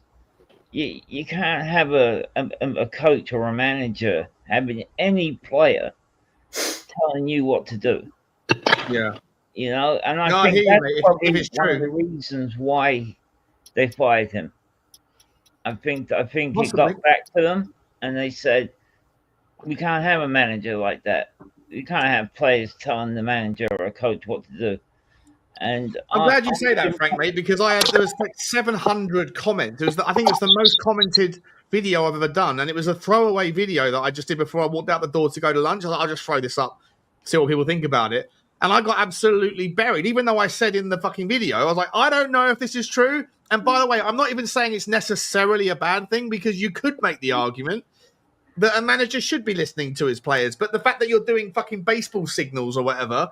You can't have a coach or a manager having any player telling you what to do. Yeah. And I think that's probably one of the reasons why they fired him. I think he got back to them and they said, we can't have a manager like that. We can't have players telling the manager or a coach what to do. And I'm glad you say that, Frank, mate, because there was like 700 comments. I think it's the most commented video I've ever done, and it was a throwaway video that I just did before I walked out the door to go to lunch. I thought I'll just throw this up, see what people think about it. And I got absolutely buried, even though I said in the fucking video, I was like, I don't know if this is true. And by the way, I'm not even saying it's necessarily a bad thing, because you could make the argument that a manager should be listening to his players. But the fact that you're doing fucking baseball signals or whatever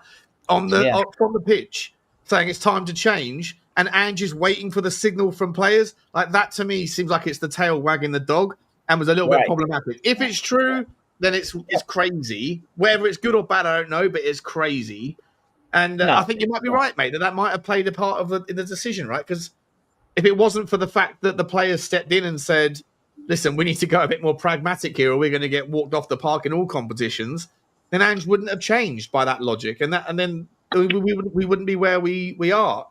from the pitch, saying it's time to change, and Ange is waiting for the signal from players, like that to me seems like it's the tail wagging the dog and was a little bit problematic. If it's true, then it's crazy. Whether it's good or bad, I don't know, but it's crazy. And I think you might be right, mate, that might have played a part in the decision, right? Because if it wasn't for the fact that the players stepped in and said, listen, we need to go a bit more pragmatic here or we're going to get walked off the park in all competitions, then Ange wouldn't have changed by that logic. And then we wouldn't be where we are,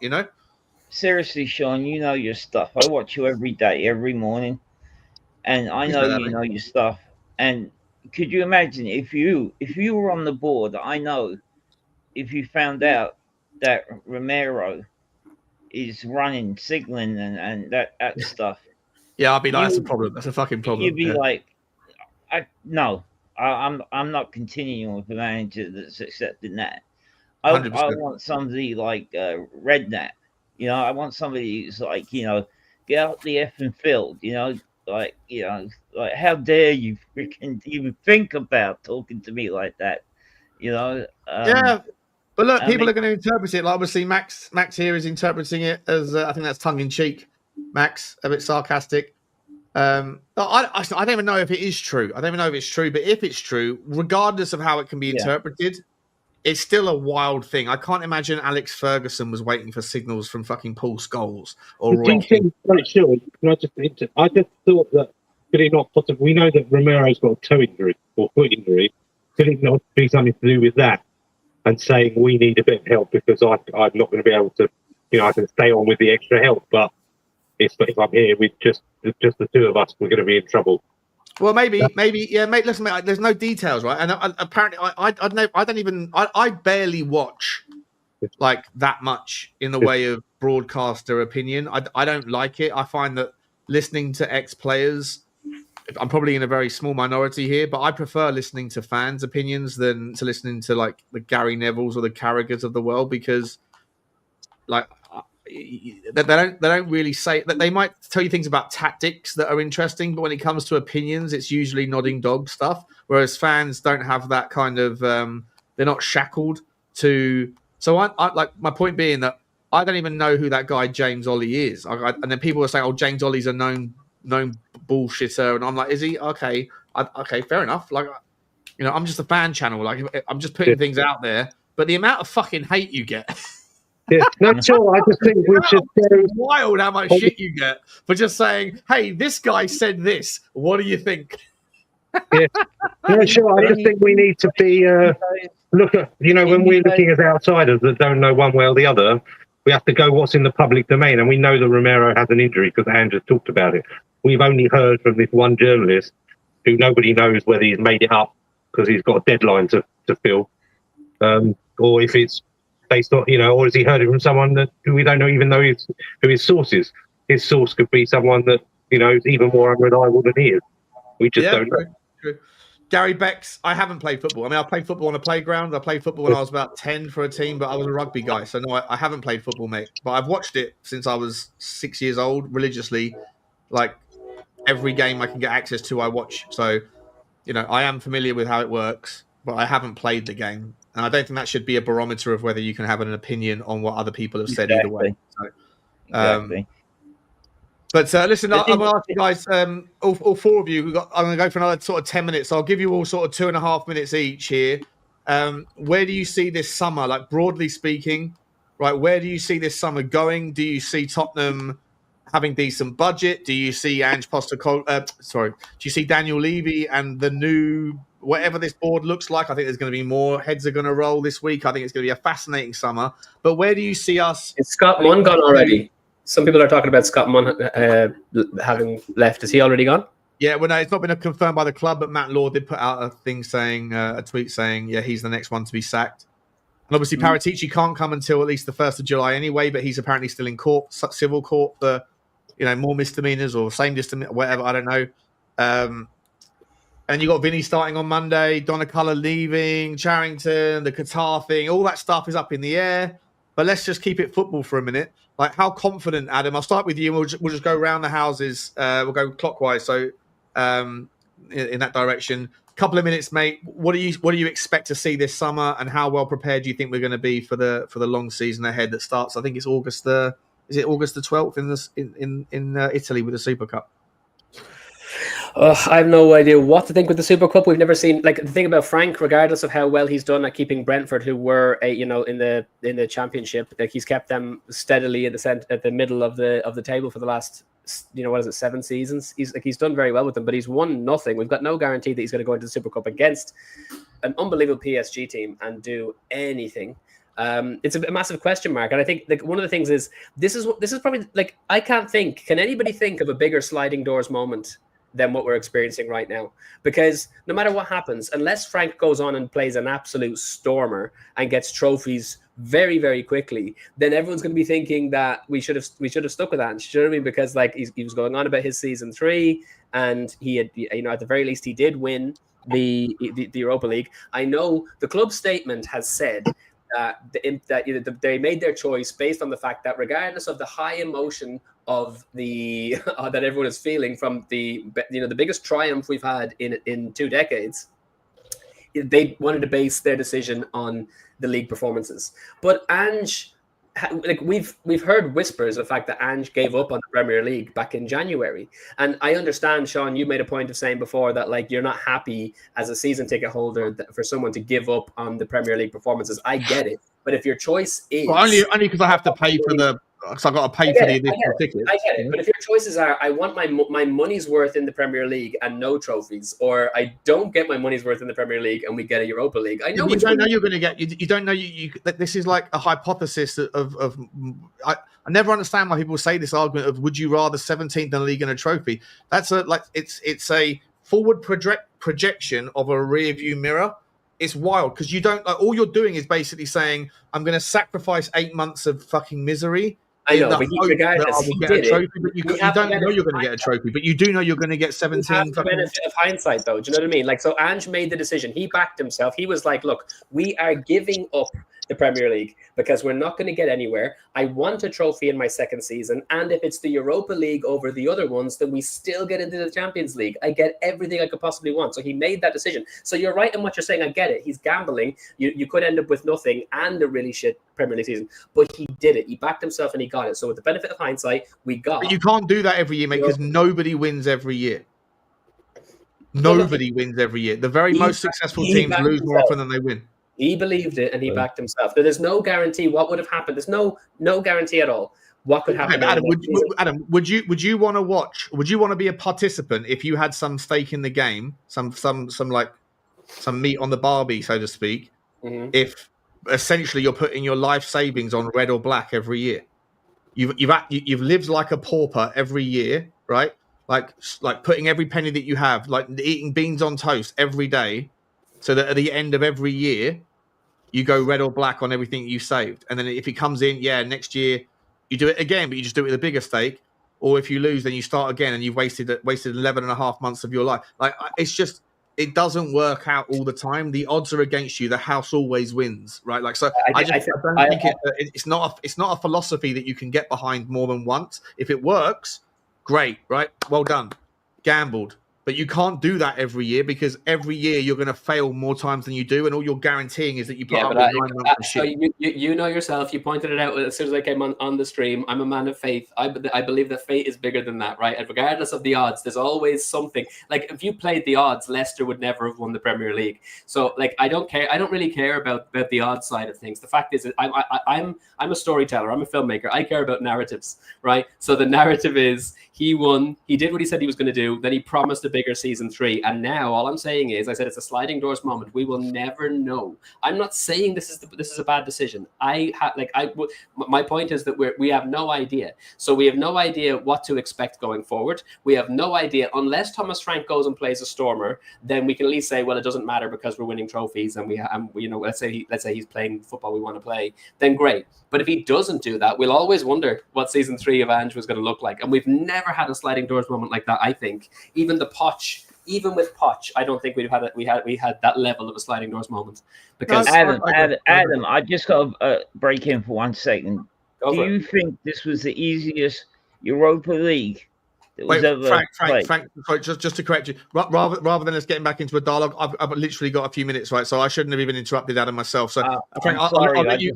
Seriously, Sean, you know your stuff. I watch you every day, every morning. And I know you know your stuff. And could you imagine if you were on the board, I know if you found out that Romero is running, signaling and that stuff. Yeah, I'd be like, that's a problem. That's a fucking problem. You'd be like, I'm not continuing with the manager that's accepting that. I want somebody like Redknapp. I want somebody who's like, get out the effing field, like, you know, like, how dare you freaking even think about talking to me like that, you know? Yeah, but look, people are going to interpret it. Like, obviously, Max here is interpreting it as I think that's tongue in cheek. Max, a bit sarcastic. I don't even know if it is true. I don't even know if it's true, but if it's true, regardless of how it can be interpreted, it's still a wild thing. I can't imagine Alex Ferguson was waiting for signals from fucking Paul Scholes or Roy. I just thought that could it not possibly? We know that Romero's got a toe injury or foot injury. Could it not be something to do with that? And saying we need a bit of help because I'm not going to be able to, you know, I can stay on with the extra help, but if I'm here with just the two of us, we're going to be in trouble. Well, maybe, yeah, mate. Listen, mate, there's no details, right? And apparently, I barely watch like that much in the way of broadcaster opinion. I don't like it. I find that listening to ex-players, I'm probably in a very small minority here, but I prefer listening to fans' opinions than to listening to like the Gary Nevilles or the Carragers of the world, because like they don't really say that. They might tell you things about tactics that are interesting, but when it comes to opinions, it's usually nodding dog stuff. Whereas fans don't have that kind of they're not shackled to. So I like, my point being that I don't even know who that guy James Ollie is, and then people will say, "Oh, James Ollie's a known bullshitter," and I'm like, "Is he? Okay, okay, fair enough." Like, you know, I'm just a fan channel. Like, I'm just putting things out there. But the amount of fucking hate you get. Yeah, no, sure. I just think we should go. Wild how much shit you get for just saying, "Hey, this guy said this. What do you think?" Yeah, no, sure. I just think we need to be look at, you know, when we're looking as outsiders that don't know one way or the other, we have to go what's in the public domain, and we know that Romero has an injury because Ange has talked about it. We've only heard from this one journalist who nobody knows whether he's made it up because he's got a deadline to fill, or if it's based on, you know, or has he heard it from someone that we don't know, even know who his source is. His source could be someone that, you know, is even more unreliable than he is. We just don't know. True. Gary Becks, I haven't played football. I mean, I played football on a playground. I played football when I was about 10 for a team, but I was a rugby guy. So no, I haven't played football, mate. But I've watched it since I was 6 years old, religiously. Like, every game I can get access to, I watch. So, you know, I am familiar with how it works, but I haven't played the game. And I don't think that should be a barometer of whether you can have an opinion on what other people have said either way. So, Exactly. But listen, I'm going to ask you guys, all four of you, I'm going to go for another sort of 10 minutes. So I'll give you all sort of 2.5 minutes each here. Where do you see this summer, like broadly speaking, right? Where do you see this summer going? Do you see Tottenham having decent budget? Do you see Ange Postecoglou? Do you see Daniel Levy and the new, whatever this board looks like? I think there's going to be more heads are going to roll this week. I think it's going to be a fascinating summer. But where do you see us? Is Scott Munn gone already? Some people are talking about Scott Munn having left. Is he already gone? Yeah, well, no, it's not been confirmed by the club, but Matt Law did put out a thing saying, a tweet saying, yeah, he's the next one to be sacked. And obviously, Paratici can't come until at least the 1st of July anyway, but he's apparently still in court, civil court for, you know, more misdemeanors or same misdemeanor, whatever, I don't know. And you got Vinny starting on Monday, Donnacalla leaving, Charrington, the Qatar thing, all that stuff is up in the air. But let's just keep it football for a minute. Like, how confident, Adam? I'll start with you, and we'll just go around the houses. We'll go clockwise, so in that direction. Couple of minutes, mate. What do you expect to see this summer, and how well prepared do you think we're going to be for the long season ahead that starts? I think it's August the 12th in Italy with the Super Cup. I have no idea what to think with the Super Cup. We've never seen, like, the thing about Frank, regardless of how well he's done at keeping Brentford, who were in the Championship, like, he's kept them steadily at the middle of the table for the last 7 seasons. He's done very well with them, but he's won nothing. We've got no guarantee that he's going to go into the Super Cup against an unbelievable PSG team and do anything. It's a massive question mark, and I think, like, one of the things is this is probably, like, I can't think. Can anybody think of a bigger sliding doors moment than what we're experiencing right now? Because no matter what happens, unless Frank goes on and plays an absolute stormer and gets trophies very, very quickly, then everyone's going to be thinking that we should have stuck with that. And you know what I mean? Because, like, he was going on about his season 3, and he had, at the very least, he did win the Europa League. I know the club statement has said that they made their choice based on the fact that regardless of the high emotion of the that everyone is feeling from the biggest triumph we've had in 2 decades. They wanted to base their decision on the league performances, but Ange, like we've heard whispers of the fact that Ange gave up on the Premier League back in January, and I understand, Sean, you made a point of saying before that like you're not happy as a season ticket holder for someone to give up on the Premier League performances. I get it, but if your choice is only because I have to pay for the. So I got to pay for the additional tickets. I get it, but if your choices are, I want my money's worth in the Premier League and no trophies, or I don't get my money's worth in the Premier League and we get a Europa League. I know you don't know you're going to get. You don't know you. This is like a hypothesis of. I never understand why people say this argument of would you rather 17th in the league and a trophy. That's it's a forward projection of a rear view mirror. It's wild because you don't like all you're doing is basically saying I'm going to sacrifice 8 months of fucking misery. I know, but regardless, he did it. You don't know you're going to get a trophy, but you do know you're going to get 17. You have the benefit of hindsight, though. Do you know what I mean? Like, so Ange made the decision. He backed himself. He was like, look, we are giving up the Premier League because we're not going to get anywhere. I want a trophy in my second season. And if it's the Europa League over the other ones, then we still get into the Champions League. I get everything I could possibly want. So he made that decision. So you're right in what you're saying. I get it. He's gambling. You could end up with nothing and a really shit Premier League season. But he did it. He backed himself and he got it. So with the benefit of hindsight, we got. But you can't do that every year, mate, because nobody wins every year. Nobody wins every year. The very most successful teams lose more often than they win. He believed it and he backed himself. There's no guarantee what would have happened. There's no guarantate at all what could happen. Adam, would you want to watch? Would you want to be a participant if you had some stake in the game, some meat on the barbie, so to speak? Mm-hmm. If essentially you're putting your life savings on red or black every year, you've lived like a pauper every year, right? Like putting every penny that you have, like eating beans on toast every day. So that at the end of every year, you go red or black on everything you saved. And then if it comes in, next year, you do it again, but you just do it with a bigger stake. Or if you lose, then you start again and you've wasted 11 and a half months of your life. Like, it's just, it doesn't work out all the time. The odds are against you. The house always wins, right? Like, so I don't think it's not a philosophy that you can get behind more than once. If it works, great, right? Well done. Gambled. But you can't do that every year because every year you're going to fail more times than you do, and all you're guaranteeing is that you put up with 9 months of shit. You know yourself. You pointed it out as soon as I came on the stream. I'm a man of faith. I believe that fate is bigger than that, right? And regardless of the odds, there's always something. Like if you played the odds, Leicester would never have won the Premier League. So like I don't care. I don't really care about the odds side of things. The fact is that I'm a storyteller. I'm a filmmaker. I care about narratives, right? So the narrative is he won. He did what he said he was going to do. Then he promised a bigger season 3. And now all I'm saying is, I said it's a sliding doors moment. We will never know. I'm not saying this is a bad decision. My point is that we have no idea. So we have no idea what to expect going forward. We have no idea unless Thomas Frank goes and plays a stormer. Then we can at least say, well, it doesn't matter because we're winning trophies and let's say he's playing football we want to play. Then great. But if he doesn't do that, we'll always wonder what season 3 of Ange was going to look like. And we've never had a sliding doors moment like that. I think even with Poch, I don't think we had that level of a sliding doors moment. Because Adam, I just got to break in for 1 second. Do you think this was the easiest Europa League that was ever played? Frank, just to correct you, rather than us getting back into a dialogue, I've literally got a few minutes, right? So I shouldn't have even interrupted Adam myself. So Frank, I'll let you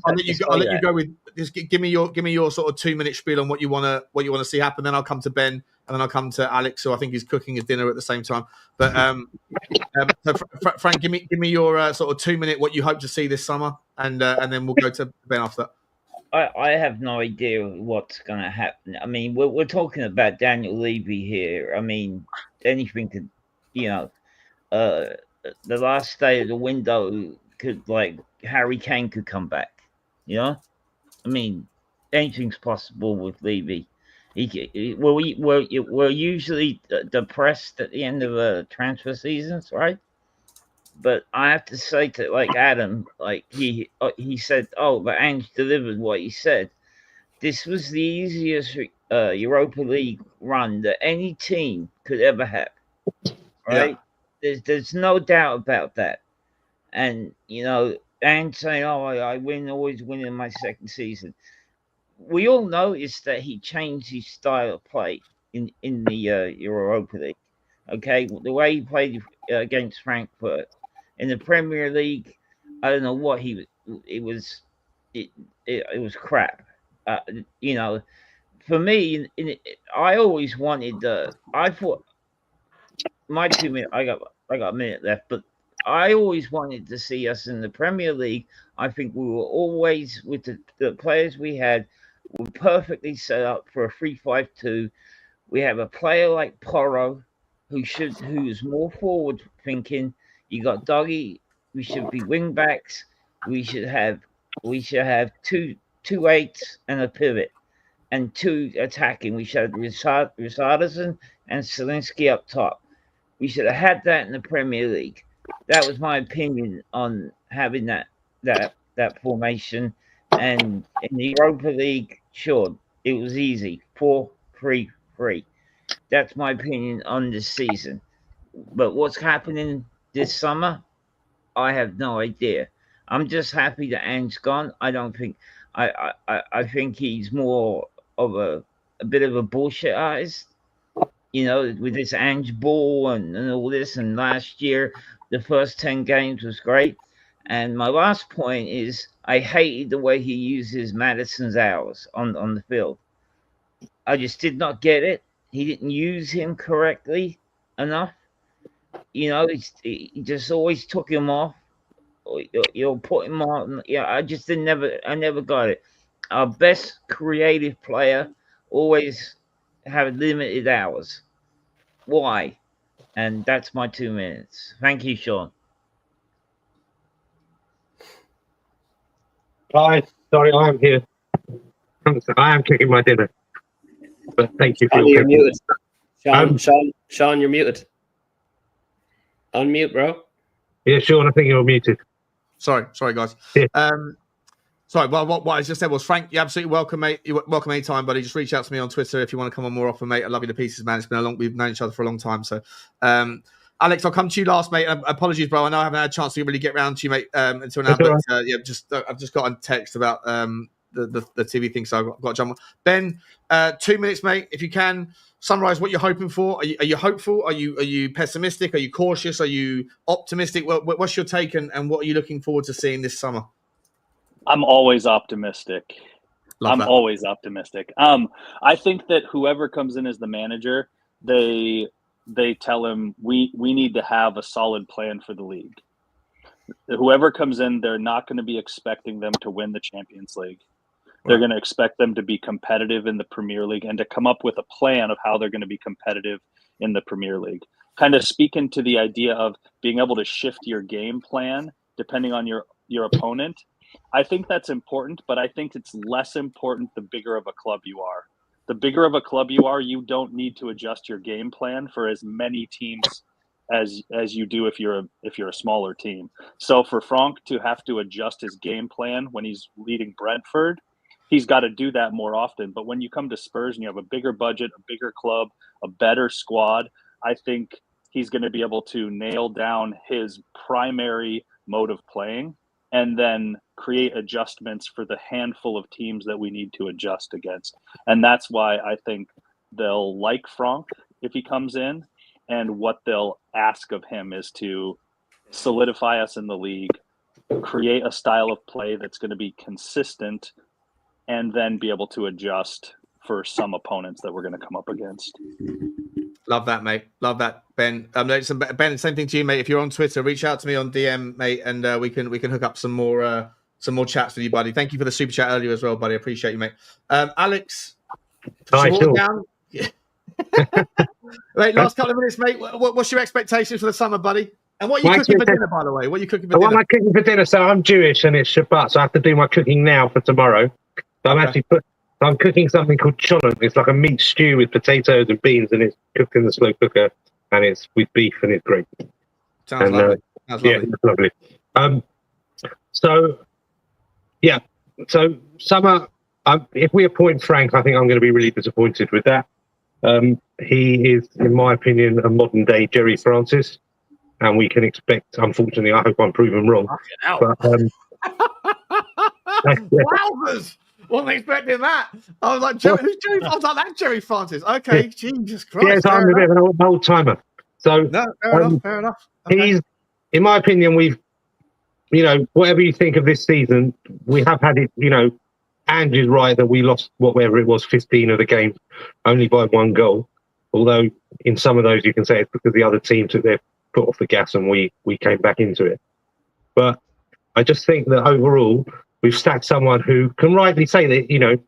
go with just give me your sort of 2-minute spiel on what you want to see happen. Then I'll come to Ben, and then I'll come to Alex, who I think is cooking his dinner at the same time. But so Frank, give me your sort of 2-minute what you hope to see this summer, and then we'll go to Ben after that. I have no idea what's going to happen. I mean, we're talking about Daniel Levy here. I mean, anything could, the last day of the window could, like, Harry Kane could come back. I mean, anything's possible with Levy. We're usually depressed at the end of transfer seasons, right? But I have to say to Adam, he said, but Ange delivered what he said. This was the easiest Europa League run that any team could ever have, right? Yeah. There's no doubt about that. And Ange saying, I always win in my second season. we all noticed that he changed his style of play in the Europa League. Okay, the way he played against Frankfurt in the Premier League, I don't know what he was. It was crap. You know, for me, I always wanted. I thought my 2 minutes. I got a minute left, but I always wanted to see us in the Premier League. I think we were always with the players we had were perfectly set up for a 3-5-2. We have a player like Porro who's more forward thinking. You got Doggy. We should be wing backs. We should have two 8s and a pivot, and 2 attacking. We should have Richalison and Zielinski up top. We should have had that in the Premier League. That was my opinion on having that formation. And in the Europa League, sure, it was easy. 4-3-3. That's my opinion on this season. But what's happening this summer, I have no idea. I'm just happy that Ange's gone. I don't think I think he's more of a bit of a bullshit artist. You know, with this Ange ball and all this. And last year, the first 10 games was great. And my last point is I hated the way he uses Maddison's hours on the field. I just did not get it. He didn't use him correctly enough. You know, he just always took him off. You'll put him on. Yeah, I never got it. Our best creative player always have limited hours. Why? And that's my 2 minutes. Thank you, Sean. Hi, sorry, I am here. I am cooking my dinner. But thank you for you're muted. Sean, you're muted. Unmute, bro. Yeah, Sean, I think you're muted. Sorry, guys. Yeah. Sorry, well, what I just said was, Frank, you're absolutely welcome, mate. You're welcome anytime, buddy. Just reach out to me on Twitter if you want to come on more often, mate. I love you to pieces, man. It's been we've known each other for a long time. So, Alex, I'll come to you last, mate. Apologies, bro. I know I haven't had a chance to really get round to you, mate, until now. But I've just got a text about the TV thing, so I've got to jump on. Ben, 2 minutes, mate, if you can. Summarize what you're hoping for. Are you hopeful? Are you pessimistic? Are you cautious? Are you optimistic? What's your take, and what are you looking forward to seeing this summer? I'm always optimistic. Always optimistic. I think that whoever comes in as the manager, they tell him we need to have a solid plan for the league. Whoever comes in, they're not going to be expecting them to win the Champions League. They're going to expect them to be competitive in the Premier League and to come up with a plan of how they're going to be competitive in the Premier League. Kind of speaking to the idea of being able to shift your game plan depending on your opponent. I think that's important, but I think it's less important the bigger of a club you are. The bigger of a club you are, you don't need to adjust your game plan for as many teams as you do if you're a smaller team. So for Frank to have to adjust his game plan when he's leading Brentford, he's got to do that more often. But when you come to Spurs and you have a bigger budget, a bigger club, a better squad, I think he's going to be able to nail down his primary mode of playing and then create adjustments for the handful of teams that we need to adjust against. And that's why I think they'll like Frank if he comes in, and what they'll ask of him is to solidify us in the league, create a style of play that's going to be consistent, and then be able to adjust for some opponents that we're going to come up against. Love that, mate. Love that, Ben. Ben, same thing to you, mate. If you're on Twitter, reach out to me on DM, mate, and we can hook up some more chats with you, buddy. Thank you for the super chat earlier as well, buddy. I appreciate you, mate. Alex, hi, sure. Down? Yeah. Mate, last couple of minutes, mate. What's your expectations for the summer, buddy? And what are you cooking for dinner, by the way? What are you cooking for dinner? What am I cooking for dinner? So I'm Jewish and it's Shabbat, so I have to do my cooking now for tomorrow. So I'm cooking something called cholent. It's like a meat stew with potatoes and beans, and it's cooked in the slow cooker, and it's with beef, and it's great. Sounds lovely. Yeah, it's lovely. So summer. If we appoint Frank, I think I'm going to be really disappointed with that. He is, in my opinion, a modern day Jerry Francis, and we can expect. Unfortunately, I hope I'm proven wrong. Wowzers! Wasn't expecting that. I was like, who's Jerry? I was like, that's Jerry Francis. Okay, Jesus Christ. Yeah, so I'm a bit of an old timer. So no, fair enough. Okay. He's, in my opinion, whatever you think of this season, we have had it. Ange is right that we lost whatever it was, 15 of the games, only by 1 goal. Although in some of those you can say it's because the other team took their foot off the gas and we came back into it. But I just think that overall we've stacked someone who can rightly say that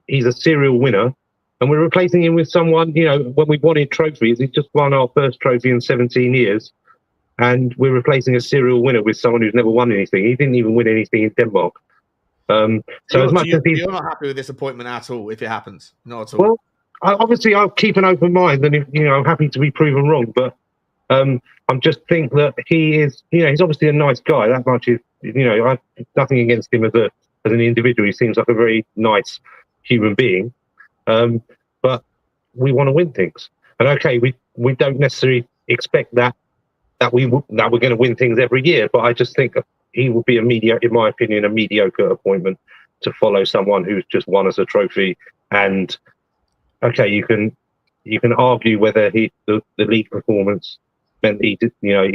he's a serial winner, and we're replacing him with someone when we wanted trophies. He's just won our first trophy in 17 years, and we're replacing a serial winner with someone who's never won anything. He didn't even win anything in Denmark. So as much as you're not happy with this appointment at all, if it happens, not at all. Well, obviously I'll keep an open mind, and I'm happy to be proven wrong. But I just think that he is, he's obviously a nice guy. That much is, I have nothing against him as an individual. He seems like a very nice human being. But we want to win things, and okay, we don't necessarily expect that we're going to win things every year. But I just think he would be in my opinion, a mediocre appointment to follow someone who's just won us a trophy. And okay, you can argue whether the league performance meant he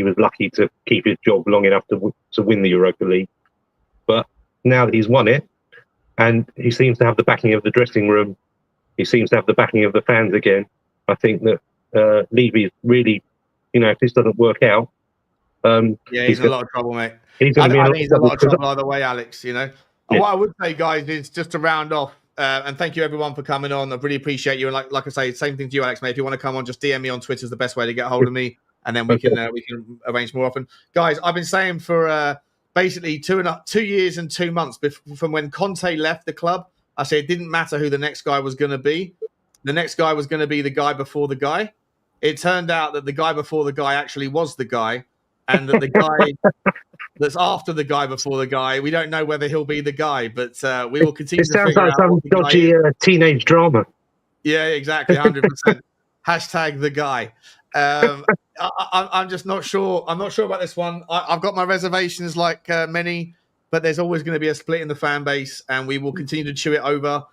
was lucky to keep his job long enough to win the Europa League. But now that he's won it, and he seems to have the backing of the dressing room, he seems to have the backing of the fans again, I think that Levy is really, if this doesn't work out, he's in a lot of trouble, mate. He's I think he's in a lot of trouble either way, Alex. Yeah. What I would say, guys, is just to round off, and thank you everyone for coming on. I really appreciate you. And like I say, same thing to you, Alex, mate. If you want to come on, just DM me on Twitter is the best way to get hold of me, and then we can arrange more often. Guys, I've been saying for basically 2 years and 2 months from when Conte left the club, I said it didn't matter who the next guy was going to be. The next guy was going to be the guy before the guy. It turned out that the guy before the guy actually was the guy, and that the guy that's after the guy before the guy, we don't know whether he'll be the guy, but we will continue to figure out. It sounds like some dodgy teenage drama. Yeah, exactly, 100%. Hashtag the guy. I'm just not sure. I'm not sure about this one. I've got my reservations like many, but there's always going to be a split in the fan base, and we will continue to chew it over.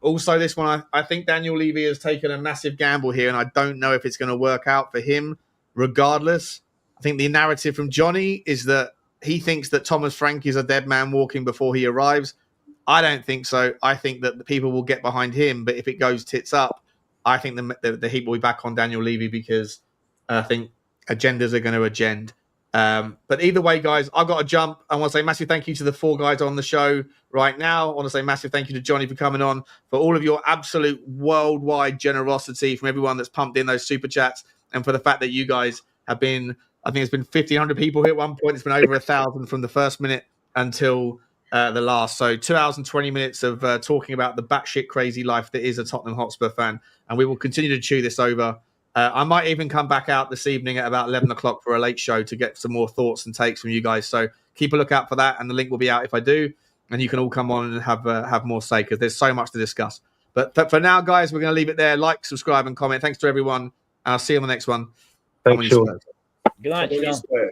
Also, this one, I think Daniel Levy has taken a massive gamble here, and I don't know if it's going to work out for him regardless. I think the narrative from Johnny is that he thinks that Thomas Frank is a dead man walking before he arrives. I don't think so. I think that the people will get behind him, but if it goes tits up, I think the heat will be back on Daniel Levy because I think agendas are going to agenda. But either way, guys, I've got to jump. I want to say massive thank you to the 4 guys on the show right now. I want to say massive thank you to Johnny for coming on, for all of your absolute worldwide generosity from everyone that's pumped in those super chats, and for the fact that you guys have been, I think it's been 1,500 people here at one point. It's been over 1,000 from the first minute until the last. So 2 hours and 20 minutes of talking about the batshit crazy life that is a Tottenham Hotspur fan. And we will continue to chew this over. I might even come back out this evening at about 11 o'clock for a late show to get some more thoughts and takes from you guys. So keep a lookout for that. And the link will be out if I do. And you can all come on and have more say because there's so much to discuss. But for now, guys, we're going to leave it there. Like, subscribe, and comment. Thanks to everyone. And I'll see you on the next one. Thanks, Sean. Good night, Sean.